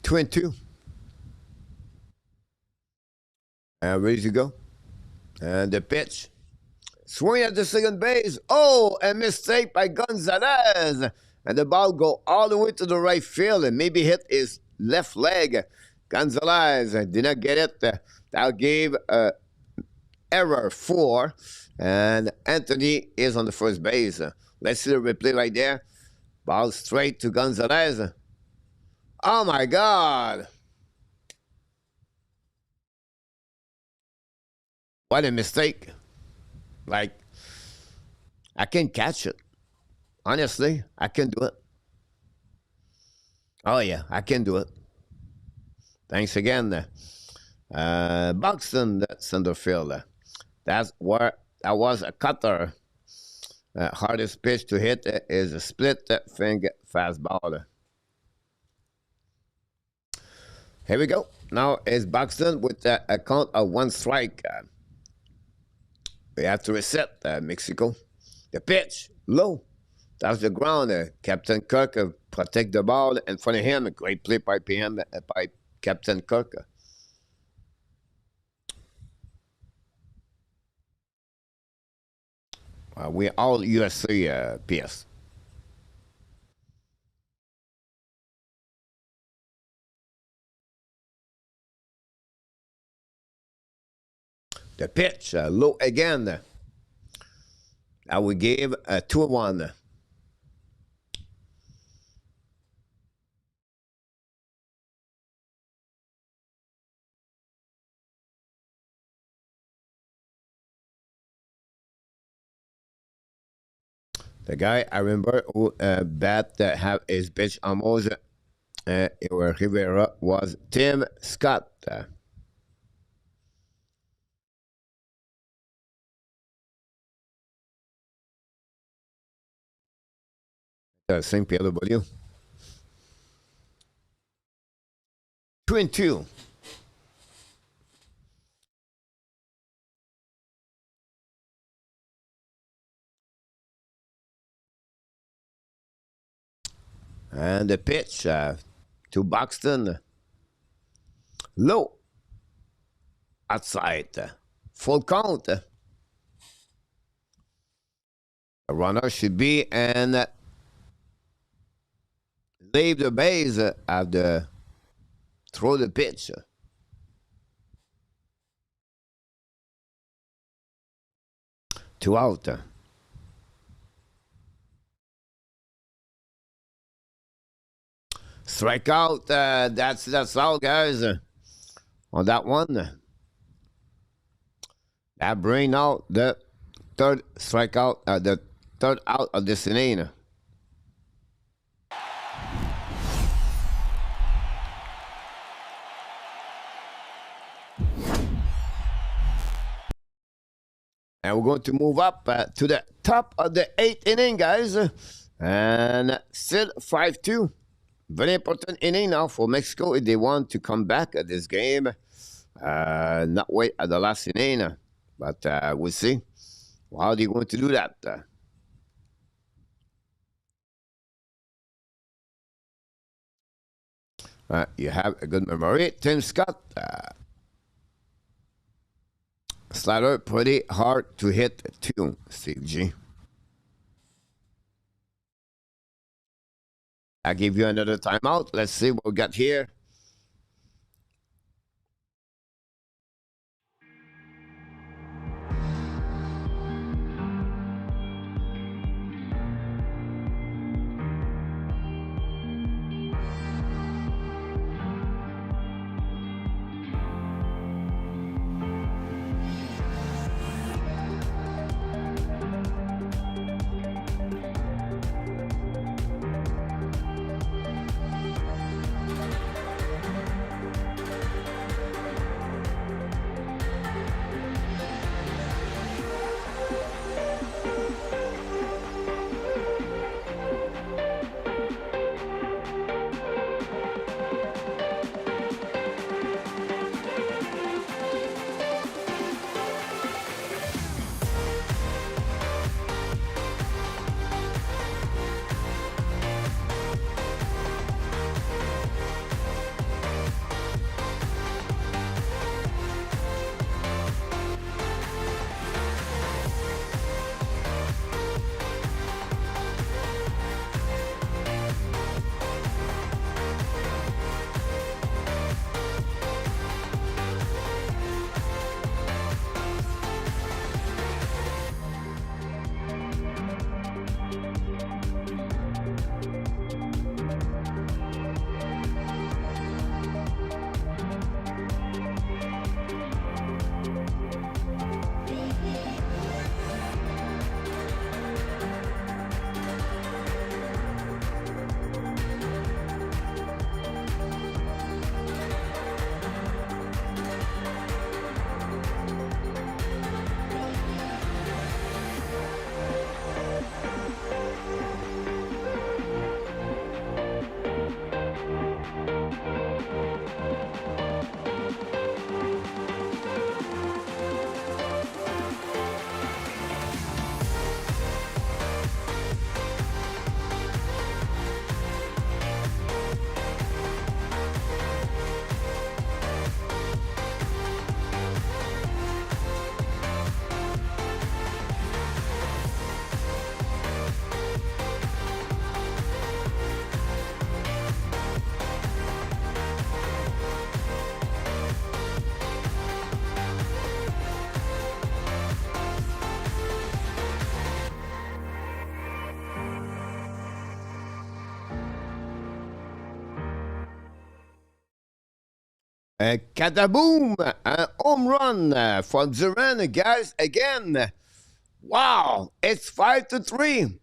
S1: Two and two. Ready to go. And the pitch. Swing at the second base. Oh, a mistake by Gonzalez. And the ball go all the way to the right field and maybe hit his left leg. Gonzalez did not get it. That gave error 4. And Anthony is on the first base. Let's see the replay right there. Ball straight to Gonzalez. Oh, my God. What a mistake. Like, I can't catch it. Honestly, I can do it. Oh, yeah, I can do it. Thanks again. Buxton, that center fielder. That was a cutter. Hardest pitch to hit is a split finger fastball. Here we go. Now it's Buxton with a count of 1 strike. We have to reset Mexico. The pitch, low. That's the ground. Captain Kirk protect the ball in front of him. A great play by Captain Kirk. We're all USC PS. The pitch, low again. Now we gave a 2-1. The guy I remember who bat have his pitch almost Rivera was Tim Scott. St. Pierre W. 2-2. And the pitch to Buxton. Low. Outside. Full count. The runner should be and leave the base after throw the pitch. Two out. Strike out. That's all, guys. On that one. That bring out the third strikeout. The third out of this inning. And we're going to move up to the top of the 8th inning, guys. And still 5-2. Very important inning now for Mexico if they want to come back at this game. Not wait at the last inning. But we'll see how they're going to do that. You have a good memory. Tim Scott. Slider pretty hard to hit too, Steve G. I give you another timeout. Let's see what we got here. Kataboom! Un home run for Duran, guys, again. Wow, it's 5-3.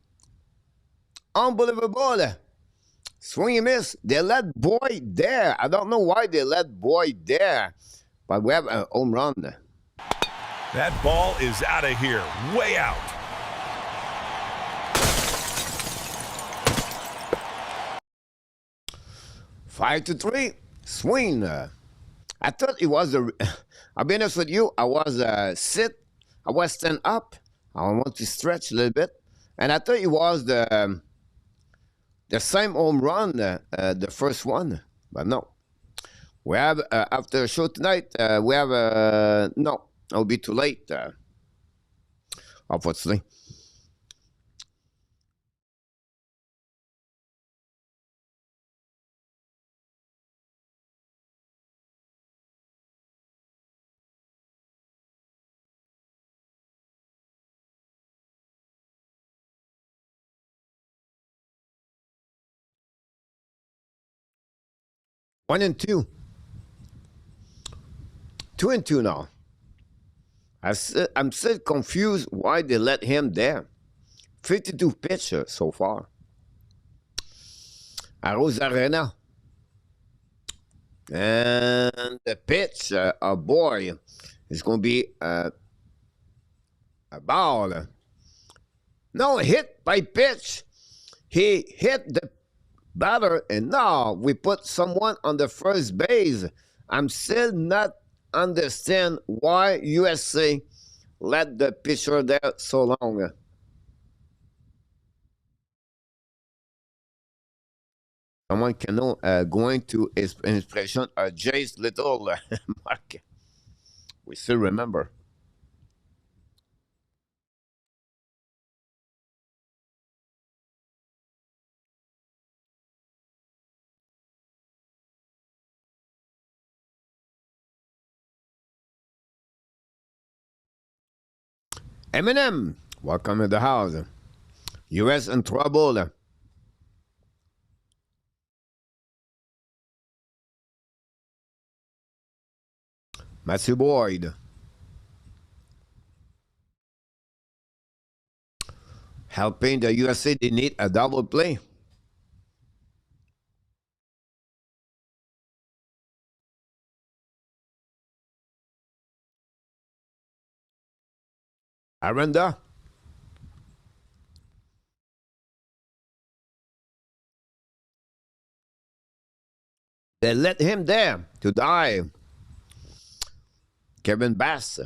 S1: Unbelievable. Swing and miss. They let Boyd there. I don't know why they let Boyd there, but we have a home run.
S3: That ball is out of here, way out.
S1: Five to three. Swing. I thought it was a. I'll be honest with you. I was sit. I was stand up. I want to stretch a little bit, and I thought it was the same home run, the first one, but no. We have after the show tonight. We have no. It'll be too late. Unfortunately. One and two. 2-2 now. I'm still confused why they let him there. 52 pitches so far. Arrows Arena. And the pitch, boy, is going to be a ball. No, hit by pitch. He hit the batter, and now we put someone on the first base. I'm still not understand why USA let the pitcher there so long. Someone can know going to his inspiration Jay's little mark. We still remember. Eminem, welcome to the house. US in trouble. Matthew Boyd. Helping the USA, they need a double play. Aranda, they let him there to die. Kevin Bass.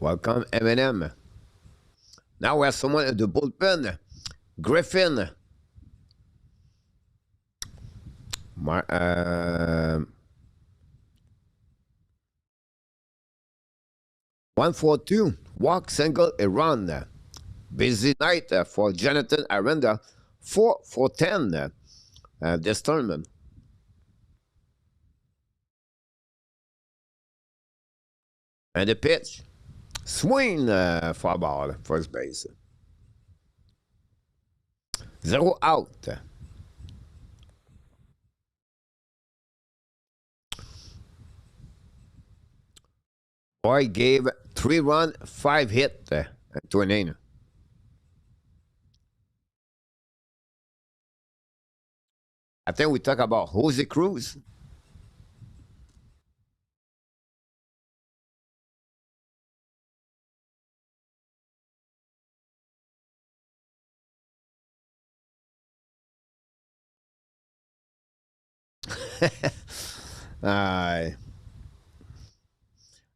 S1: Welcome, Eminem. Now we have someone at the bullpen. Griffin. 142. Walk, single, a run. Busy night for Jonathan Aranda. 4 for 10 this tournament. And the pitch. Swing for ball, first base. 0 out. Boy gave 3 run, 5 hit to an inning. I think we talk about Jose Cruz.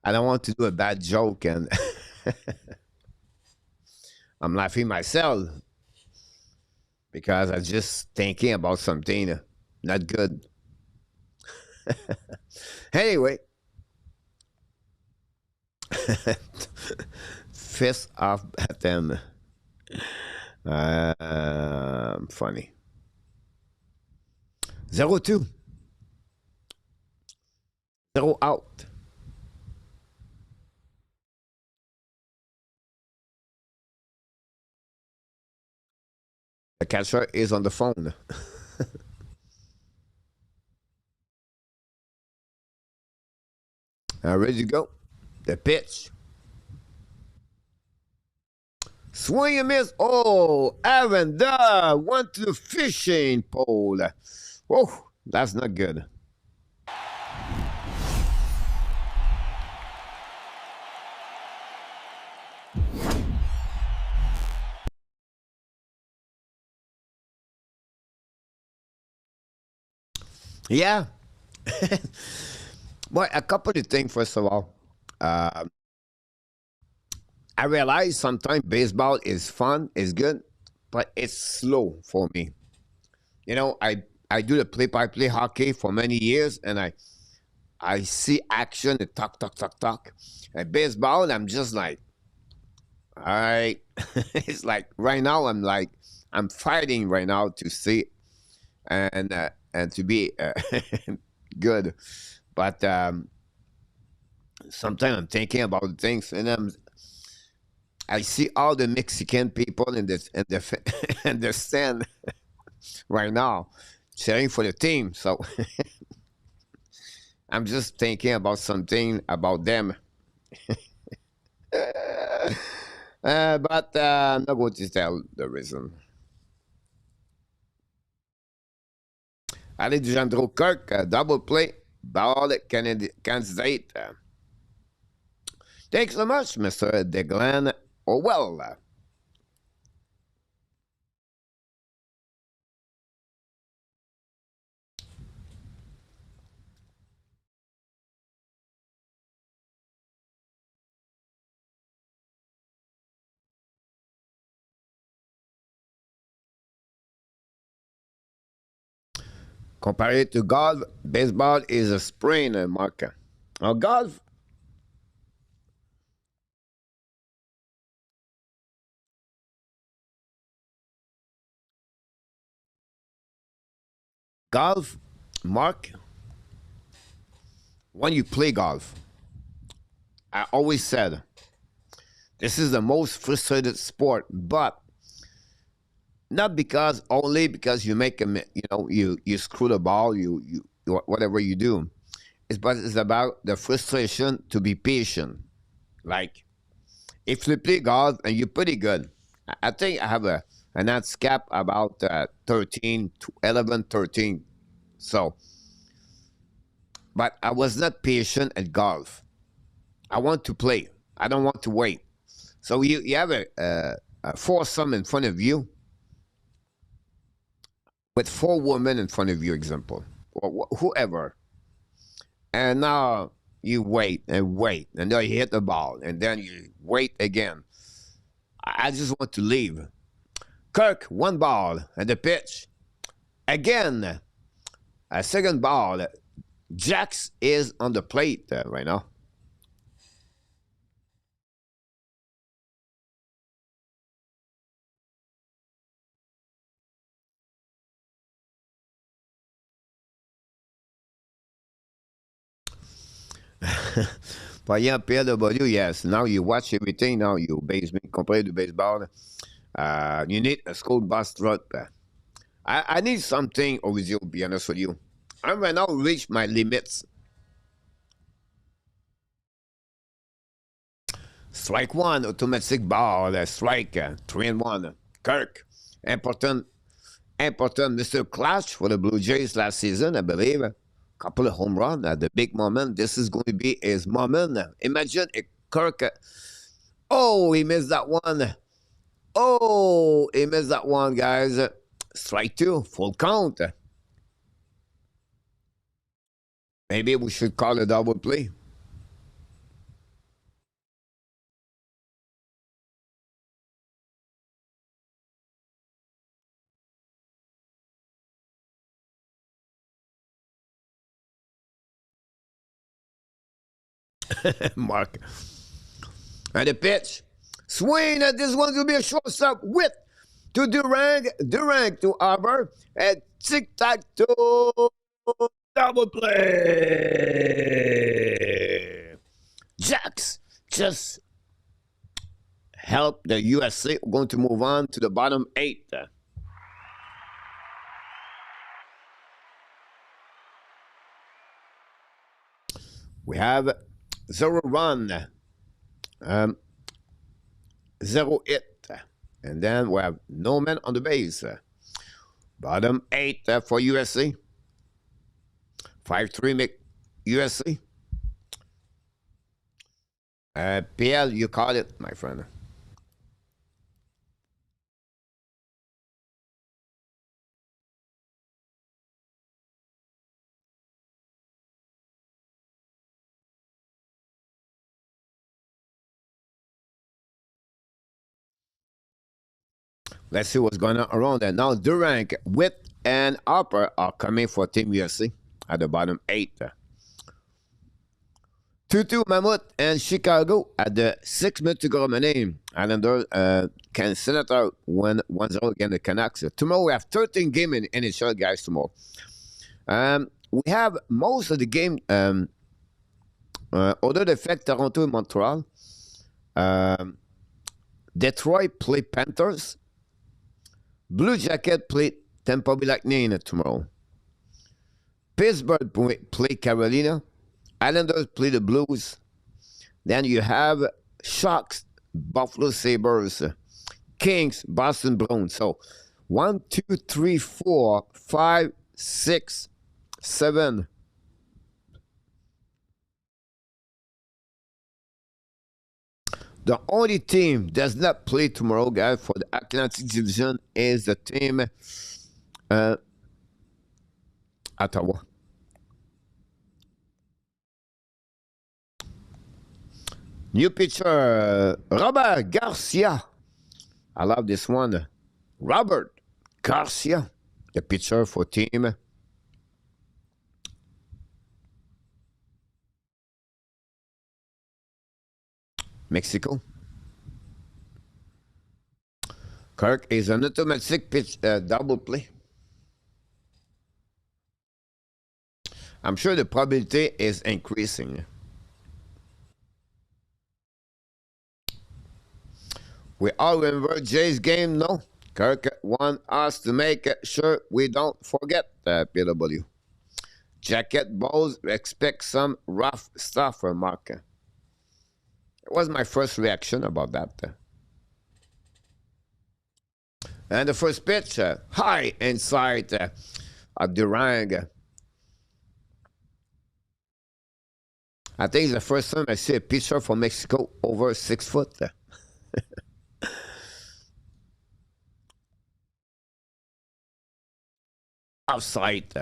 S1: I don't want to do a bad joke, and I'm laughing myself because I'm just thinking about something not good. Anyway, fist off at them. Funny. 0-2. 0 out. The catcher is on the phone. Ready to go. The pitch. Swing and miss. Oh, Aaron went to the fishing pole. Oh, that's not good. Yeah. Well, a couple of things, first of all. Uh, I realize sometimes baseball is fun, is good, but it's slow for me. I do the play-by-play hockey for many years, and I see action, the talk, talk, talk, talk. And baseball, I'm just like, all right. It's like right now, I'm fighting right now to see and to be good. But sometimes I'm thinking about things, and I see all the Mexican people in this in the in the stand right now cheering for the team. So I'm just thinking about something about them. But I'm not going to tell the reason. Alejandro Kirk, double play, ball candidate. Thanks so much, Mr. DeGlen Orwell. Compared to golf, baseball is a sprint, Mark. Now, golf, Mark, when you play golf, I always said this is the most frustrated sport, but not because only because you make you screw the ball, whatever you do. It's about the frustration to be patient. Like if you play golf and you're pretty good, I think I have an odds cap about 13, 11, 13. So, but I was not patient at golf. I want to play. I don't want to wait. So you have a foursome in front of you with four women in front of you, example, or whoever. And now you wait and wait, and then you hit the ball, and then you wait again. I just want to leave. Kirk, one ball, and the pitch. Again, a second ball. Jax is on the plate right now. But yeah, PLW, yes. Now you watch everything. Now you baseball compared to baseball. You need a school bus route. I need something over you, to be honest with you. I'm right now reached my limits. Strike one, automatic ball. Strike 3-1. Kirk, important, Mr. Clutch for the Blue Jays last season, I believe. Couple of home runs at the big moment. This is going to be his moment. Imagine a Kirk. Oh, he missed that one. Oh, he missed that one, guys. Strike two, full count. Maybe we should call a double play. Mark. And the pitch. Swing at this one's going to be a shortstop with to Durang to Arbor. And tic-tac-toe. Double play. Jax just help the USA. We're going to move on to the bottom 8. We have 0 run, 0 hit, and then we have no man on the base. Bottom 8 for USA. 5-3 make USA. PL, you call it, my friend. Let's see what's going on around there. Now, Durant, Witt, and Harper are coming for Team USA at the bottom 8. 2-2 Mammoth and Chicago at the 6 minutes to go remaining. Islanders can send it out 1-0 against the Canucks. Tomorrow we have 13 games in NHL, guys, tomorrow. We have most of the game, other the fact Toronto and Montreal. Detroit play Panthers. Blue Jacket play Tampa Bay Lightning tomorrow. Pittsburgh play Carolina. Islanders play the Blues. Then you have Sharks, Buffalo Sabres, Kings, Boston Bruins. So 1, 2, 3, 4, 5, 6, 7. The only team does not play tomorrow, guys, for the Atlantic Division is the team Ottawa. New pitcher, Robert Garcia. I love this one. Robert Garcia, the pitcher for team Mexico. Kirk is an automatic pitch double play. I'm sure the probability is increasing. We all remember Jay's game, no? Kirk wants us to make sure we don't forget PW. Jacket balls expect some rough stuff from Mark. It was my first reaction about that. And the first pitch, high inside of Durang. I think it's the first time I see a pitcher from Mexico over 6 foot. Outside.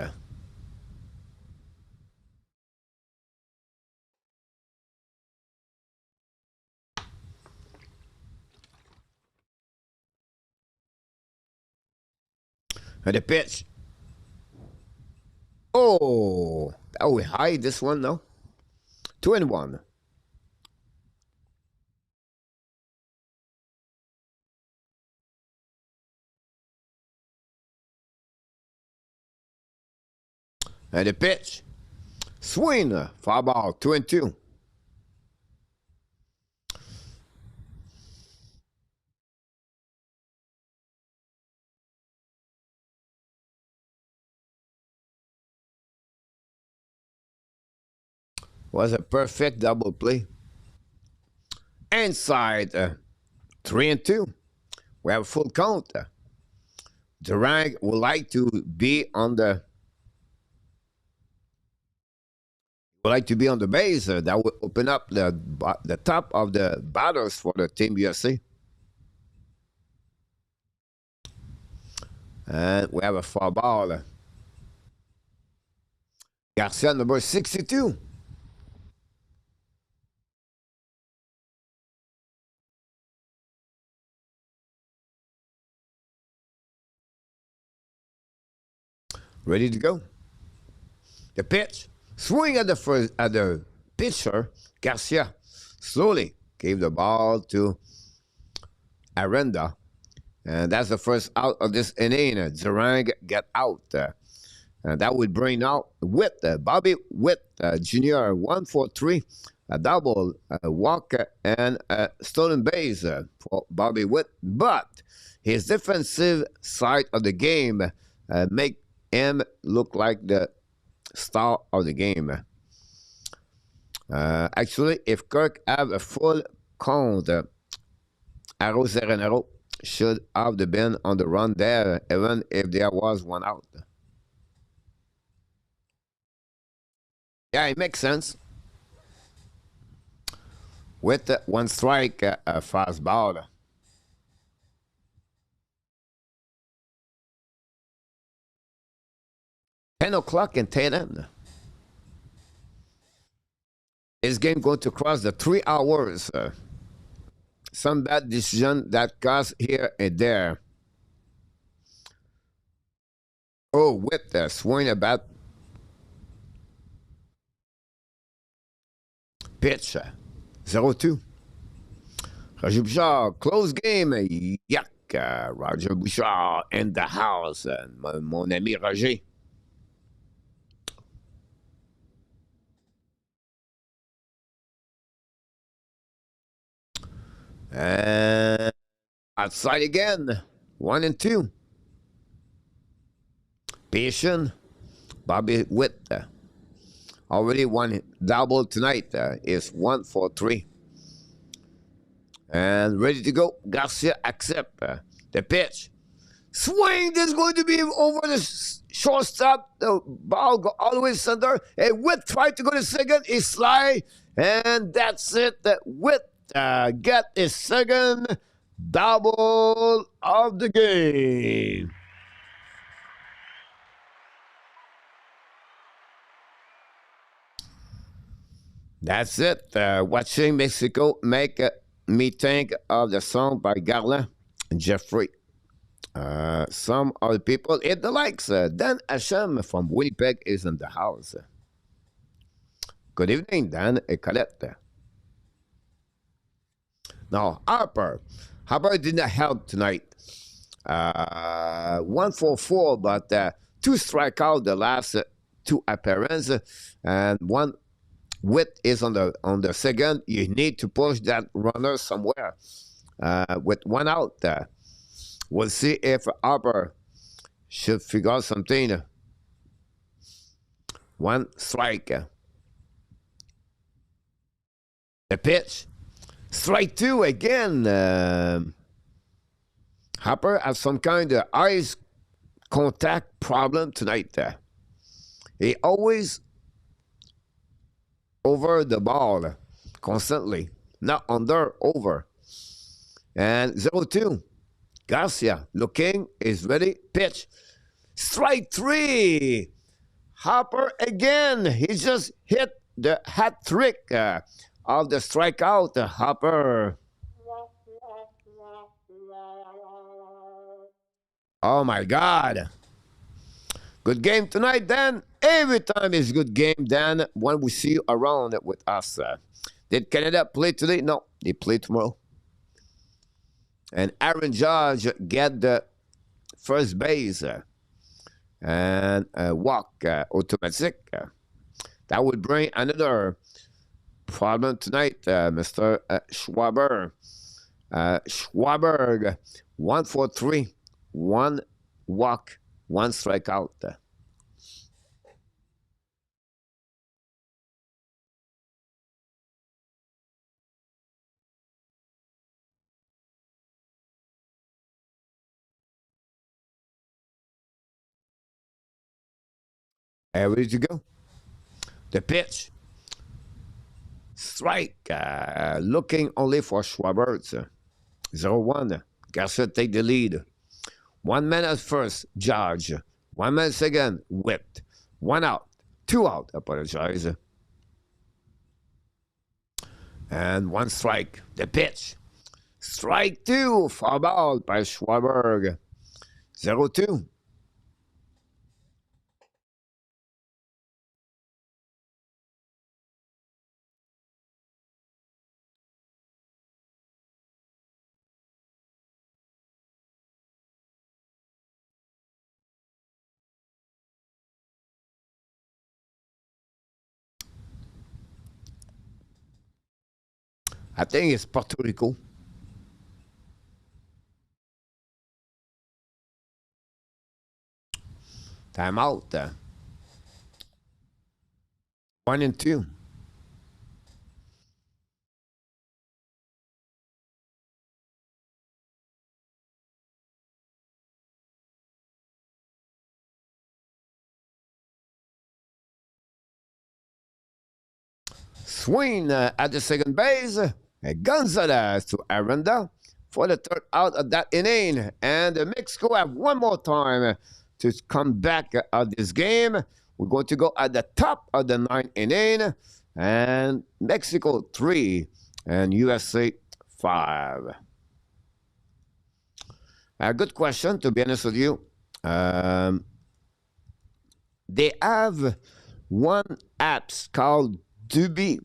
S1: And the pitch. Oh, that was high, this one, no? 2-1. And the pitch. Swing. Foul ball. 2-2. Was a perfect double play. Inside. 3-2. We have a full count. Durang would like to be on the base. That would open up the top of the batters for the Team USA. And we have a foul ball. Garcia, number 62. Ready to go. The pitch. Swing at the pitcher. Garcia slowly gave the ball to Aranda. And that's the first out of this inning. Durang get out. And that would bring out Witt, Bobby Witt Jr. 1-for-3, a double, a walk, and a stolen base for Bobby Witt. But his defensive side of the game make him look like the star of the game. Actually, if Kirk have a full count, Aro Serenero should have been on the run there, even if there was one out. Yeah, it makes sense. With one strike, fastball. $10 in 10. This game going to cross the 3 hours. Some bad decision that cost here and there. Oh, with the swing about pitch. 0-2. Roger Bouchard, close game. Yuck. Roger Bouchard in the house. Mon ami Roger. And outside again. 1-2. Patient. Bobby Witt. Already one double tonight. Is 1-for-3. And ready to go. Garcia accept the pitch. Swing. This is going to be over the shortstop. The ball go all the way center. And Witt tried to go to second. He slide. And that's it. Witt get his second double of the game. That's it. Watching Mexico make me think of the song by Garland and Jeffrey. Some of the people hit the likes. Dan Hashem from Winnipeg is in the house. Good evening, Dan and Colette. Now, Harper. Harper did not help tonight. 1 for 4, but two strikeout the last two appearances, and one width is on the second. You need to push that runner somewhere. With one out, we'll see if Harper should figure out something. One strike. The pitch. Strike two again. Harper has some kind of eyes contact problem tonight. He always over the ball constantly, not under, over. And 0-2. Garcia looking, is ready, pitch. Strike three. Harper again. He just hit the hat trick of the strikeout. Harper. Oh my God. Good game tonight, Dan. Every time is good game, Dan, when we see you around with us. Did Canada play today? No, they play tomorrow. And Aaron Judge get the first base and walk automatic. That would bring another problem tonight, Mr. Schwaber. Schwaberg, 1-for-3, one walk, one strikeout. Ready to go. The pitch. Strike. Looking only for Schwaber. 0-1. Garcia take the lead. One man at first, Judge. One man second, whipped. One out. Two out, apologize. And one strike. The pitch. Strike two. Foul ball by Schwaber. 0-2. I think it's Puerto Rico. Time out. 1-2. Swing at the second base. Gonzalez to Aranda for the third out of that inning. And Mexico have one more time to come back at this game. We're going to go at the top of the ninth inning. And Mexico 3 and USA 5. A good question, to be honest with you. They have one app called WBC.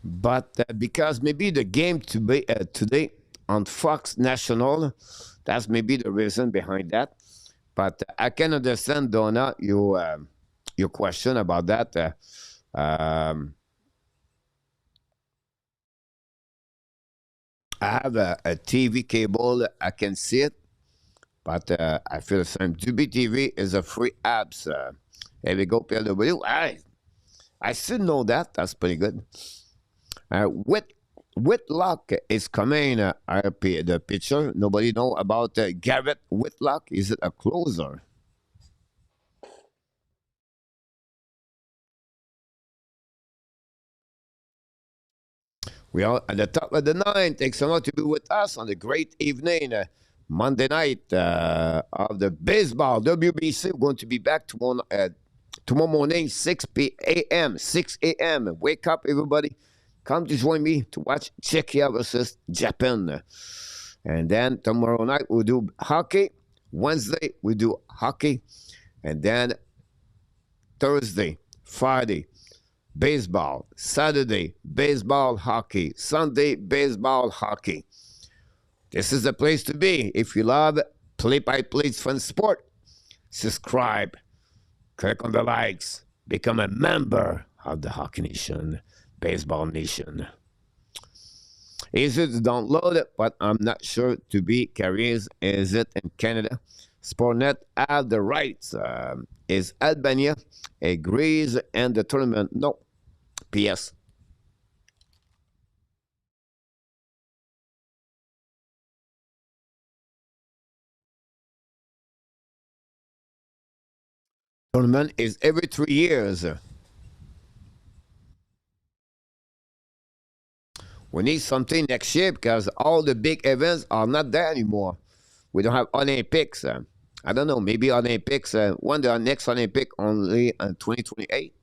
S1: But because maybe the game today on Fox National, that's maybe the reason behind that. But I can understand, Donna, your question about that. I have a TV cable, I can see it, but I feel the same. TV is a free app. Here we go, PLW. I still know that. That's pretty good. Whitlock is coming, the pitcher. Nobody know about Garrett Whitlock. Is it a closer? We are at the top of the ninth. Thanks so much to be with us on the great evening, Monday night of the baseball WBC. We're going to be back tomorrow morning, 6 a.m. 6 a.m. Wake up, everybody. come to join me to watch Czechia versus Japan. And then tomorrow night we'll do hockey. Wednesday we do hockey. And then Thursday, Friday, baseball. Saturday, baseball, hockey. Sunday, baseball, hockey. This is the place to be. If you love play-by-play fun sport, subscribe, click on the likes, become a member of the Hockey Nation, Baseball Nation. Easy to download, but I'm not sure to be carries. Is it in Canada? Sportnet have the rights. Is Albania agrees and the tournament? No. PS. Tournament is every 3 years. We need something next year because all the big events are not there anymore. We don't have Olympics. I don't know, maybe Olympics, when the next Olympic only in 2028.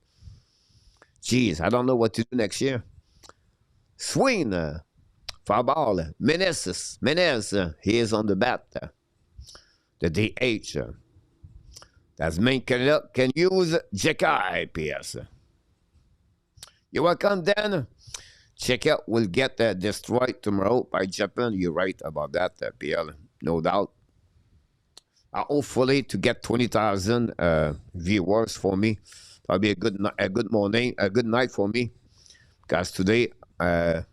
S1: Jeez, I don't know what to do next year. Swing, foul ball, Menez, he is on the bat. The DH. That's main Canada can use Jekai, PS. You're welcome, Dan. Czechia will get destroyed tomorrow by Japan. You're right about that, PL, no doubt. Hopefully to get 20,000 viewers for me. That'll be a good morning, a good night for me. Because today, the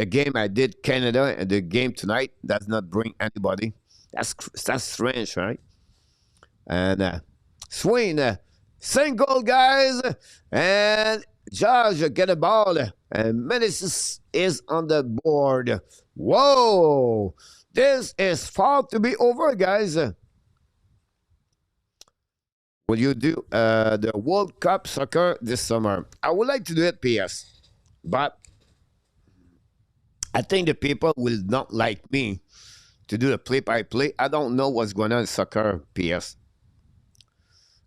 S1: game I did Canada and the game tonight does not bring anybody. That's strange, right? And swing, single, guys, and George get a ball, and Meneses is on the board. Whoa, this is far to be over, guys. Will you do the World Cup soccer this summer? I would like to do it, PS, but I think the people will not like me to do the play-by-play. I don't know what's going on in soccer, PS.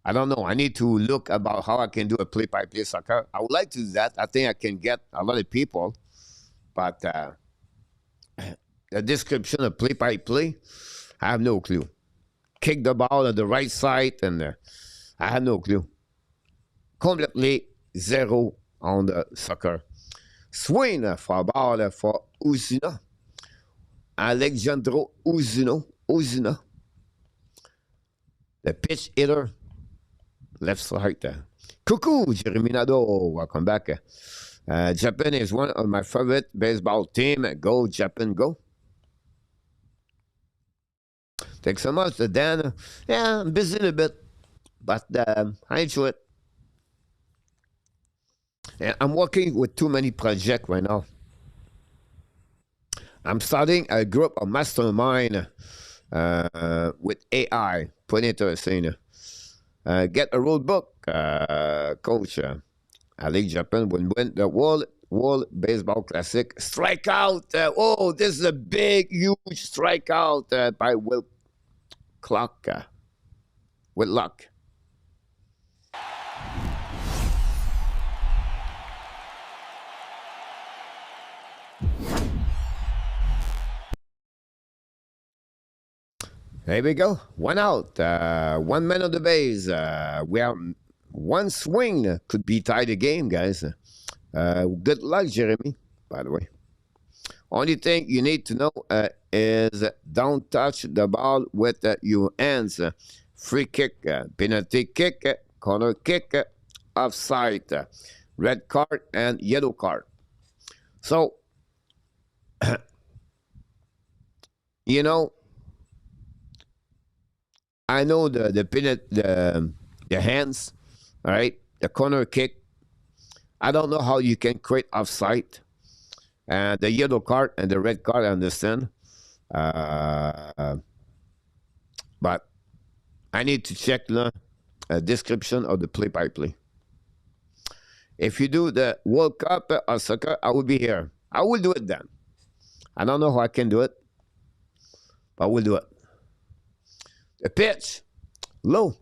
S1: I don't know. I need to look about how I can do a play-by-play soccer. I would like to do that. I think I can get a lot of people. But the description of play-by-play, I have no clue. Kick the ball on the right side, and I have no clue. Completely zero on the soccer. Swing for ball for Uzina. Alexandro Uzina. The pitch hitter. Left side. Coucou, Jeremy Nadeau. Welcome back. Japan is one of my favorite baseball team. Go, Japan, go. Thanks so much, Dan. Yeah, I'm busy a bit, but I enjoy it. Yeah, I'm working with too many projects right now. I'm starting a group of mastermind with AI. Pretty interesting. Get a rule book, coach. I think Japan will win the World Baseball Classic. Strikeout. Oh, this is a big, huge strikeout by Will Clock. Whitlock. There we go. One out. 1 man on the base. We have one swing could be tied the game, guys. Good luck, Jeremy, by the way. Only thing you need to know is don't touch the ball with your hands. Free kick, penalty kick, corner kick, offside, red card, and yellow card. So, you know, I know the hands, all right, the corner kick. I don't know how you can create offside. And the yellow card and the red card, I understand. But I need to check the description of the play-by-play. If you do the World Cup or soccer, I will be here. I will do it then. I don't know how I can do it, but I will do it. The pitch, low,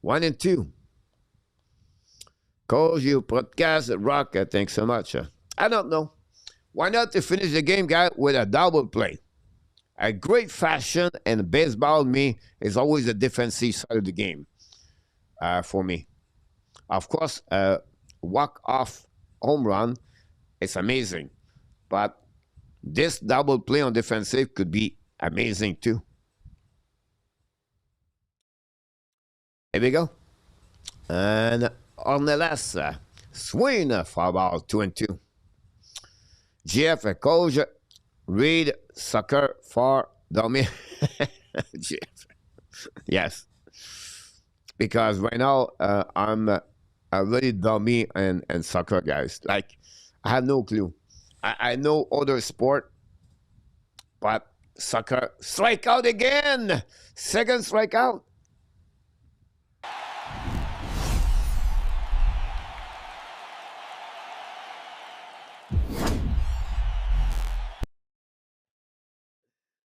S1: 1 and 2. Cause you podcast rock. Thanks so much. I don't know. Why not to finish the game, guy, with a double play? A great fashion in baseball, me, is always the defensive side of the game for me. Of course, walk-off home run, it's amazing. But this double play on defensive could be amazing too. Here we go. And on the last swing for about 2-2. GF coach read soccer for dummy. GF. Yes. Because right now I'm a really dummy and soccer, guys. Like, I have no clue. I know other sport, but soccer, strike out again. Second strikeout.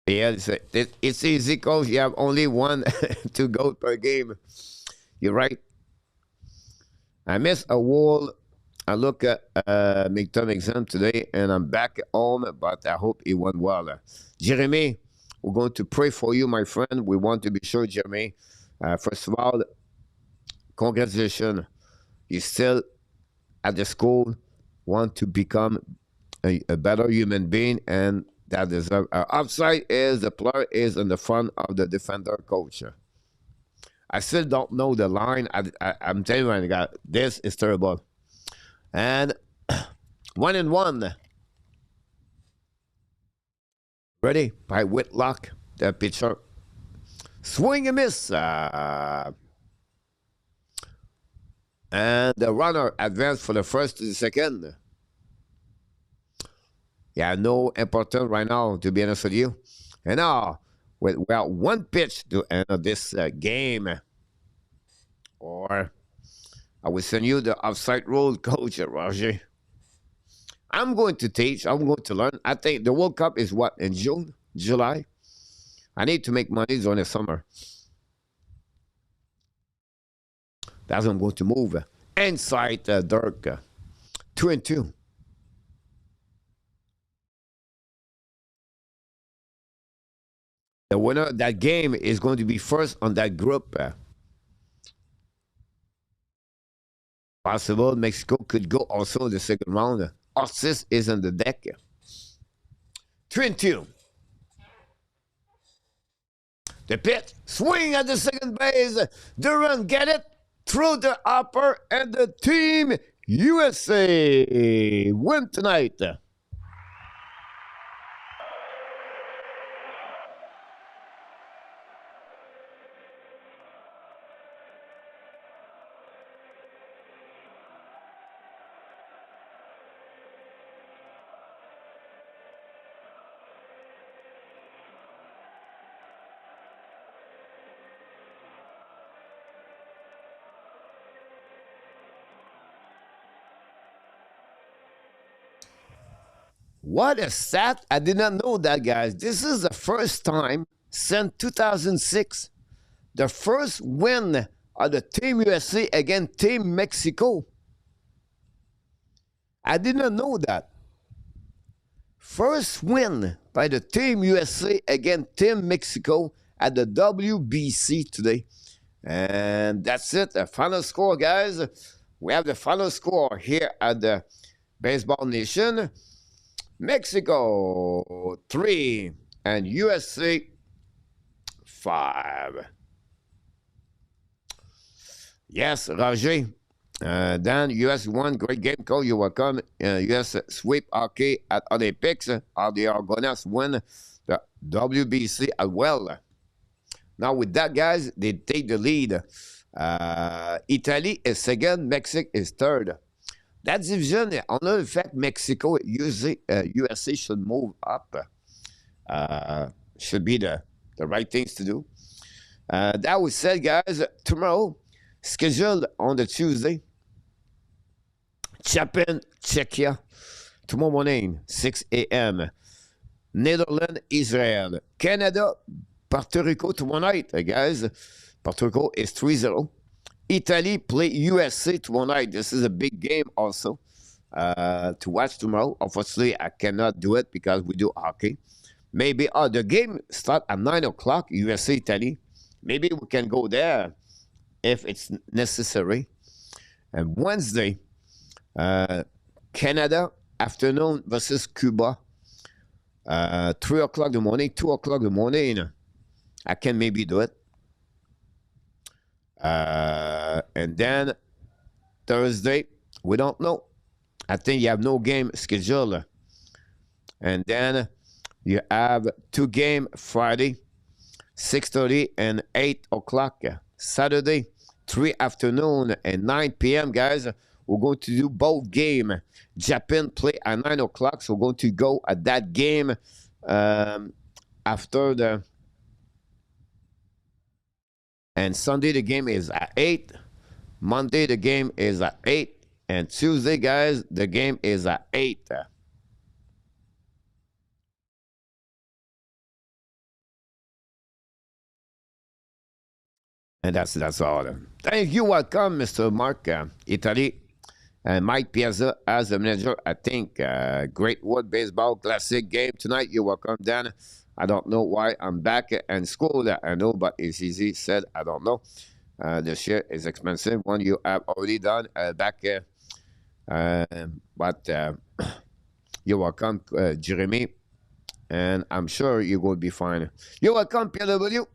S1: Yeah, it's easy because you have only one to go per game. You're right. I missed a whole I look at midterm exam today, and I'm back at home, but I hope it went well. Jeremy, we're going to pray for you, my friend. We want to be sure, Jeremy. First of all, congratulations. You're still at the school, want to become a better human being, and that deserve. Upside is the player is in the front of the defender coach. I still don't know the line. I'm telling you, guys, this is terrible. And 1-1. Ready by Whitlock, the pitcher. Swing and miss. And the runner advanced for the first to the second. Yeah, no important right now, to be honest with you. And now, with well, one pitch to end of this game, or I will send you the offside rule, Coach Roger. I'm going to teach. I'm going to learn. I think the World Cup is what, in June, July? I need to make money during the summer. That's what I'm going to move. Inside Dirk. 2-2. The winner of that game is going to be first on that group. Possible Mexico could go also in the second round. Osis is on the deck. 2-2. The pitch, swing at the second base. Durant get it through the upper, and the team USA win tonight. What a stat. I did not know that, guys. This is the first time since 2006. The first win of the Team USA against Team Mexico. I did not know that. First win by the Team USA against Team Mexico at the WBC today. And that's it. The final score, guys. We have the final score here at the Baseball Nation. Mexico 3 and USA 5. Yes, Roger. Dan, US won. Great game, Cole. You're welcome. US sweep hockey at Olympics. The Argonauts win the WBC as well. Now, with that, guys, they take the lead. Italy is second. Mexico is third. That division, on the fact, Mexico, USA should move up. Should be the right things to do. That was said, guys. Tomorrow, scheduled on the Tuesday, Japan, Czechia. Tomorrow morning, 6 a.m. Netherlands, Israel. Canada, Puerto Rico tomorrow night, guys. Puerto Rico is 3-0. Italy play USA tomorrow night. This is a big game also. to watch tomorrow. Unfortunately, I cannot do it because we do hockey. Maybe the game start at 9 o'clock, USA Italy. Maybe we can go there if it's necessary. And Wednesday, Canada afternoon versus Cuba. 3 o'clock in the morning, 2 o'clock in the morning. I can maybe do it. And then Thursday, we don't know. I think you have no game scheduled. And then you have 2 games Friday, 6:30 and 8 o'clock. Saturday, 3 afternoon and 9 p.m., guys. We're going to do both games. Japan play at 9 o'clock, so we're going to go at that game after the... And Sunday, the game is at 8. Monday, the game is at 8. And Tuesday, guys, the game is at 8. And that's all. Thank you. Welcome, Mr. Mark Italy. And Mike Piazza as the manager. I think Great Wood Baseball Classic game tonight. You're welcome, Dan. I don't know why I'm back in school. I know, but it's easy. Said, I don't know. The share is expensive. One you have already done back. But you're welcome, Jeremy. And I'm sure you will be fine. You're welcome, PW.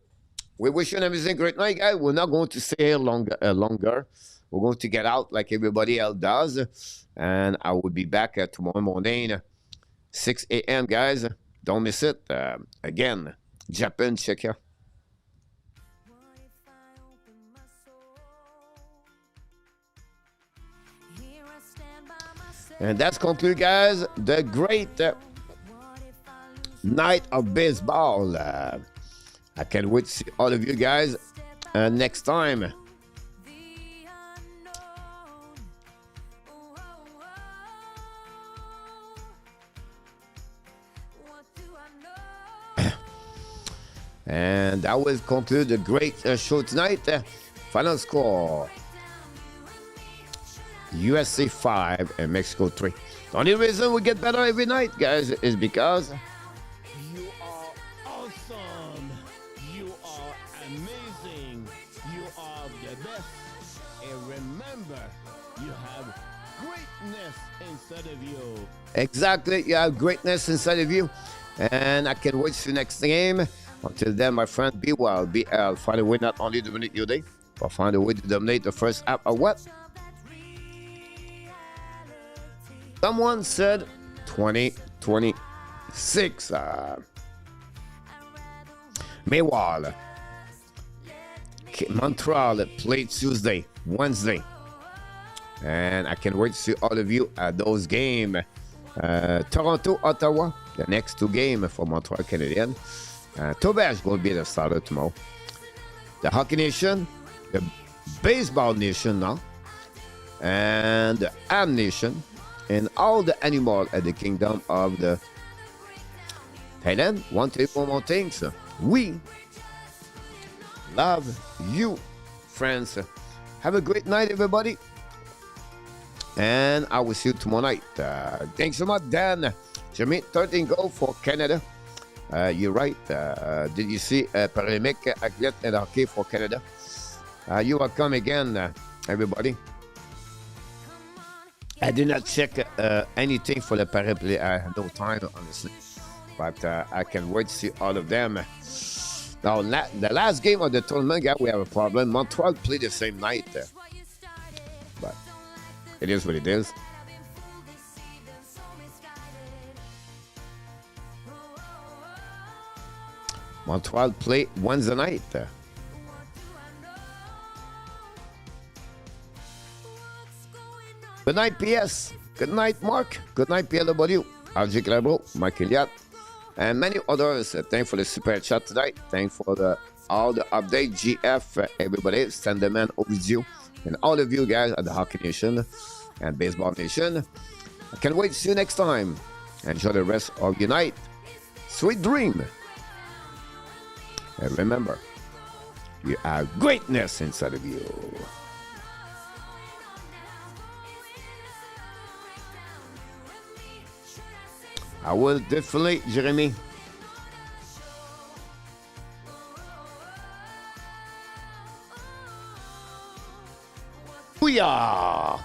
S1: We wish you an amazing, great night, guys. We're not going to stay here longer. We're going to get out like everybody else does. And I will be back tomorrow morning, 6 a.m., guys. Don't miss it. Again, Japan, check here. And that's conclude, guys, the great night of baseball. I can't wait to see all of you guys next time. And that will conclude the great show tonight. Final score: USA 5 and Mexico 3. The only reason we get better every night, guys, is because
S2: You are awesome. You are amazing. You are the best. And remember, you have greatness inside of you.
S1: exactly you have greatness inside of you. And I can't wait to see the next game. Until then, my friend, be well, BL. Find a way not only to dominate your day, but find a way to dominate the first half of what? Someone said 2026. Meanwhile, Montreal played Tuesday, Wednesday. And I can't wait to see all of you at those games. Toronto, Ottawa, the next 2 games for Montreal Canadiens. Taubage will be the starter tomorrow. The Hockey Nation, the Baseball Nation now, and the Am Nation, and all the animals at the Kingdom of the Thailand. Want to one more things. We love you, friends. Have a great night, everybody. And I will see you tomorrow night. Thanks so much, Dan. Jimmy, 13 goal for Canada. You're right. Did you see Paralympic athlete and hockey for Canada? You are come again, everybody. I did not check anything for the Paralympic. I had no time, honestly. But I can wait to see all of them. Now, the last game of the tournament, guys, we have a problem. Montreal played the same night. But it is what it is. Montreal play Wednesday night. Good night, PS. Good night, Mark. Good night, PLW. RJ Clabro, Mike Elliott, and many others. Thanks for the super chat tonight. Thanks for all the update. GF, everybody, send them in over you. And all of you guys at the Hockey Nation and Baseball Nation. I can't wait to see you next time. Enjoy the rest of your night. Sweet dream. And remember, you have greatness inside of you. I will definitely, Jeremy. Booyah!